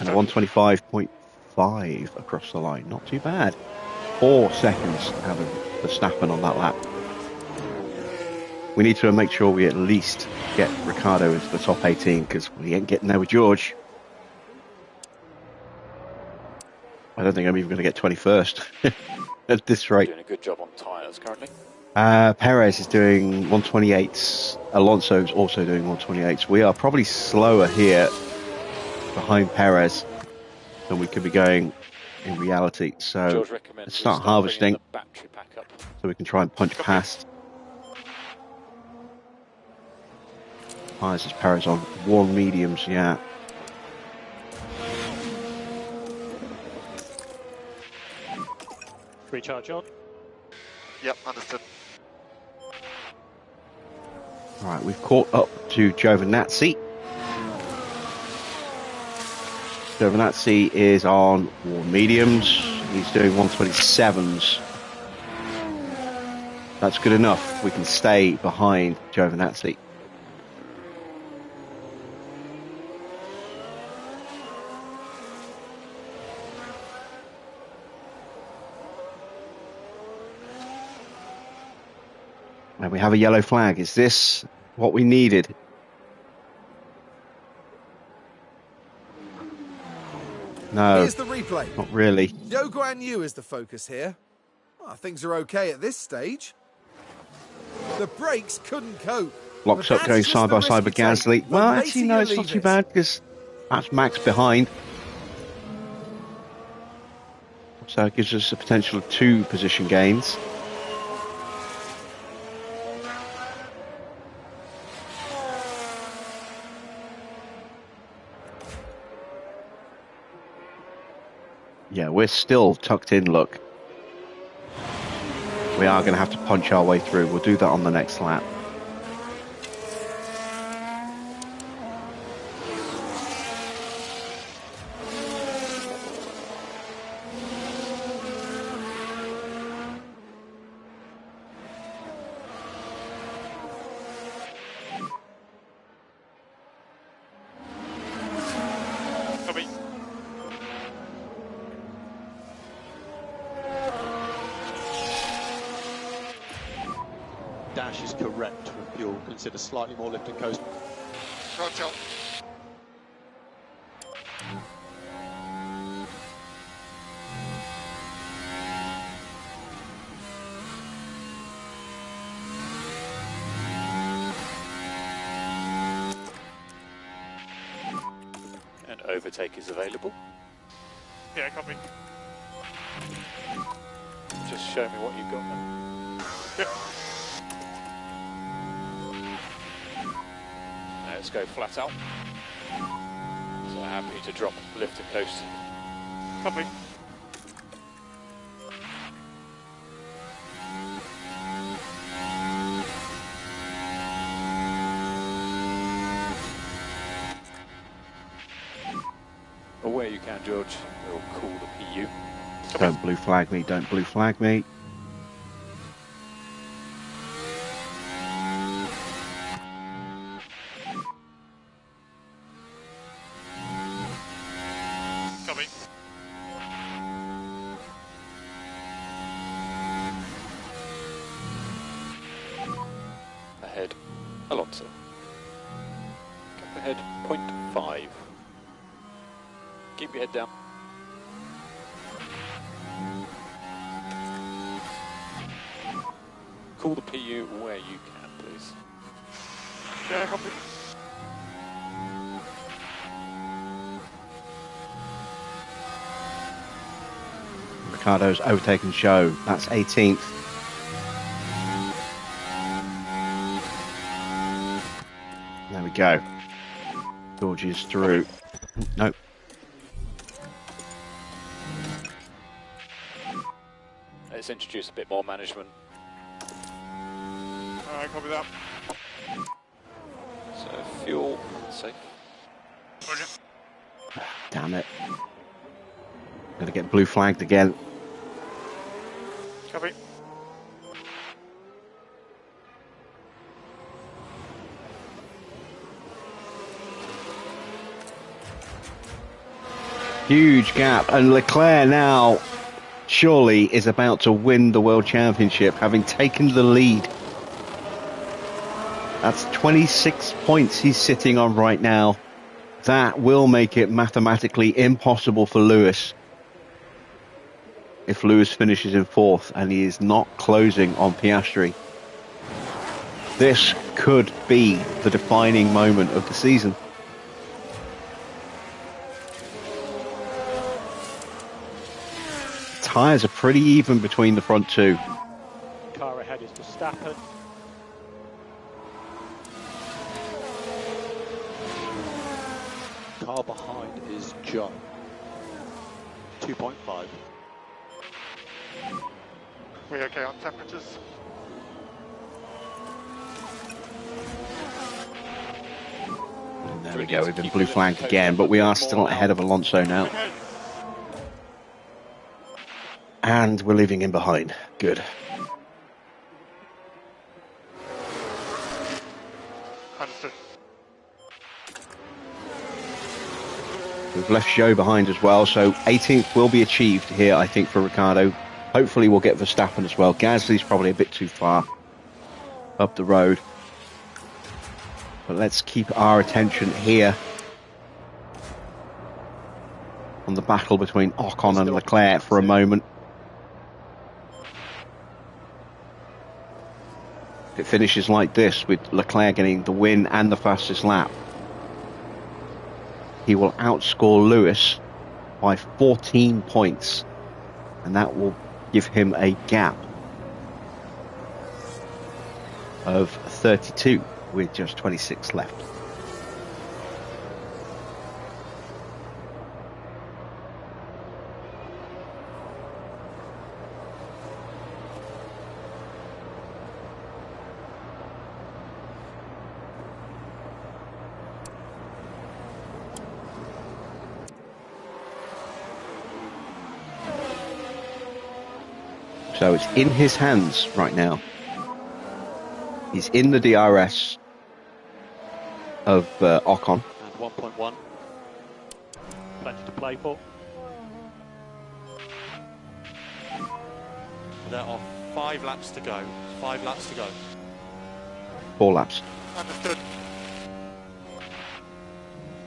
And a 1:25.5 across the line. Not too bad. 4 seconds out of Verstappen on that lap. We need to make sure we at least get Ricciardo into the top 18 because we ain't getting there with George. I don't think I'm even going to get 21st at this rate. Doing a good job on tyres currently. Perez is doing 128s. Alonso's also doing 128s. We are probably slower here behind Perez than we could be going in reality. So George recommends let's start bringing harvesting the battery pack up. so we can try and punch past. This is Perez on warm mediums, yeah. Recharge on. Yep, understood. All right, we've caught up to Giovinazzi. Giovinazzi is on warm mediums. He's doing 127s. That's good enough. We can stay behind Giovinazzi. And we have a yellow flag. Is this what we needed? No. Here's the replay. Not really. Zhou Guan Yu is the focus here. Well, things are okay at this stage. The brakes couldn't cope. Blocks up going side by side with Gasly. Well, actually, no, it's not too bad because that's Max behind. So it gives us a potential of 2 position gains. Yeah, we're still tucked in, look. We are going to have to punch our way through. We'll do that on the next lap. Dash is correct with fuel. Consider slightly more lift and coast. Roger. And overtake is available. Yeah, copy. Just show me what you've got then. Yep. Let's go flat out. So happy to drop lift and coast. Copy. Or where you can, George, we'll call the PU. Don't blue flag me, don't blue flag me. Copy. Ahead, Alonso. Gap ahead, 0.5. Keep your head down. Call the PU where you can, please. Yeah, copy. Ricardo's overtaken Show. That's 18th. There we go. George is through. Nope. Let's introduce a bit more management. Alright, copy that. So fuel, safe. Roger. Damn it. Gonna get blue flagged again. Copy. Huge gap, and Leclerc now surely is about to win the World Championship, having taken the lead. That's 26 points he's sitting on right now. That will make it mathematically impossible for Lewis. If Lewis finishes in 4th, and he is not closing on Piastri. This could be the defining moment of the season. Tyres are pretty even between the front two. Car ahead is Verstappen. Car behind is John. 2.5. We okay on temperatures? And there we go, we've been blue flagged again, but we are still ahead of Alonso now. Okay. And we're leaving him behind. Good. Understood. We've left Zhou behind as well, so 18th will be achieved here, I think, for Ricciardo. Hopefully we'll get Verstappen as well. Gasly's probably a bit too far up the road. But let's keep our attention here on the battle between Ocon and Leclerc for a moment. If it finishes like this, with Leclerc getting the win and the fastest lap, he will outscore Lewis by 14 points, and that will give him a gap of 32 with just 26 left. So it's in his hands right now. He's in the DRS of Ocon. And 1.1. Plenty to play for. There are 5 laps to go. 5 laps to go. 4 laps. Understood.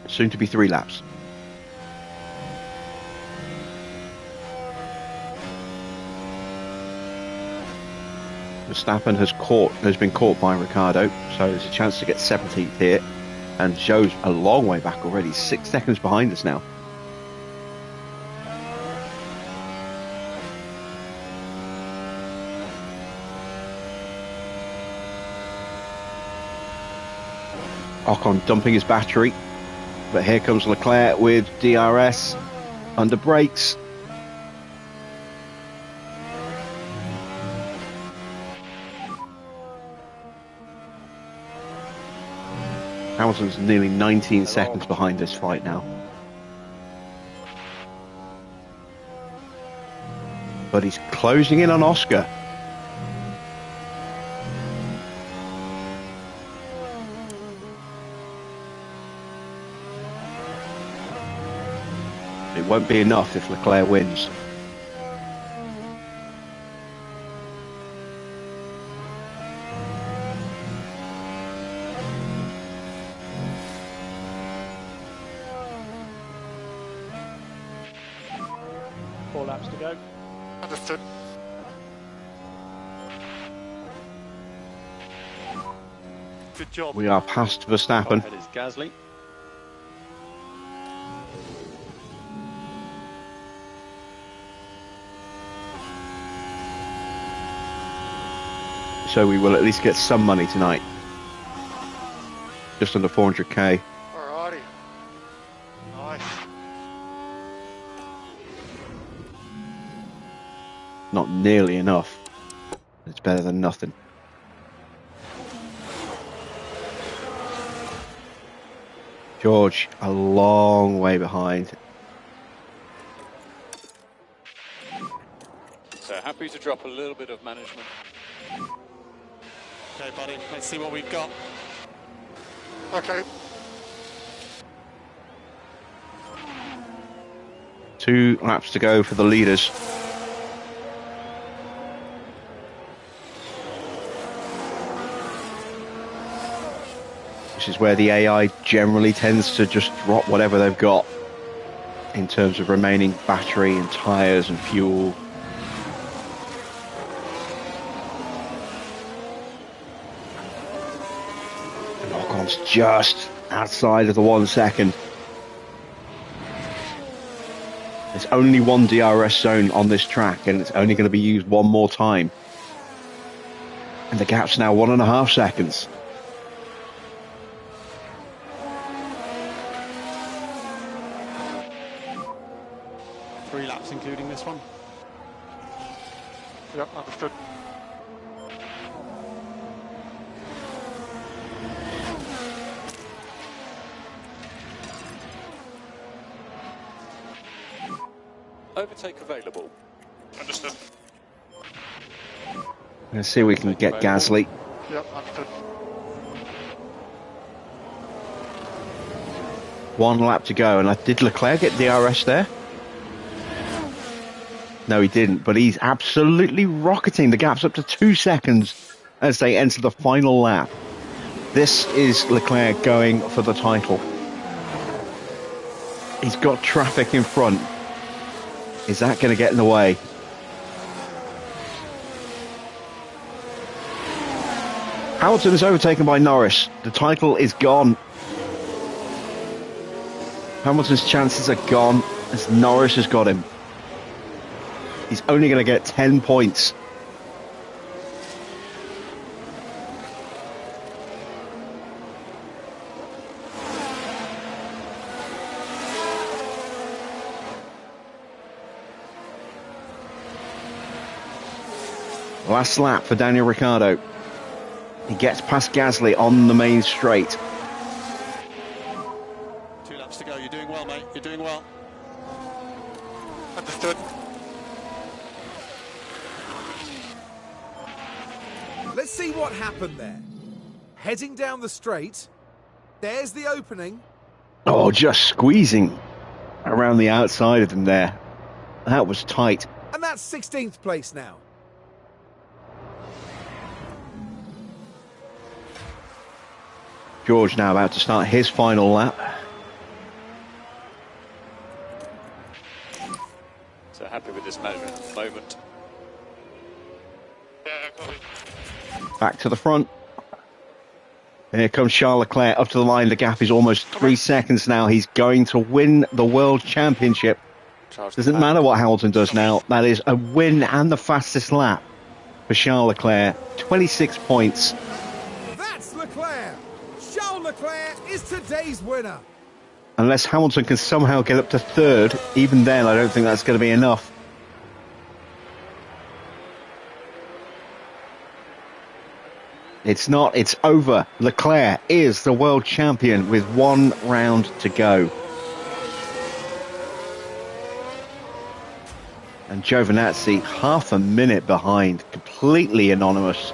Soon to be 3 laps. Verstappen has been caught by Ricciardo, so there's a chance to get 17th here. And Zhou's a long way back already, 6 seconds behind us now. Ocon dumping his battery, but here comes Leclerc with DRS under brakes. Hamilton's nearly 19 seconds behind this fight now. But he's closing in on Oscar. It won't be enough if Leclerc wins. Laps to go. Understood. Good job. We are past Verstappen. Ahead is Gasly. So we will at least get some money tonight. Just under 400k. Alrighty. Nice. Not nearly enough. It's better than nothing. George, a long way behind. So happy to drop a little bit of management. Okay, buddy, let's see what we've got. Okay. 2 laps to go for the leaders. This is where the AI generally tends to just drop whatever they've got in terms of remaining battery and tyres and fuel. It's just outside of the 1 second. There's only one DRS zone on this track, and it's only going to be used one more time. And the gap's now 1.5 seconds. Three laps including this one. Yep, understood. Overtake available. Understood. Let's see if we can get Gasly. Yep, understood. 1 lap to go, and did Leclerc get DRS there? No, he didn't, but he's absolutely rocketing. The gap's up to 2 seconds as they enter the final lap. This is Leclerc going for the title. He's got traffic in front. Is that going to get in the way? Hamilton is overtaken by Norris. The title is gone. Hamilton's chances are gone as Norris has got him. He's only going to get 10 points. Last lap for Daniel Ricciardo. He gets past Gasly on the main straight. 2 laps to go. You're doing well, mate. You're doing well. Understood. Let's see what happened there. Heading down the straight. There's the opening. Oh, just squeezing around the outside of them there. That was tight. And that's 16th place now. George now about to start his final lap. So happy with this moment at the moment. Back to the front. And here comes Charles Leclerc up to the line. The gap is almost 3 seconds now. He's going to win the World Championship. Doesn't matter what Hamilton does now. That is a win and the fastest lap for Charles Leclerc. 26 points. That's Leclerc. Charles Leclerc is today's winner. Unless Hamilton can somehow get up to third, even then I don't think that's going to be enough. It's not, it's over. Leclerc is the world champion with 1 round to go. And Giovinazzi half a minute behind, completely anonymous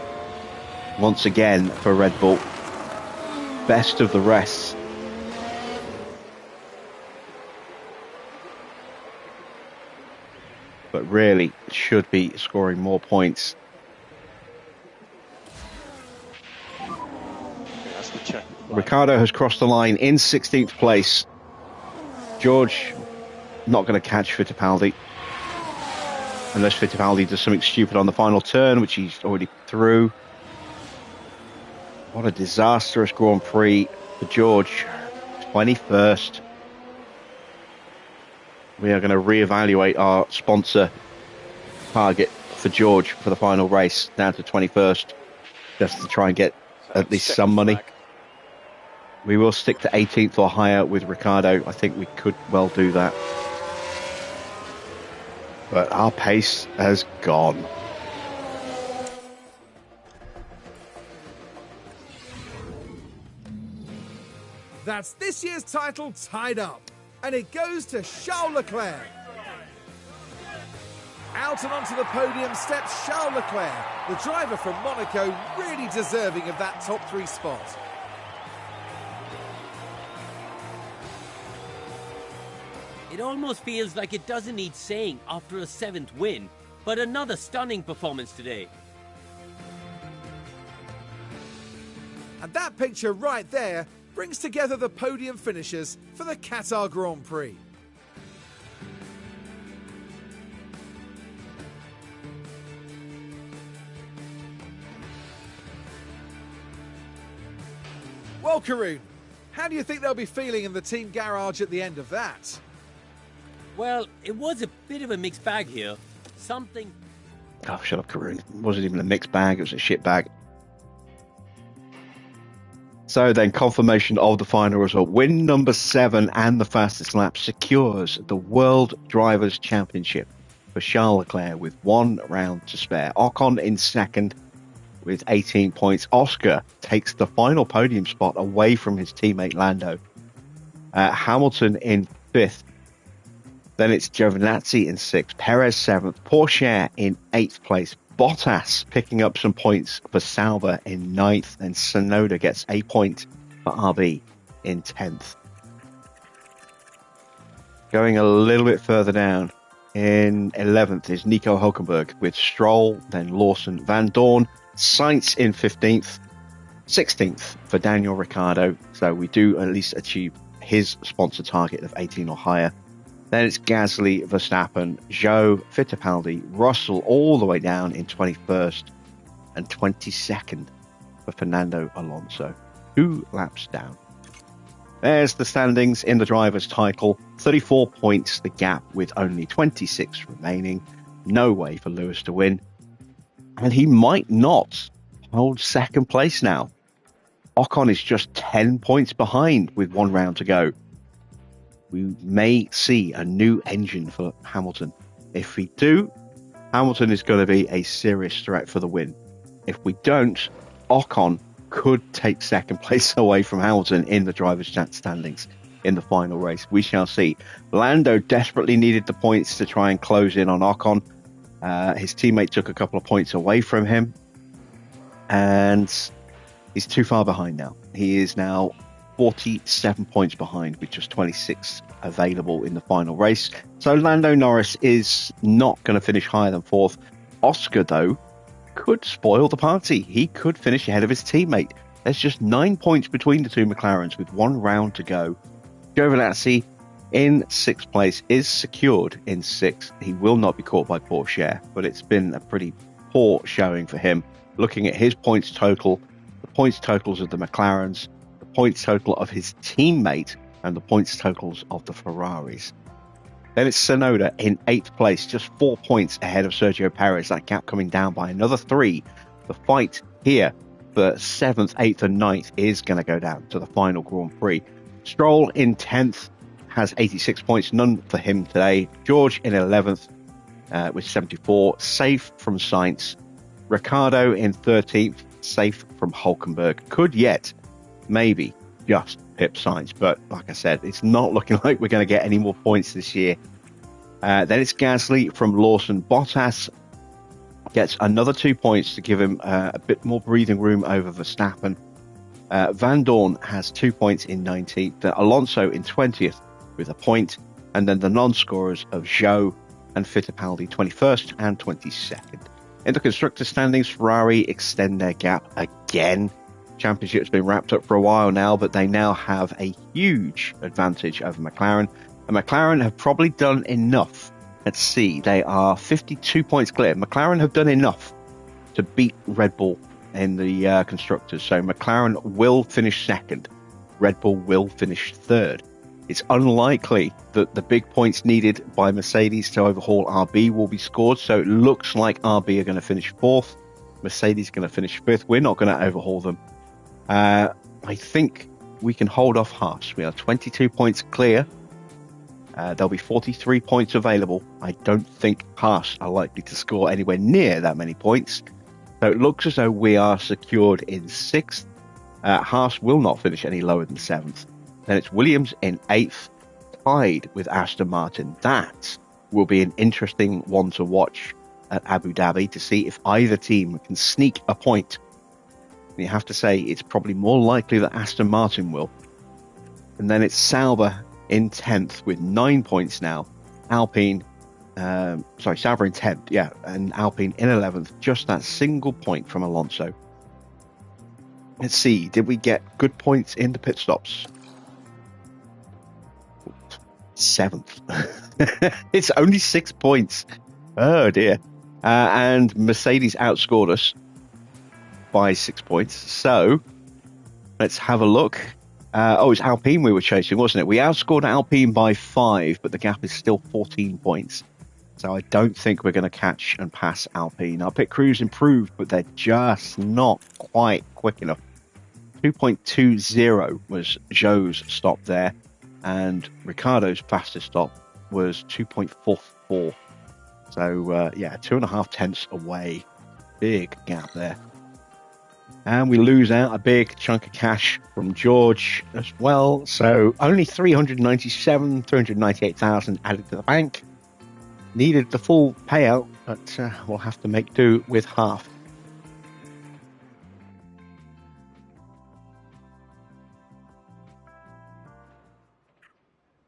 once again for Red Bull. Best of the rest. But really should be scoring more points. That's the check. Ricciardo has crossed the line in 16th place. George not going to catch Fittipaldi. Unless Fittipaldi does something stupid on the final turn, which he's already through. What a disastrous Grand Prix for George. 21st. We are going to reevaluate our sponsor target for George for the final race down to 21st, just to try and get at least some money. We will stick to 18th or higher with Ricciardo. I think we could well do that. But our pace has gone. That's this year's title tied up. And it goes to Charles Leclerc. Out and onto the podium steps Charles Leclerc, the driver from Monaco, really deserving of that top 3 spot. It almost feels like it doesn't need saying after a 7th win, but another stunning performance today. And that picture right there brings together the podium finishers for the Qatar Grand Prix. Well, Karun, how do you think they'll be feeling in the team garage at the end of that? Well, it was a bit of a mixed bag here. Something... Oh, shut up, Karun. It wasn't even a mixed bag, it was a shit bag. So then, confirmation of the final result. Win number 7 and the fastest lap secures the World Drivers' Championship for Charles Leclerc with 1 round to spare. Ocon in second with 18 points. Oscar takes the final podium spot away from his teammate Lando. Hamilton in 5th. Then it's Giovinazzi in 6th. Perez 7th. Porsche in 8th place. Bottas picking up some points for Sauber in 9th. And Tsunoda gets a point for RB in 10th. Going a little bit further down, in 11th is Nico Hülkenberg with Stroll, then Lawson, Van Dorn, Sainz in 15th, 16th for Daniel Ricciardo. So we do at least achieve his sponsor target of 18 or higher. Then it's Gasly, Verstappen, Zhou, Fittipaldi, Russell all the way down in 21st and 22nd for Fernando Alonso. 2 laps down. There's the standings in the driver's title. 34 points, the gap with only 26 remaining. No way for Lewis to win. And he might not hold second place now. Ocon is just 10 points behind with 1 round to go. We may see a new engine for Hamilton. If we do, Hamilton is going to be a serious threat for the win. If we don't, Ocon could take second place away from Hamilton in the drivers' standings in the final race. We shall see. Lando desperately needed the points to try and close in on Ocon. His teammate took a couple of points away from him, and he's too far behind now. He is now 47 points behind with just 26 available in the final race. So Lando Norris is not going to finish higher than 4th. Oscar, though, could spoil the party. He could finish ahead of his teammate. There's just 9 points between the two McLarens with 1 round to go. Giovinazzi in 6th place is secured in 6th. He will not be caught by Porsche, but it's been a pretty poor showing for him. Looking at his points total, the points totals of the McLarens, the points total of his teammate, and the points totals of the Ferraris. Then it's Tsunoda in 8th place, just 4 points ahead of Sergio Perez. That gap coming down by another 3. The fight here for 7th, 8th and 9th is going to go down to the final Grand Prix. Stroll in 10th has 86 points, none for him today. George in 11th with 74, safe from Sainz. Ricciardo in 13th, safe from Hülkenberg. Could yet, maybe, just pip Sainz, but like I said, it's not looking like we're going to get any more points this year. Then it's Gasly from Lawson. Bottas gets another 2 points to give him a bit more breathing room over Verstappen. Van Dorn has 2 points in 19th. Alonso in 20th with a point. And then the non-scorers of Zhou and Fittipaldi 21st and 22nd. In the constructor standings, Ferrari extend their gap again. Championship's been wrapped up for a while now, but they now have a huge advantage over McLaren. And McLaren have probably done enough. Let's see, they are 52 points clear. McLaren have done enough to beat Red Bull in the constructors. So McLaren will finish second. Red Bull will finish third. It's unlikely that the big points needed by Mercedes to overhaul RB will be scored. So it looks like RB are going to finish 4th. Mercedes going to finish 5th. We're not going to overhaul them. I think we can hold off Haas. We are 22 points clear. There'll be 43 points available. I don't think Haas are likely to score anywhere near that many points. So it looks as though we are secured in 6th. Haas will not finish any lower than 7th. Then it's Williams in 8th, tied with Aston Martin. That will be an interesting one to watch at Abu Dhabi to see if either team can sneak a point. You have to say it's probably more likely that Aston Martin will. And then it's Sauber in 10th with 9 points now. Sauber in 10th, yeah, and Alpine in 11th, just that single point from Alonso. Let's see, did we get good points in the pit stops? 7th. It's only 6 points. Oh dear. And Mercedes outscored us by 6 points. So Let's have a look. It's Alpine we were chasing, wasn't it? We outscored Alpine by 5, but the gap is still 14 points. So I don't think we're going to catch and pass Alpine. Our pit crews improved, but they're just not quite quick enough. 2.20 was Joe's stop there, and Ricardo's fastest stop was 2.44. So, 2.5 tenths away. Big gap there. And we lose out a big chunk of cash from George as well. So only 398,000 added to the bank. Needed the full payout, but we'll have to make do with half.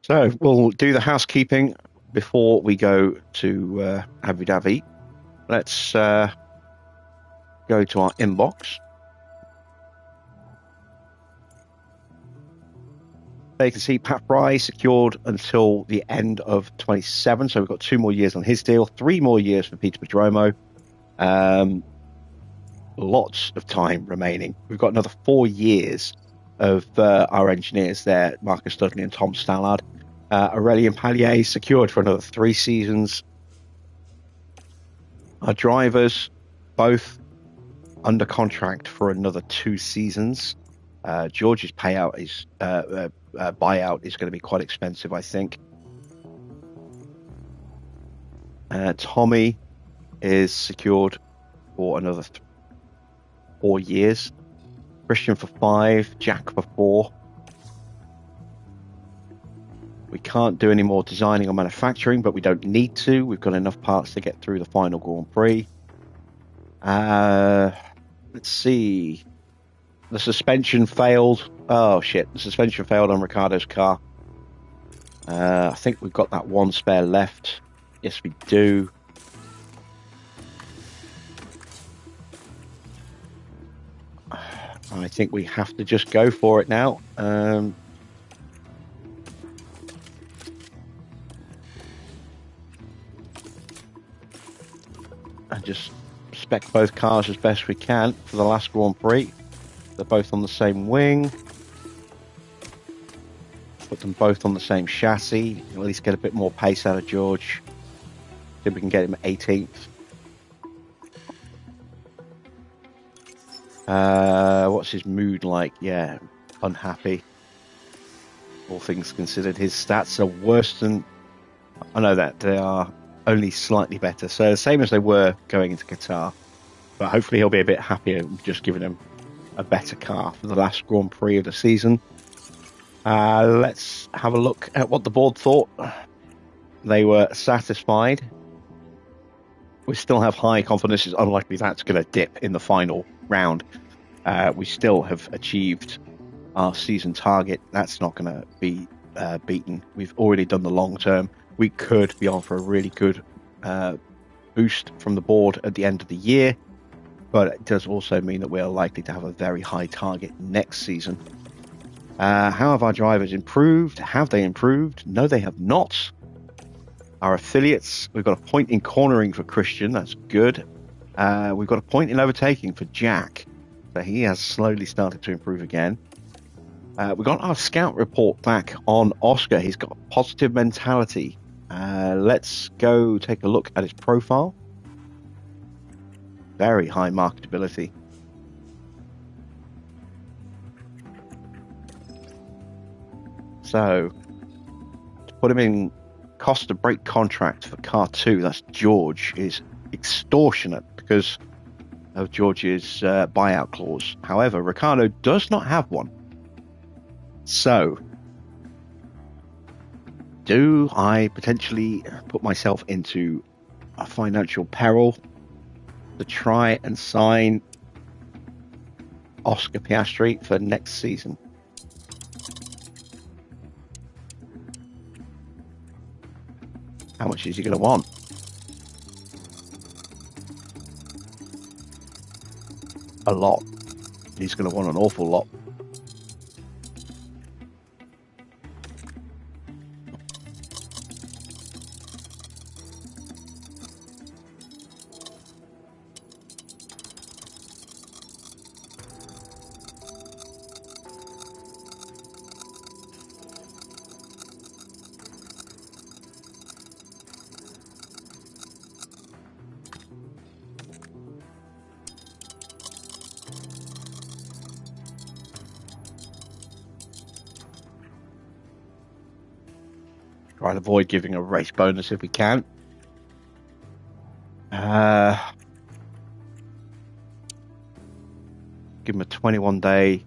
So we'll do the housekeeping before we go to Abu Dhabi. Let's go to our inbox. There you can see Pat Fry secured until the end of 27, so we've got 2 more years on his deal, 3 more years for Peter Pedromo. Lots of time remaining. We've got another 4 years of our engineers there, Marcus Dudley and Tom Stallard. Aurelien Pallier secured for another 3 seasons. Our drivers, both under contract for another 2 seasons. George's buyout is going to be quite expensive, I think. Tommy is secured for another 4 years. Christian for 5, Jack for 4. We can't do any more designing or manufacturing, but we don't need to. We've got enough parts to get through the final Grand Prix. Let's see. The suspension failed. Oh, shit. The suspension failed on Ricardo's car. I think we've got that 1 spare left. Yes, we do. I think we have to just go for it now. And just spec both cars as best we can for the last Grand Prix. They're both on the same wing. Put them both on the same chassis. At least get a bit more pace out of George. See if we can get him 18th. What's his mood like? Yeah, unhappy. All things considered, his stats are worse than... I know that they are only slightly better. So the same as they were going into Qatar. But hopefully he'll be a bit happier just giving him a better car for the last Grand Prix of the season. Let's have a look at what the board thought. They were satisfied. We still have high confidence. It's unlikely that's going to dip in the final round. We still have achieved our season target. That's not going to be beaten. We've already done the long term. We could be on for a really good boost from the board at the end of the year. But it does also mean that we are likely to have a very high target next season. How have our drivers improved? Have they improved? No, they have not. Our affiliates, we've got a point in cornering for Christian. That's good. We've got a point in overtaking for Jack. So he has slowly started to improve again. We got our scout report back on Oscar. He's got a positive mentality. Let's go take a look at his profile. Very high marketability. So, to put him in cost of break contract for car 2, that's George, is extortionate because of George's buyout clause. However, Ricardo does not have one. So, do I potentially put myself into a financial peril to try and sign Oscar Piastri for next season? How much is he going to want? A lot. He's going to want an awful lot. try and avoid giving a race bonus if we can. Give him a 21-day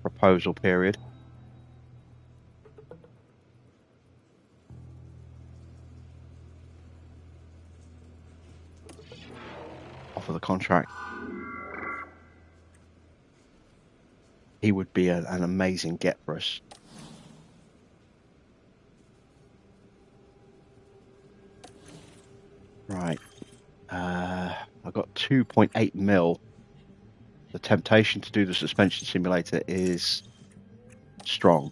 proposal period. Offer the contract. He would be an amazing get for us. Right. I've got 2.8 mil. The temptation to do the suspension simulator is strong.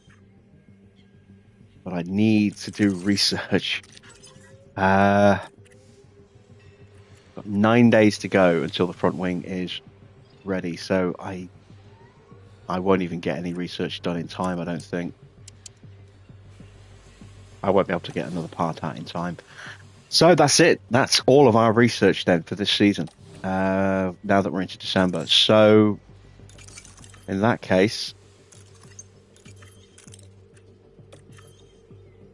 But I need to do research. Got 9 days to go until the front wing is ready, so I won't even get any research done in time, I don't think. I won't be able to get another part out in time. So that's it. That's all of our research then for this season, now that we're into December. So in that case,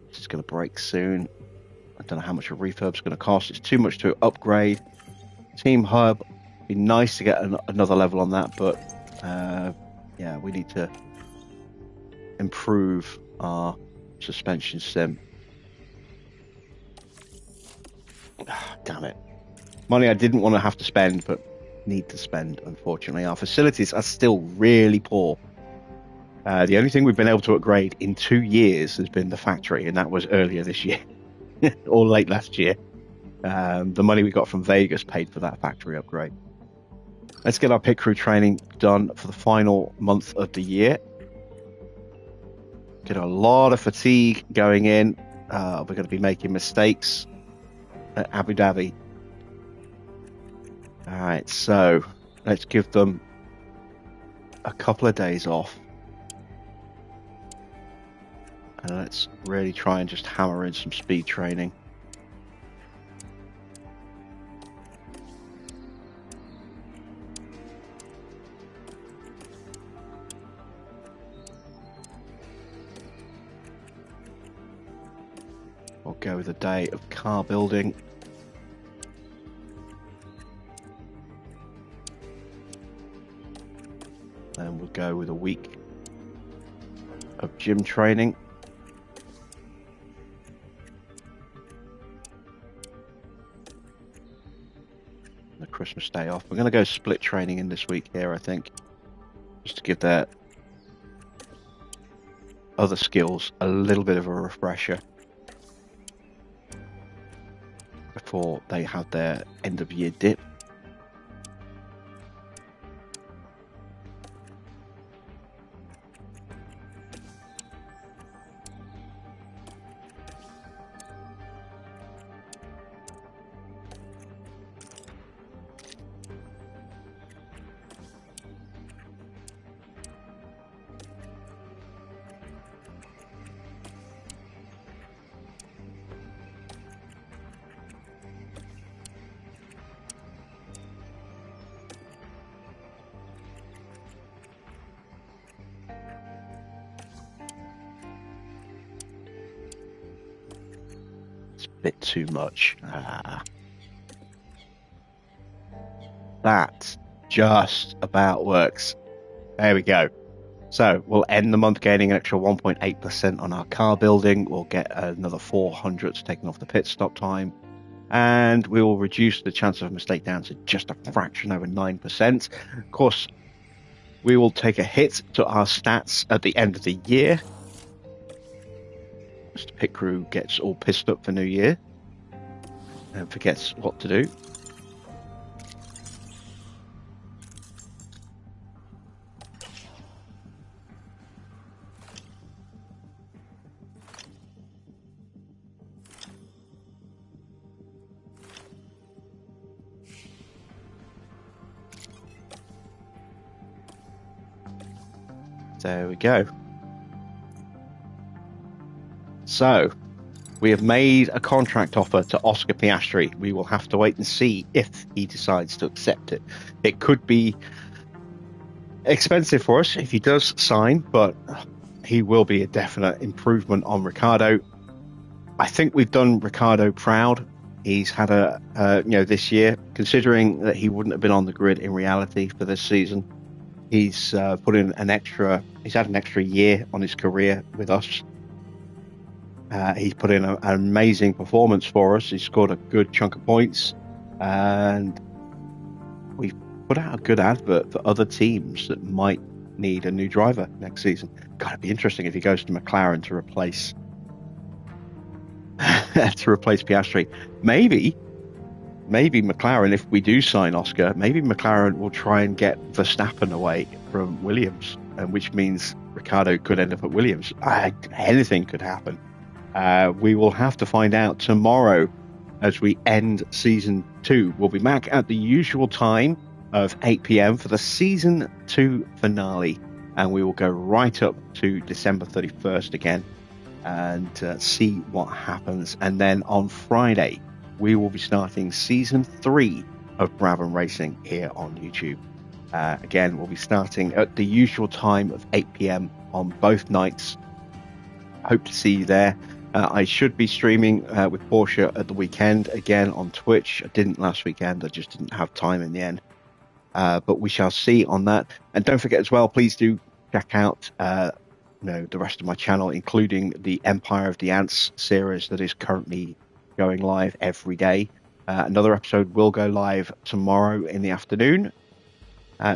it's going to break soon. I don't know how much a refurb's going to cost. It's too much to upgrade. Team Hub, be nice to get another level on that, but yeah, we need to improve our suspension sim. Damn it. Money I didn't want to have to spend, but need to spend, unfortunately. Our facilities are still really poor. The only thing we've been able to upgrade in 2 years has been the factory, and that was earlier this year, or late last year. The money we got from Vegas paid for that factory upgrade. Let's get our pit crew training done for the final month of the year. Get a lot of fatigue going in. We're going to be making mistakes at Abu Dhabi. Alright, so let's give them a couple of days off. And let's really try and just hammer in some speed training. We'll go with a day of car building. And we'll go with a week of gym training. The Christmas day off. We're going to go split training in this week here, I think. Just to give their other skills a little bit of a refresher before they have their end of year dip. Bit too much. That just about works. There we go. So we'll end the month gaining an extra 1.8% on our car building. We'll get another 400 taken off the pit stop time, and we will reduce the chance of a mistake down to just a fraction over 9%. Of course, we will take a hit to our stats at the end of the year. The pit crew gets all pissed up for New Year and forgets what to do. There we go. So, we have made a contract offer to Oscar Piastri. We will have to wait and see if he decides to accept it. It could be expensive for us if he does sign, but he will be a definite improvement on Ricciardo. I think we've done Ricardo proud. He's had this year, considering that he wouldn't have been on the grid in reality for this season, he's put in he's had an extra year on his career with us. He's put in an amazing performance for us. He's scored a good chunk of points, and we've put out a good advert for other teams that might need a new driver next season. God, it'd be interesting if he goes to McLaren to replace Piastri. Maybe McLaren, if we do sign Oscar, maybe McLaren will try and get Verstappen away from Williams, and which means Ricardo could end up at Williams. Anything could happen. We will have to find out tomorrow as we end season 2. We'll be back at the usual time of 8 p.m. for the season 2 finale, and we will go right up to December 31st again and see what happens. And then on Friday, we will be starting season 3 of Brabham Racing here on YouTube. Again, we'll be starting at the usual time of 8 p.m. on both nights. Hope to see you there. I should be streaming with Porsche at the weekend again on Twitch. I didn't last weekend. I just didn't have time in the end. But we shall see on that. And don't forget as well, please do check out the rest of my channel, including the Empire of the Ants series that is currently going live every day. Another episode will go live tomorrow in the afternoon.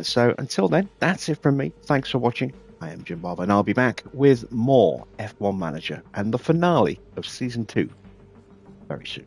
So until then, that's it from me. Thanks for watching. I am Jim Bob, and I'll be back with more F1 Manager and the finale of Season 2 very soon.